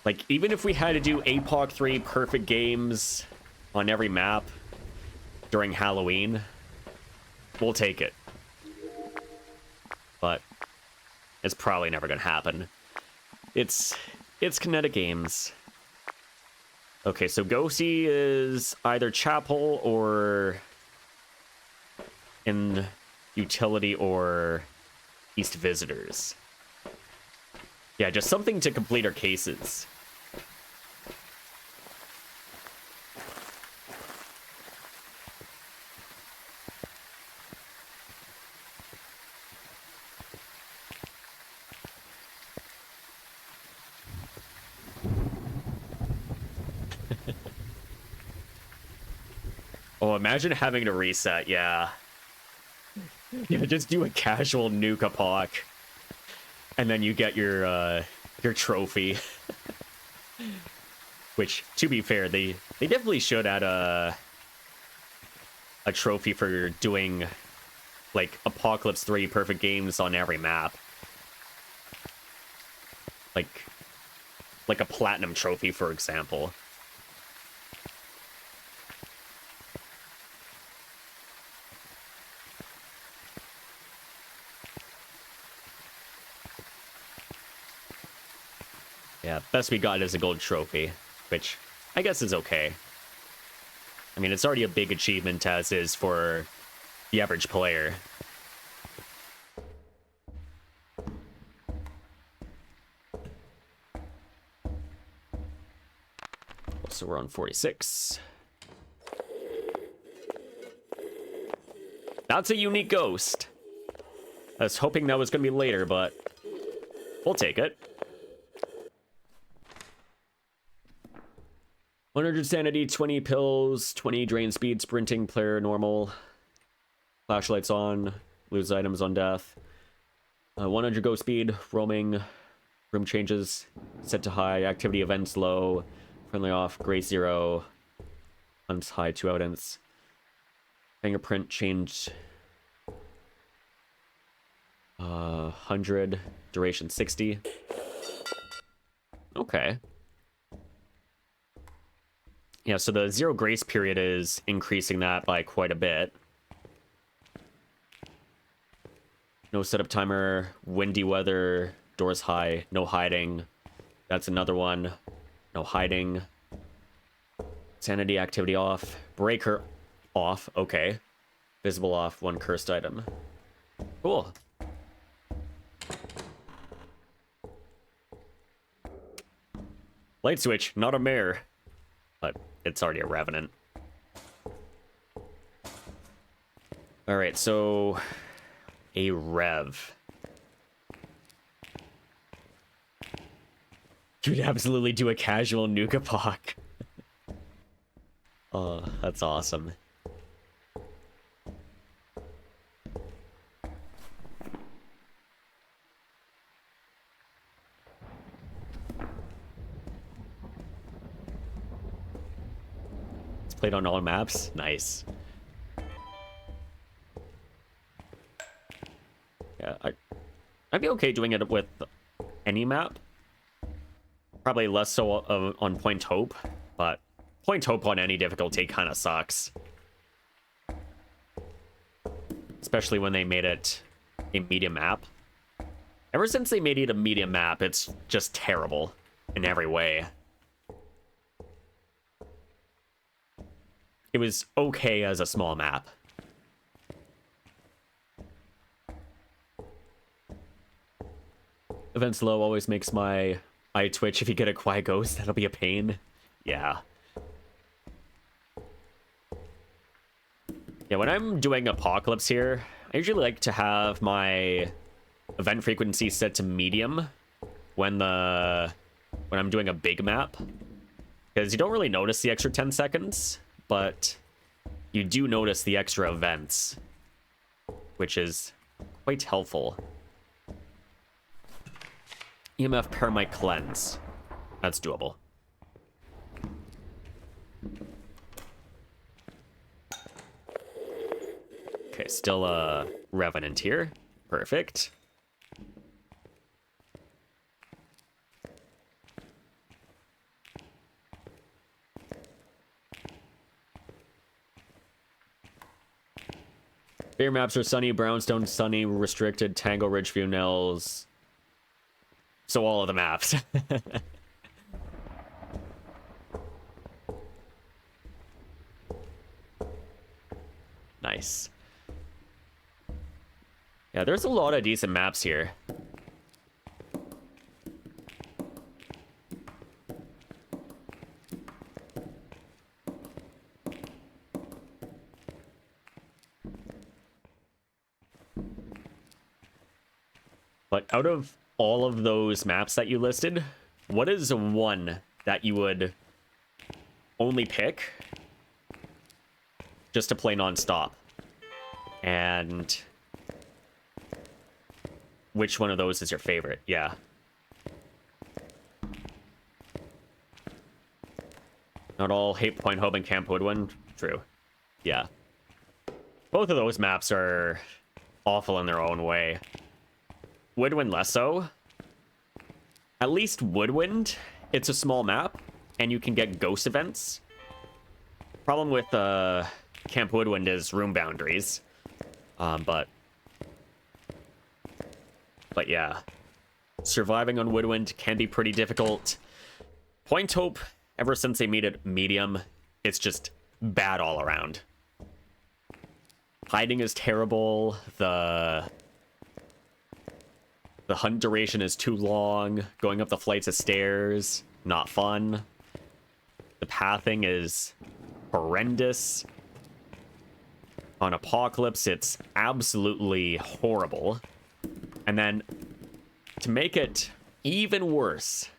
Like, even if we had to do APOC 3 perfect games on every map during Halloween, we'll take it. But it's probably never gonna happen. It's Kinetic Games. Okay, so Ghosty is either Chapel or in Utility or East Visitors. Yeah, just something to complete our cases. Oh, imagine having to reset, yeah. Yeah, just do a casual nuke a POC. And then you get your trophy. Which, to be fair, they definitely should add a trophy for doing, like, Apocalypse 3 perfect games on every map. Like a platinum trophy, for example. Yeah, best we got is a gold trophy, which I guess is okay. I mean, it's already a big achievement as is for the average player. So we're on 46. That's a unique ghost. I was hoping that was going to be later, but we'll take it. 100 sanity, 20 pills, 20 drain speed, sprinting, player normal. Flashlights on, lose items on death. 100 go speed, roaming, room changes, set to high, activity events low, friendly off, gray 0, hunts high, 2 evidence. Fingerprint change 100, duration 60. Okay. Yeah, so the 0 grace period is increasing that by quite a bit. No setup timer, windy weather, doors high, no hiding. That's another one. No hiding. Sanity activity off. Breaker off, okay. Visible off, 1 cursed item. Cool. Light switch, not a mare. But it's already a Revenant. Alright, so a Rev. You'd absolutely do a casual Nuka Pock. Oh, that's awesome. It's played on all maps. Nice. Yeah, I'd be okay doing it with any map. Probably less so on Point Hope, but Point Hope on any difficulty kind of sucks. Especially when they made it a medium map. Ever since they made it a medium map, it's just terrible in every way. It was okay as a small map. Events low always makes my eye twitch. If you get a quiet ghost, that'll be a pain. Yeah. Yeah, when I'm doing Apocalypse here, I usually like to have my event frequency set to medium when I'm doing a big map. Because you don't really notice the extra 10 seconds, but you do notice the extra events, which is quite helpful. EMF Paramite Cleanse. That's doable. Okay, still a Revenant here. Perfect. Favorite maps are Sunny, Brownstone, Sunny, Restricted, Tango, Ridgeview, Nels. So all of the maps. Nice. Yeah, there's a lot of decent maps here. But out of all of those maps that you listed, what is one that you would only pick just to play non-stop? And which one of those is your favorite? Yeah. Not all hate Point Hope and Camp Woodwind. True. Yeah. Both of those maps are awful in their own way. Woodwind less so. At least Woodwind, it's a small map, and you can get ghost events. Problem with Camp Woodwind is room boundaries. But yeah, surviving on Woodwind can be pretty difficult. Point Hope, ever since they made it medium, it's just bad all around. Hiding is terrible. The hunt duration is too long. Going up the flights of stairs, not fun. The pathing is horrendous. On Apocalypse, it's absolutely horrible. And then, to make it even worse,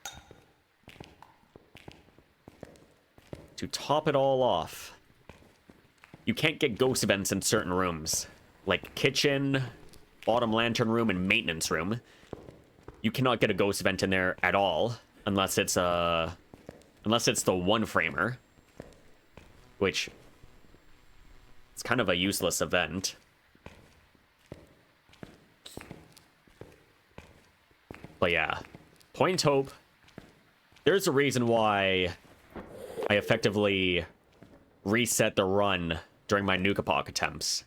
to top it all off, you can't get ghost events in certain rooms. Like kitchen, bottom lantern room, and maintenance room. You cannot get a ghost event in there at all, unless it's the one framer, which it's kind of a useless event. But yeah, Point Hope, there's a reason why I effectively reset the run during my Nuke Epoch attempts.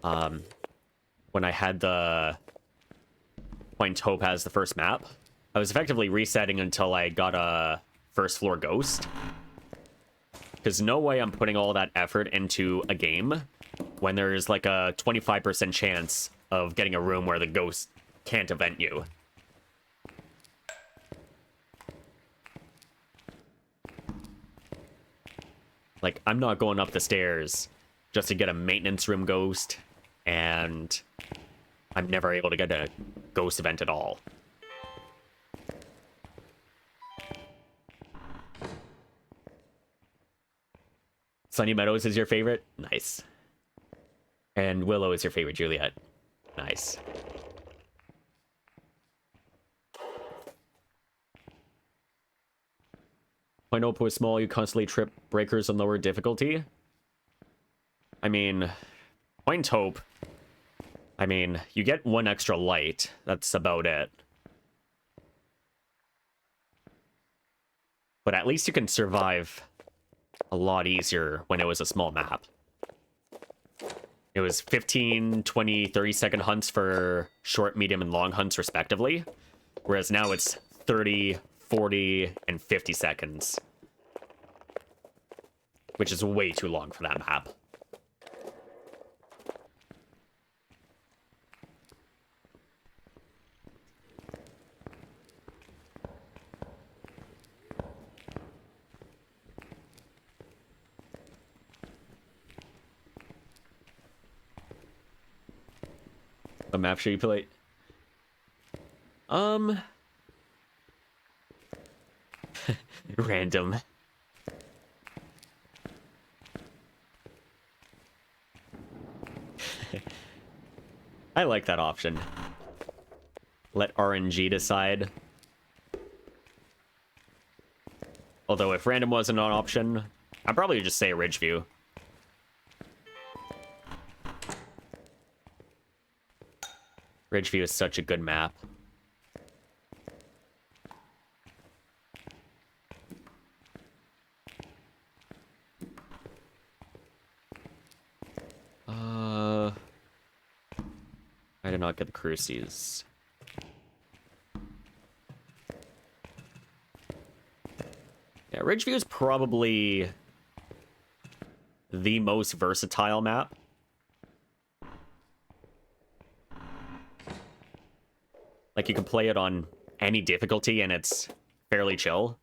When I had the Point Hope as the first map, I was effectively resetting until I got a first floor ghost. Because no way I'm putting all that effort into a game when there's like a 25% chance of getting a room where the ghost can't event you. Like, I'm not going up the stairs just to get a maintenance room ghost, and I'm never able to get a ghost event at all. Sunny Meadows is your favorite? Nice. And Willow is your favorite, Juliet? Nice. Point Hope was small, you constantly trip breakers on lower difficulty. I mean, Point Hope, you get one extra light. That's about it. but at least you can survive a lot easier when it was a small map. It was 15, 20, 30-second hunts for short, medium, and long hunts, respectively. Whereas now it's 30, 40, and 50 seconds. Which is way too long for that map. What map should you play? Random. I like that option. Let RNG decide. Although if random wasn't an option, I'd probably just say Ridgeview. Ridgeview is such a good map. I did not get the crucies. Yeah, Ridgeview is probably the most versatile map. Like, you can play it on any difficulty and it's fairly chill.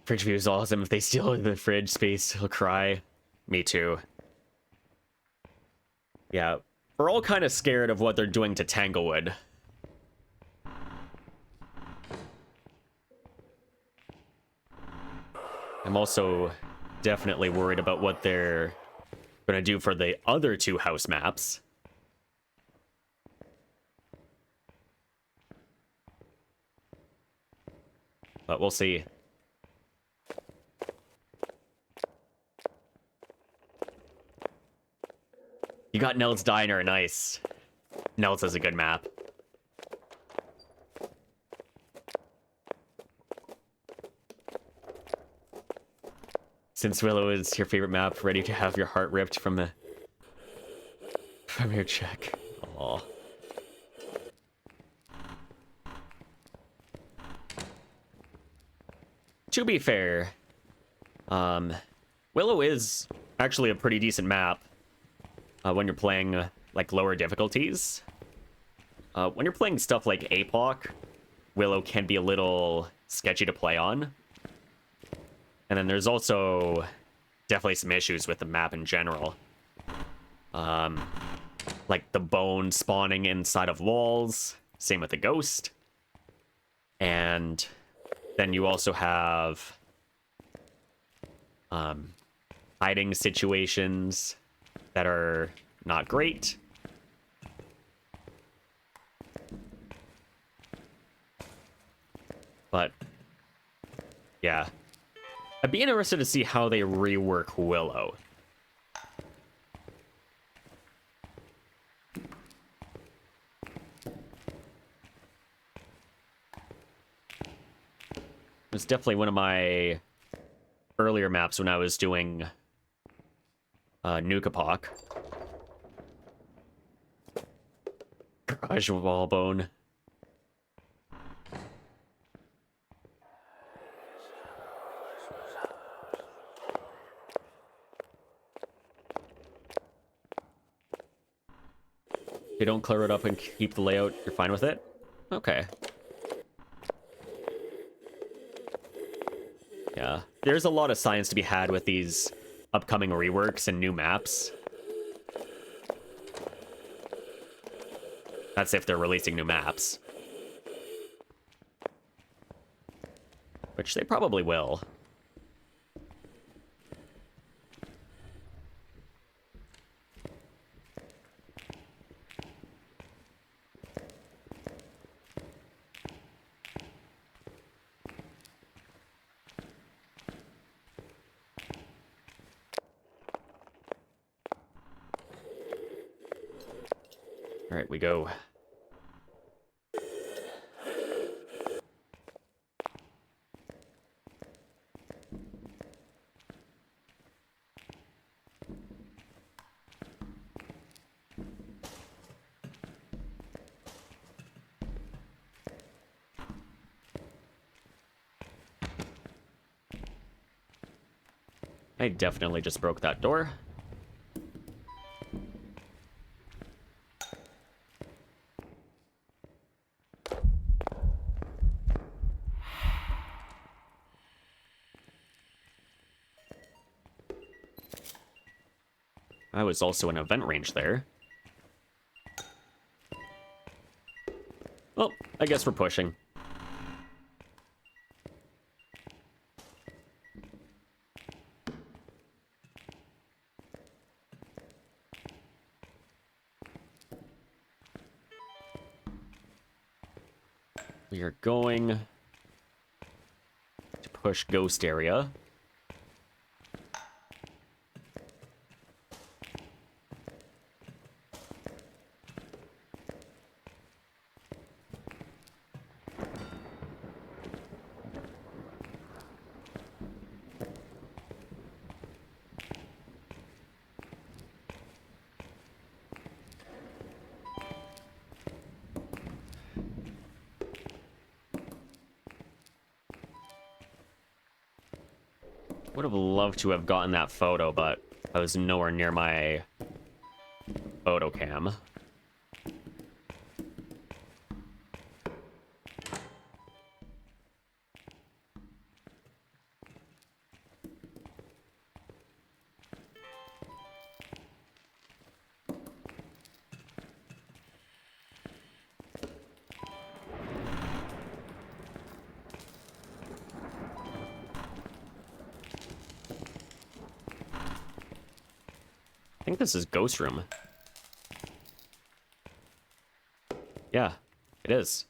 Fridge view is awesome. If they steal the fridge space, he'll cry. Me too. Yeah, we're all kind of scared of what they're doing to Tanglewood. I'm also definitely worried about what they're going to do for the other two house maps. But we'll see. You got Nels Diner, nice. Nels is a good map. Since Willow is your favorite map, ready to have your heart ripped from your check. Aww. To be fair, Willow is actually a pretty decent map when you're playing like lower difficulties. When you're playing stuff like APOC, Willow can be a little sketchy to play on. And then there's also definitely some issues with the map in general. Like the bone spawning inside of walls. Same with the ghost. And then you also have hiding situations that are not great. But yeah. I'd be interested to see how they rework Willow. It's definitely one of my earlier maps when I was doing Nuke Epoch. Garage wall bone. If you don't clear it up and keep the layout, you're fine with it? Okay. Yeah, there's a lot of science to be had with these upcoming reworks and new maps. That's if they're releasing new maps. Which they probably will. All right, we go. I definitely just broke that door. I was also in a vent range there. Well, I guess we're pushing. We are going to push ghost area. Would have loved to have gotten that photo, but I was nowhere near my photo cam. I think this is Ghost Room. Yeah, it is.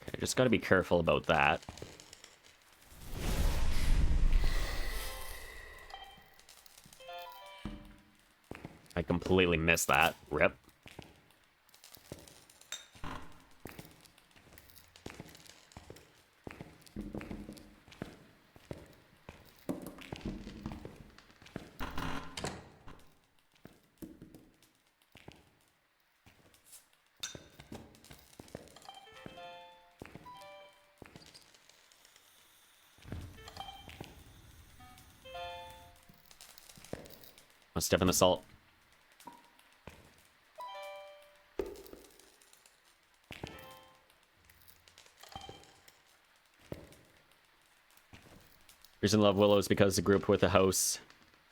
Okay, just gotta be careful about that. I completely missed that. Rip. Let's step in the salt. Reason I love Willows because it grew up with a house,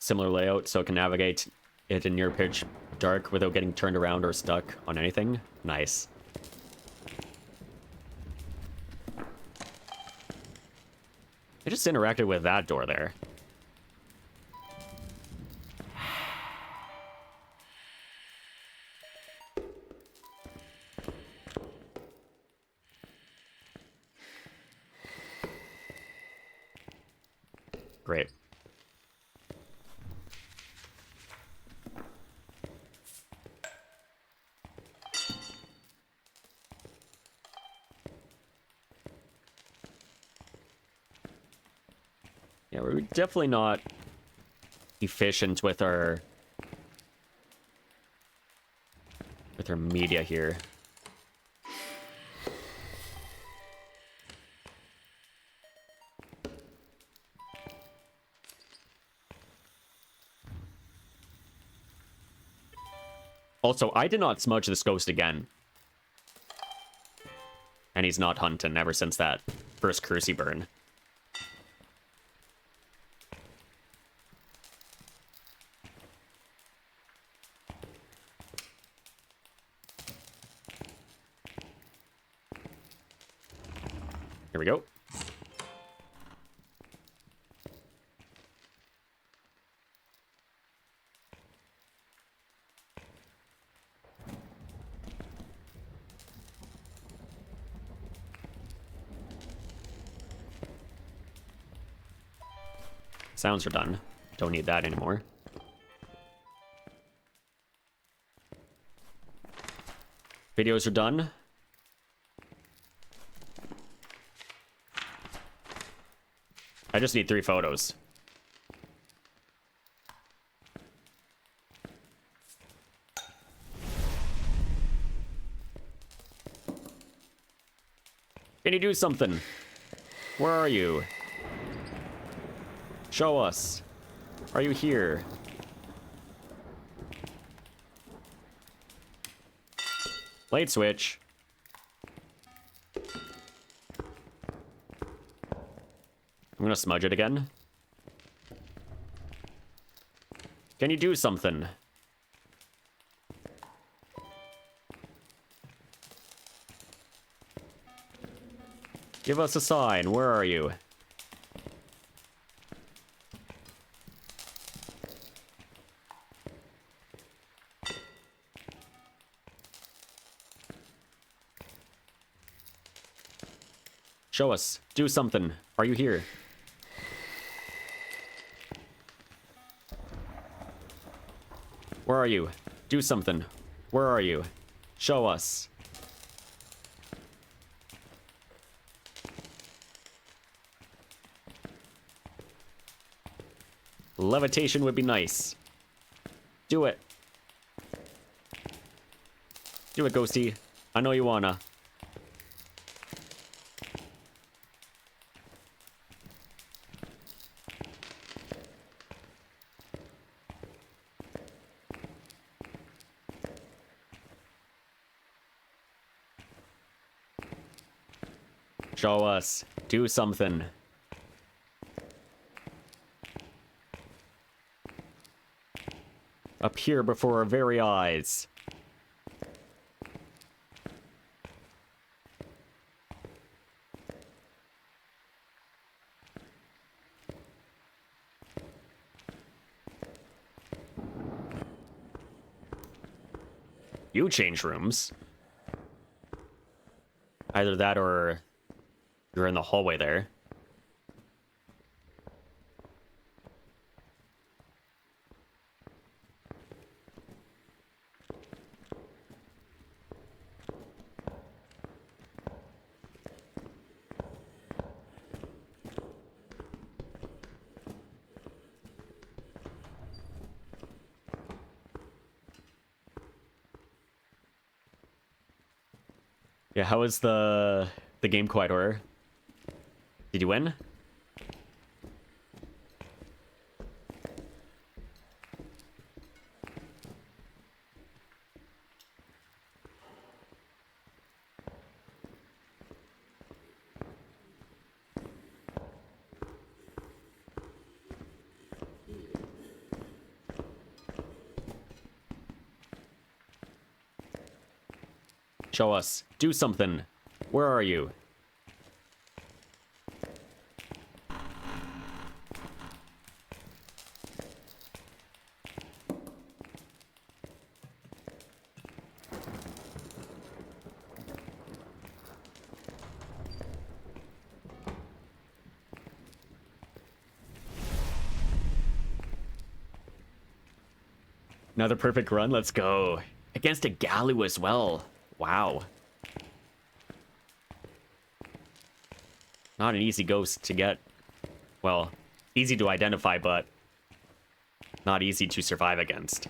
similar layout, so it can navigate it in near pitch dark without getting turned around or stuck on anything. Nice. I just interacted with that door there. Great. Yeah, we're definitely not efficient with our media here. Also, I did not smudge this ghost again. And he's not hunting ever since that first Cruci burn. Here we go. Sounds are done. Don't need that anymore. Videos are done. I just need 3 photos. Can you do something? Where are you? Show us. Are you here? Light switch. I'm gonna smudge it again. Can you do something? Give us a sign. Where are you? Show us. Do something. Are you here? Where are you? Do something. Where are you? Show us. Levitation would be nice. Do it. Do it, Ghosty. I know you wanna. Show us. Do something. Appear before our very eyes. You change rooms. Either that or you're in the hallway there. Yeah, how was the game Quiet Horror? Did you win? Show us. Do something. Where are you? Another perfect run. Let's go. Against a Galu as well. Wow. Not an easy ghost to get. Well, easy to identify, but not easy to survive against.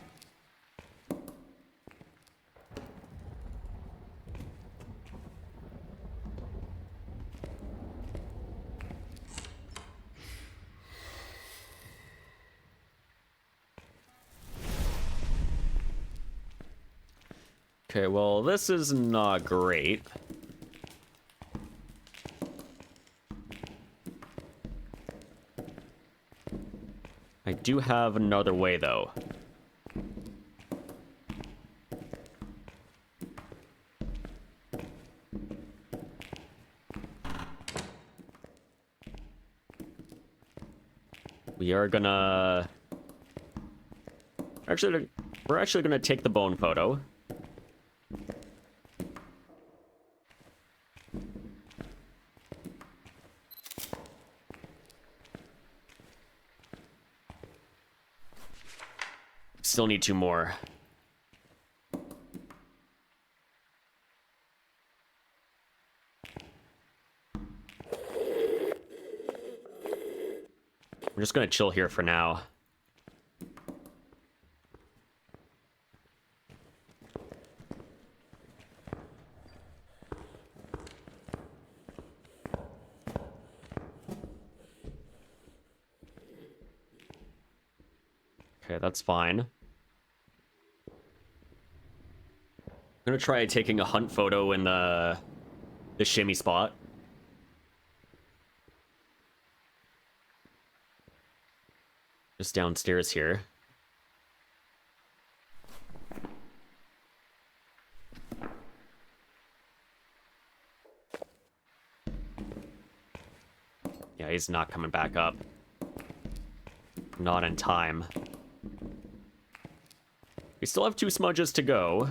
Okay, well, this is not great. I do have another way, though. We're actually gonna take the bone photo. still need 2 more. I'm just gonna chill here for now. Okay, that's fine. I'm gonna try taking a hunt photo in the shimmy spot. Just downstairs here. Yeah, he's not coming back up. Not in time. We still have 2 smudges to go.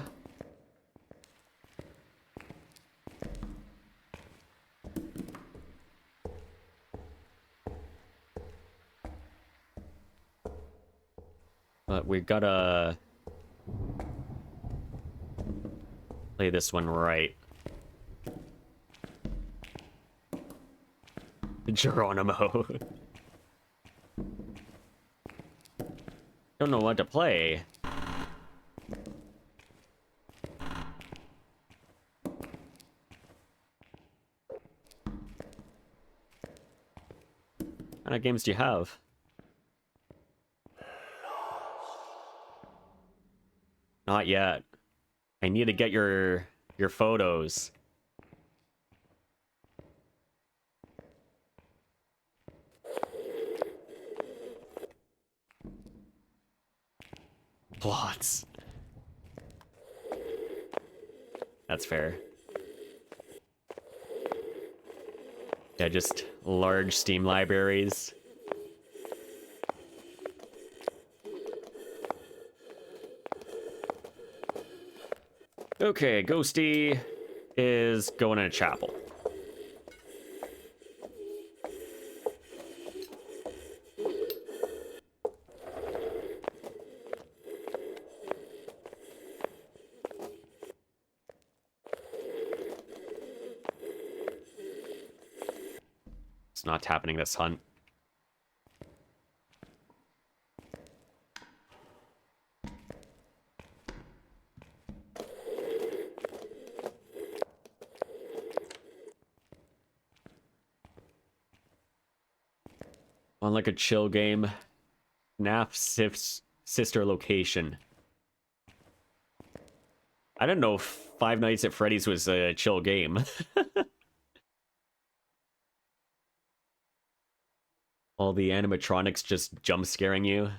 But we gotta play this one right. Geronimo. Don't know what to play. What kind of games do you have? Not yet. I need to get your photos. Plots. That's fair. Yeah, just large Steam libraries. Okay, Ghosty is going in a chapel. It's not happening this hunt. On like a chill game. FNAF sister location. I didn't know Five Nights at Freddy's was a chill game. All the animatronics just jump scaring you.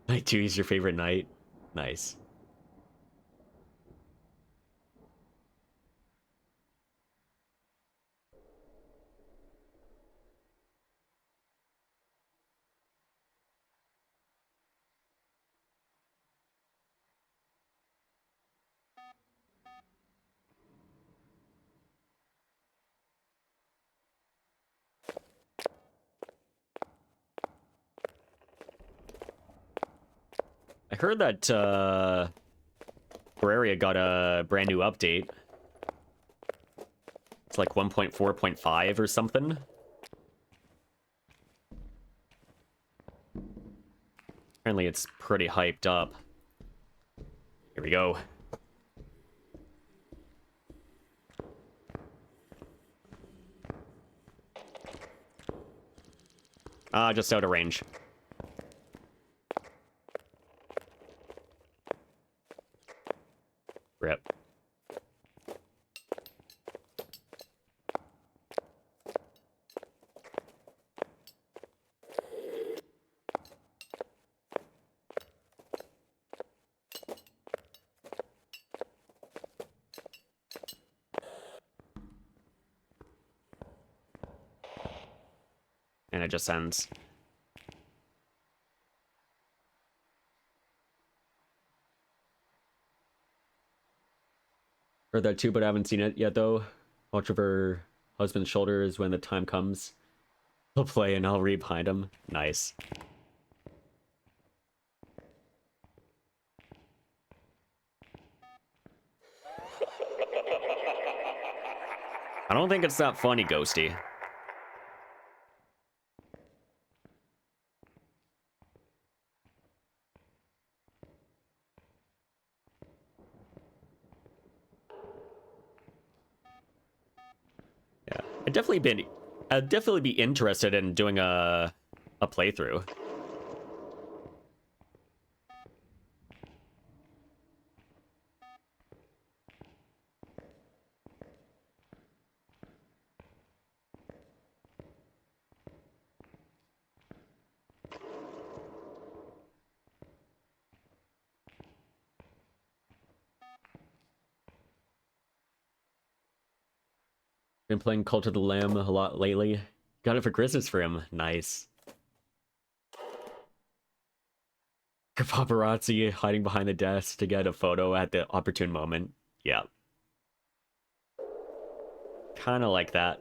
Night 2 is your favorite night? Nice. I heard that Terraria got a brand new update. It's like 1.4.5 or something. Apparently it's pretty hyped up. Here we go. Just out of range. Rip. And it just ends. Heard that too, but I haven't seen it yet though. Watch over husband's shoulders when the time comes. He'll play and I'll read behind him. Nice. I don't think it's that funny, Ghosty. Yeah, I'd definitely be interested in doing a playthrough. Been playing Cult of the Lamb a lot lately. Got it for Christmas for him. Nice. Paparazzi hiding behind the desk to get a photo at the opportune moment. Yeah. Kind of like that.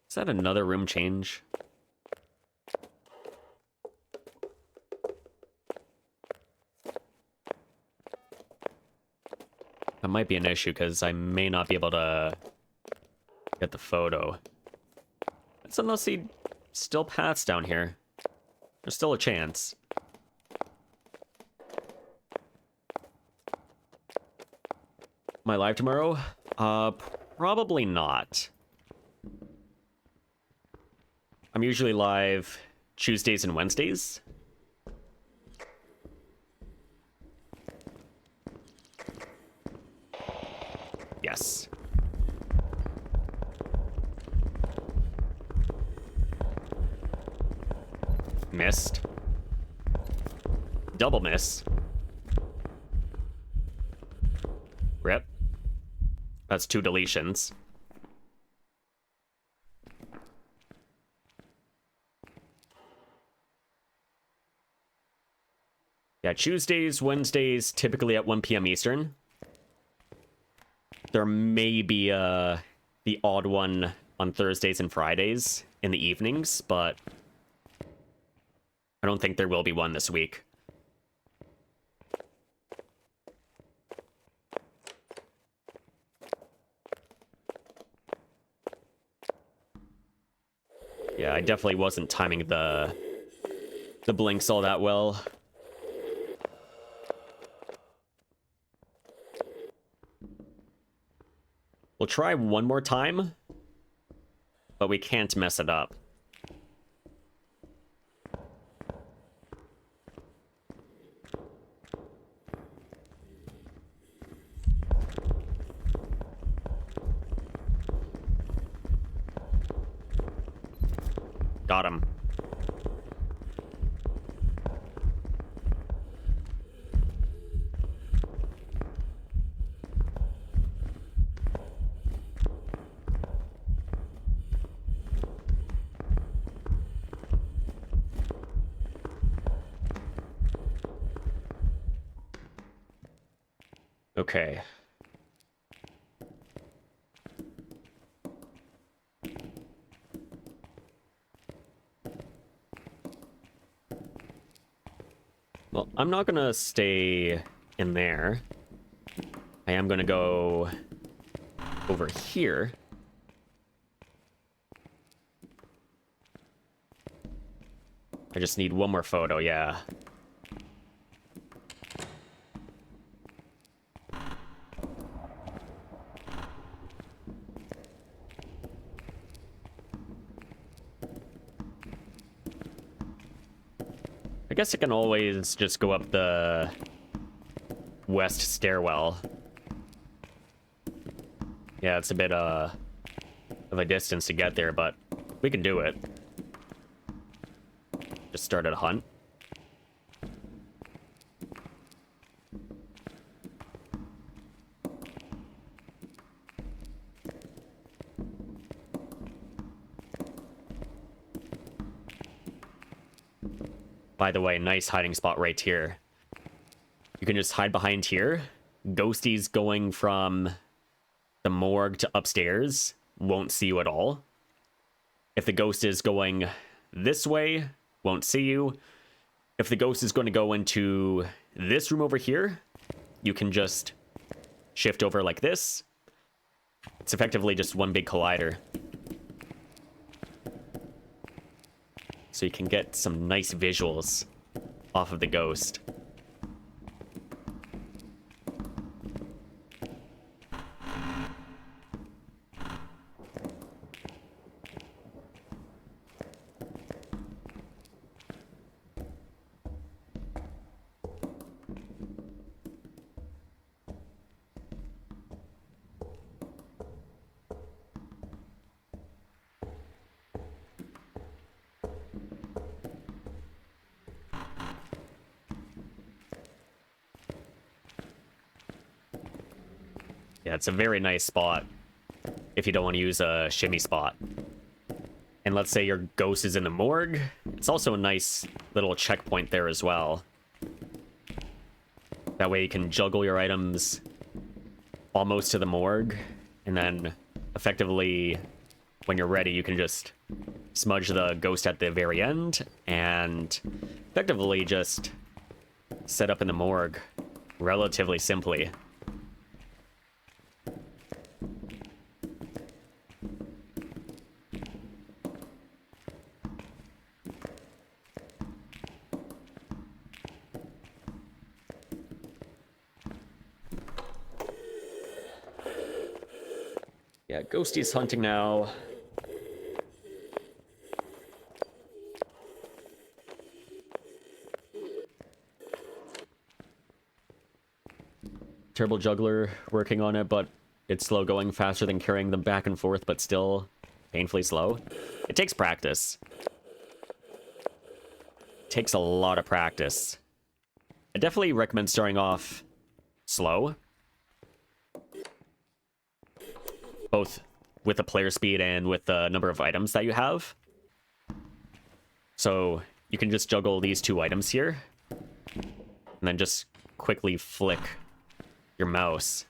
Is that another room change? That might be an issue because I may not be able to get the photo. Let's unless see still paths down here. There's still a chance. Am I live tomorrow? Probably not. I'm usually live Tuesdays and Wednesdays. Yes. Missed. Double miss. Rip. That's 2 deletions. Yeah, Tuesdays, Wednesdays, typically at 1 p.m. Eastern. There may be the odd one on Thursdays and Fridays in the evenings, but I don't think there will be one this week. Yeah, I definitely wasn't timing the blinks all that well. We'll try one more time, but we can't mess it up. Got him. Okay. Well, I'm not gonna stay in there. I am gonna go over here. I just need one more photo, yeah. I guess I can always just go up the west stairwell. Yeah, it's a bit of a distance to get there, but we can do it. Just started a hunt. By the way, nice hiding spot right here. You can just hide behind here. Ghosties going from the morgue to upstairs won't see you at all. If the ghost is going this way, won't see you. If the ghost is going to go into this room over here, you can just shift over like this. It's effectively just one big collider. So you can get some nice visuals off of the ghost. Yeah, it's a very nice spot if you don't want to use a shimmy spot. And let's say your ghost is in the morgue. It's also a nice little checkpoint there as well. That way you can juggle your items almost to the morgue. And then effectively, when you're ready, you can just smudge the ghost at the very end and effectively just set up in the morgue relatively simply. Yeah, Ghosty's hunting now. Terrible Juggler working on it, but it's slow going, faster than carrying them back and forth, but still painfully slow. It takes practice. It takes a lot of practice. I definitely recommend starting off slow. Both with the player speed and with the number of items that you have. So you can just juggle these two items here. And then just quickly flick your mouse.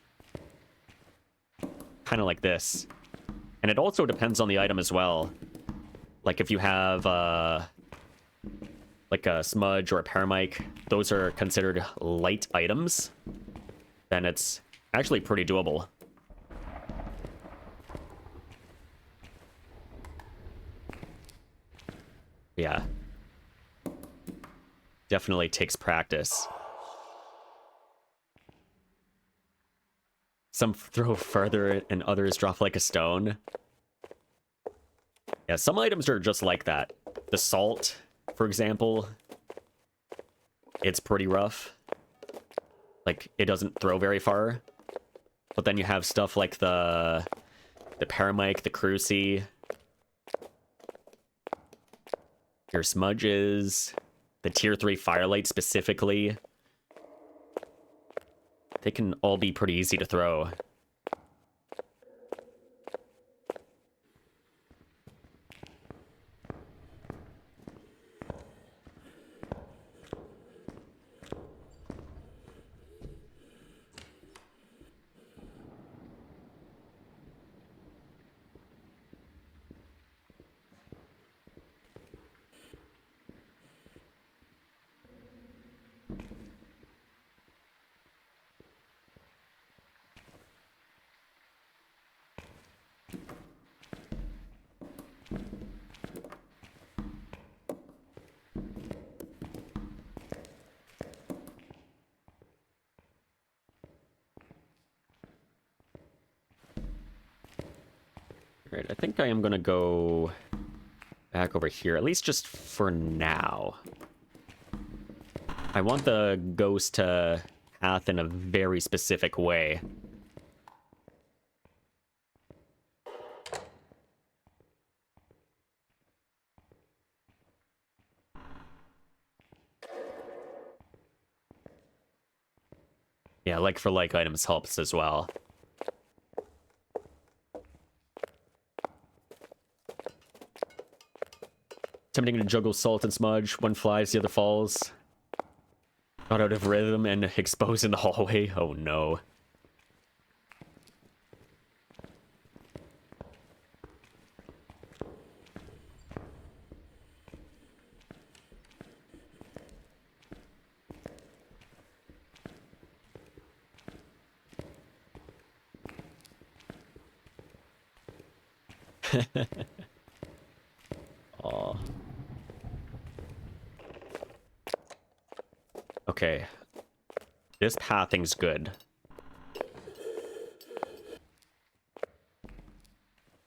Kind of like this. And it also depends on the item as well. Like if you have like a smudge or a paramic, those are considered light items. Then it's actually pretty doable. Yeah. Definitely takes practice. Some throw further and others drop like a stone. Yeah, some items are just like that. The salt, for example, it's pretty rough. Like, it doesn't throw very far. But then you have stuff like the paramic, the cruci, your smudges, the tier 3 firelight specifically. They can all be pretty easy to throw. Alright, I think I am gonna go back over here, at least just for now. I want the ghost to path in a very specific way. Yeah, like for like items helps as well. Attempting to juggle salt and smudge. One flies, the other falls. Got out of rhythm and exposed in the hallway. Oh no. Aw. Okay. This pathing's good.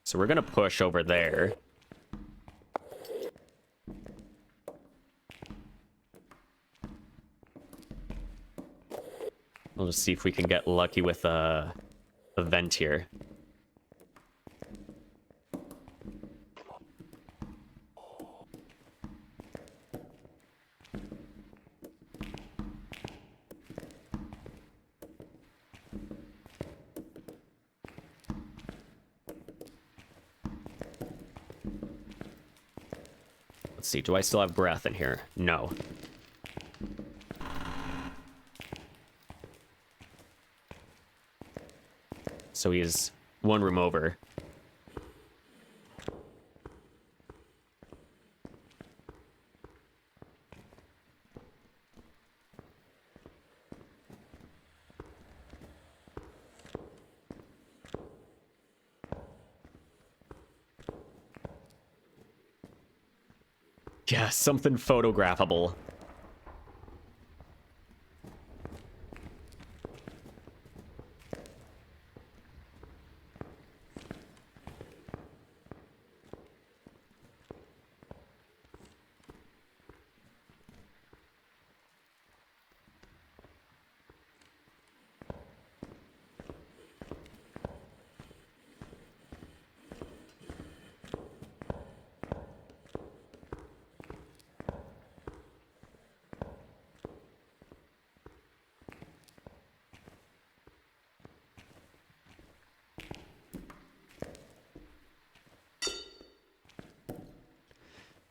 So we're gonna push over there. We'll just see if we can get lucky with a vent here. Let's see, do I still have breath in here? No. So he's one room over. Yeah, something photographable.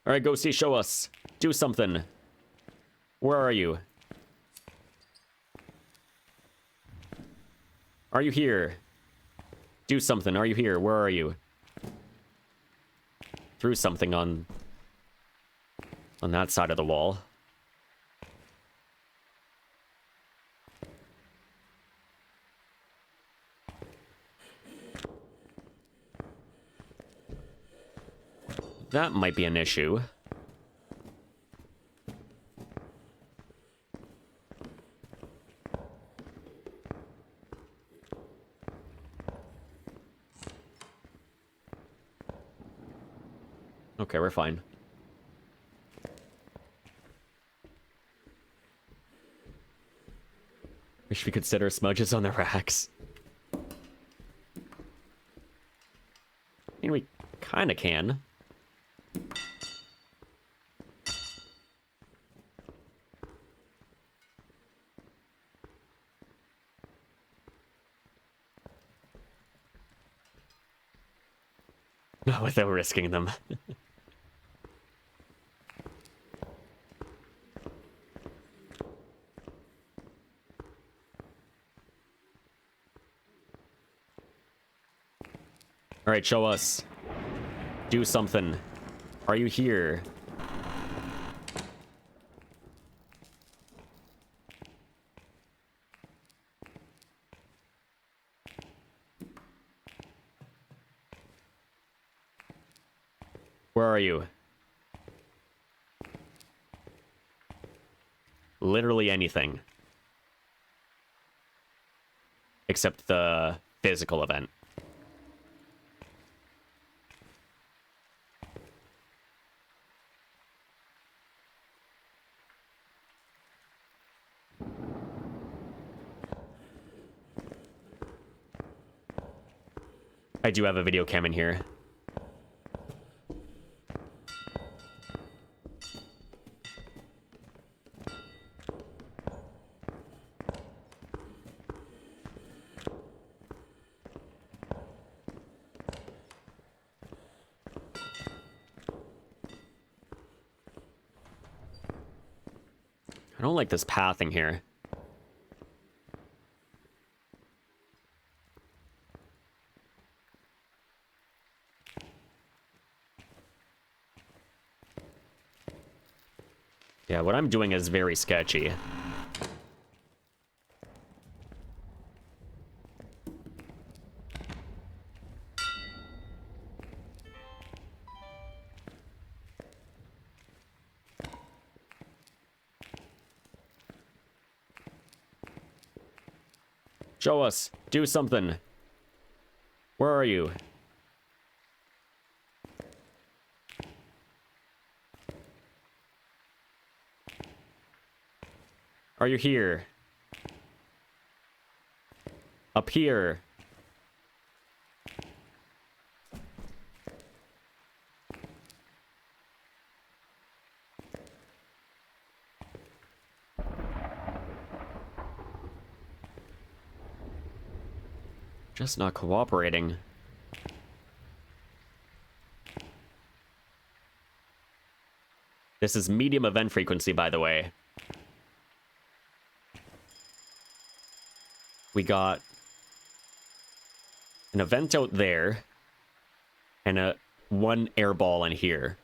All right, Ghosty, show us. Do something. Where are you? Are you here? Do something. Are you here? Where are you? Threw something on that side of the wall. That might be an issue. Okay, we're fine. We should consider smudges on the racks. I mean, we kind of can. Without risking them. All right, show us. Do something. Are you here? Where are you? Literally anything. Except the physical event. I do have a video cam in here. I don't like this pathing here. Yeah, what I'm doing is very sketchy. Show us. Do something. Where are you? Are you here? Up here. Just not cooperating. This is medium event frequency, by the way. We got an event out there and one air ball in here.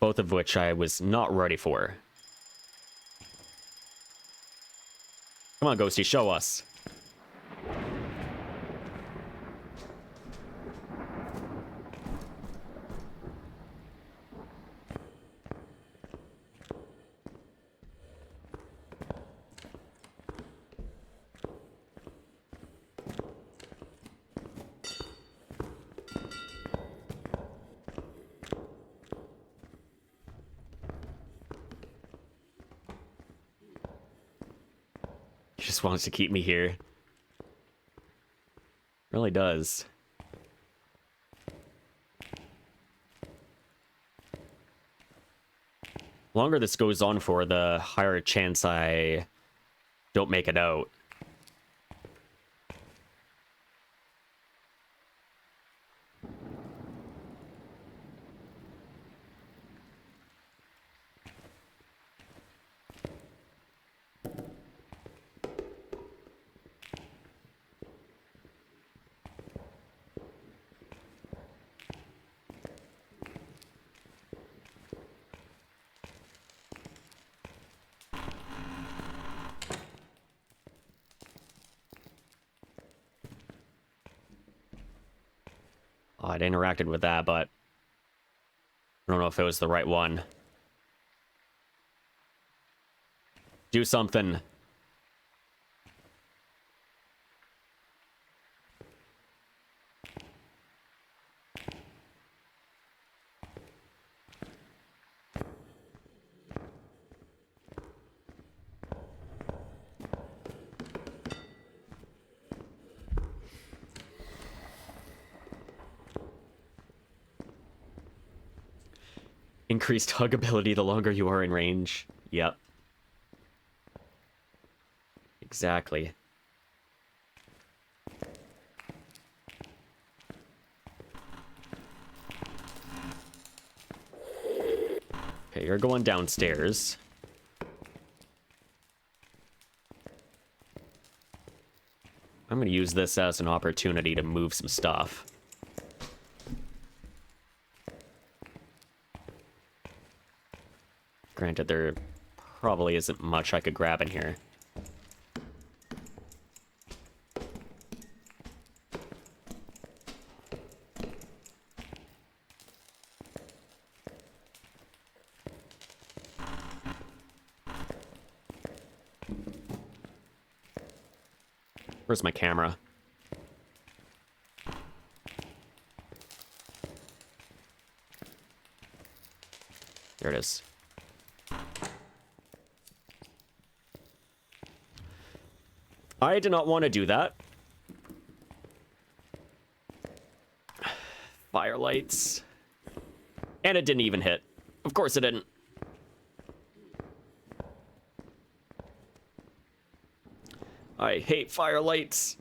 Both of which I was not ready for. Come on, Ghosty, show us. He just wants to keep me here. Really does. The longer this goes on for, the higher chance I don't make it out. Oh, I'd interacted with that, but I don't know if it was the right one. Do something. Increased hug ability the longer you are in range. Yep. Exactly. Okay, you're going downstairs. I'm gonna use this as an opportunity to move some stuff. Granted, there probably isn't much I could grab in here. Where's my camera? There it is. I did not want to do that. Firelights. And it didn't even hit. Of course it didn't. I hate firelights.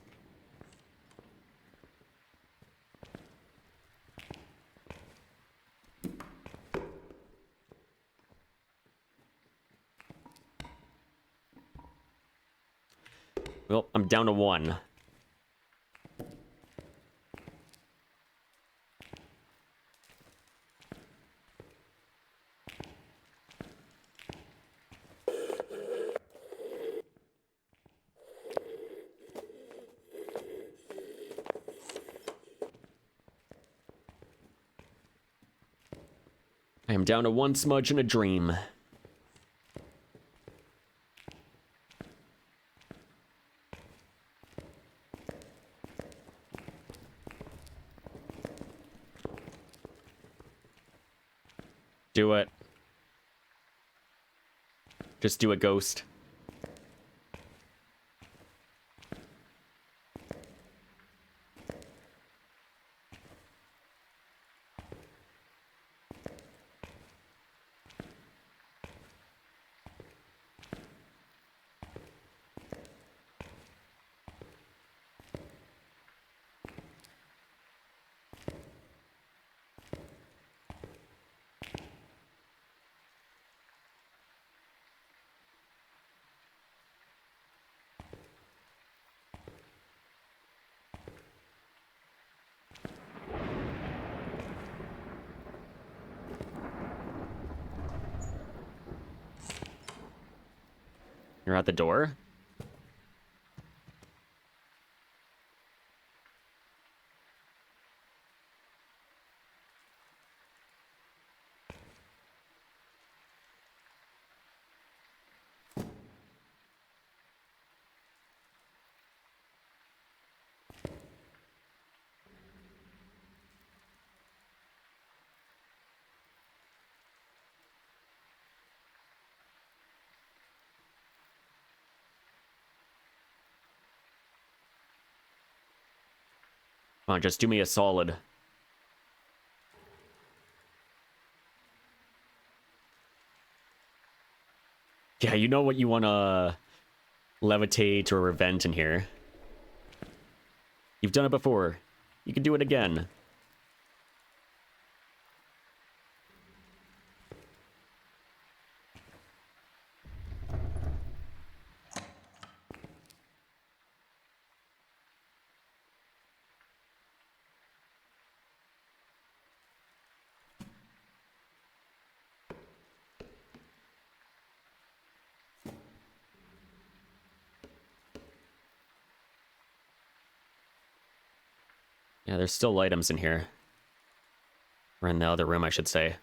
Well, I'm down to one. I am down to one smudge and a dream. Do it. Just do it, Ghost. You're at the door? Come on, just do me a solid. Yeah, you know what you want to levitate or vent in here. You've done it before. You can do it again. Yeah, there's still items in here. Or in the other room, I should say.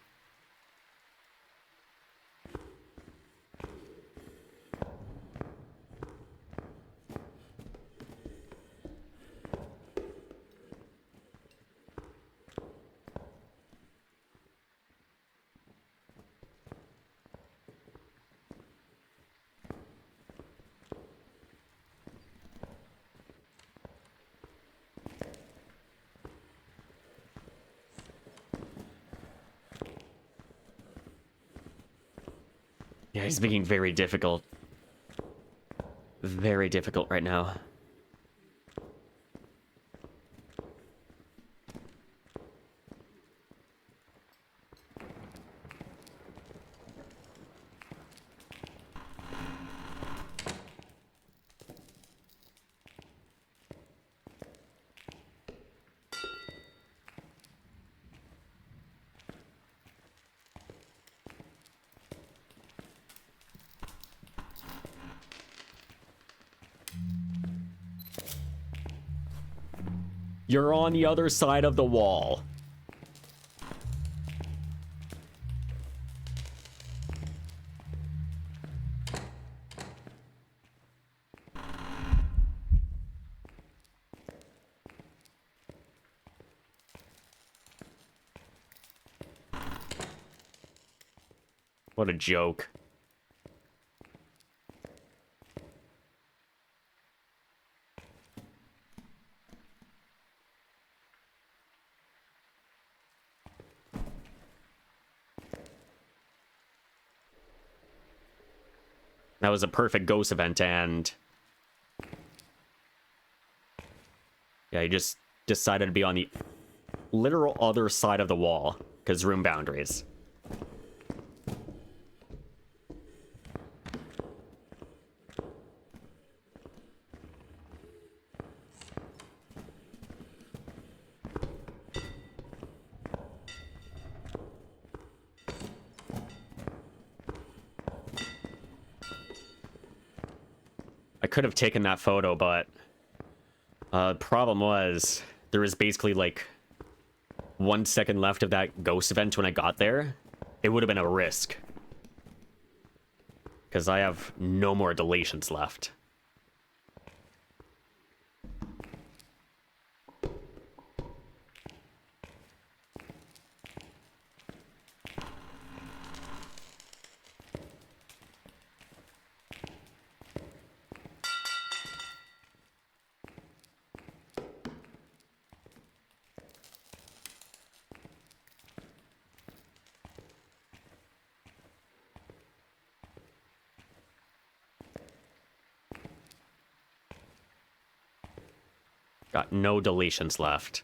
Yeah, he's being very difficult. Very difficult right now. You're on the other side of the wall. What a joke. That was a perfect ghost event, and Yeah, he just decided to be on the literal other side of the wall, because room boundaries. I could have taken that photo, but problem was there was basically like 1 second left of that ghost event when I got there. It would have been a risk. Because I have no more deletions left. Got no deletions left.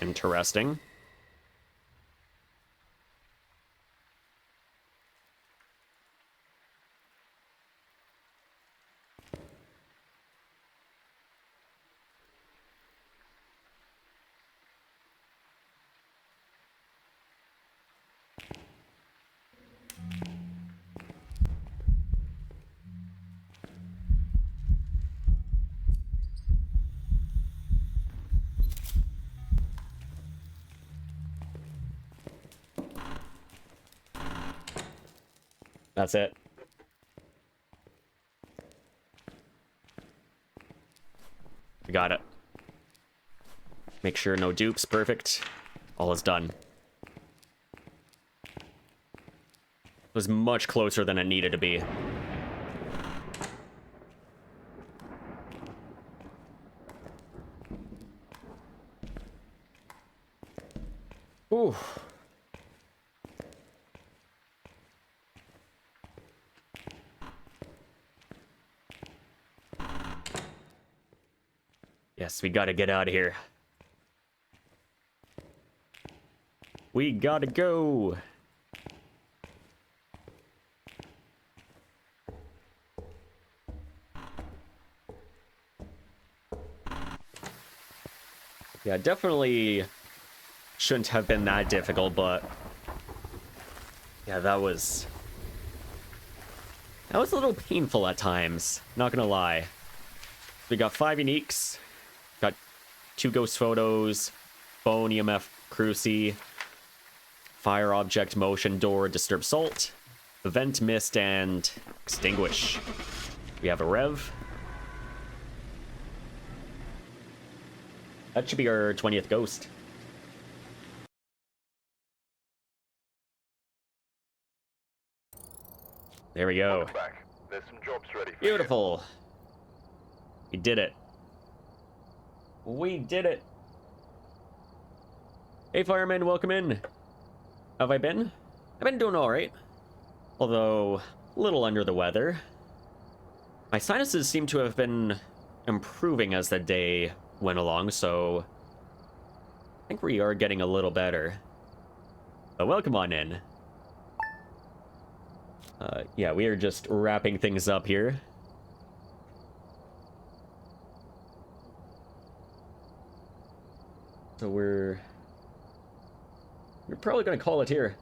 Interesting. That's it. We got it. Make sure no dupes. Perfect. All is done. It was much closer than it needed to be. Ooh. Yes, we gotta get out of here. We gotta go. Yeah, definitely shouldn't have been that difficult, but yeah, that was a little painful at times, not gonna lie. We got 5 uniques, got 2 ghost photos, bone, EMF, cruci, fire object, motion, door, disturb salt, event, mist, and extinguish. We have a rev. That should be our 20th ghost. There we go. Welcome back. There's some jobs ready for Beautiful. We did it. We did it. Hey, fireman, welcome in. How have I been? I've been doing all right. Although, a little under the weather. My sinuses seem to have been improving as the day went along, so I think we are getting a little better. But welcome on in. Yeah, we are just wrapping things up here. So we're probably gonna call it here.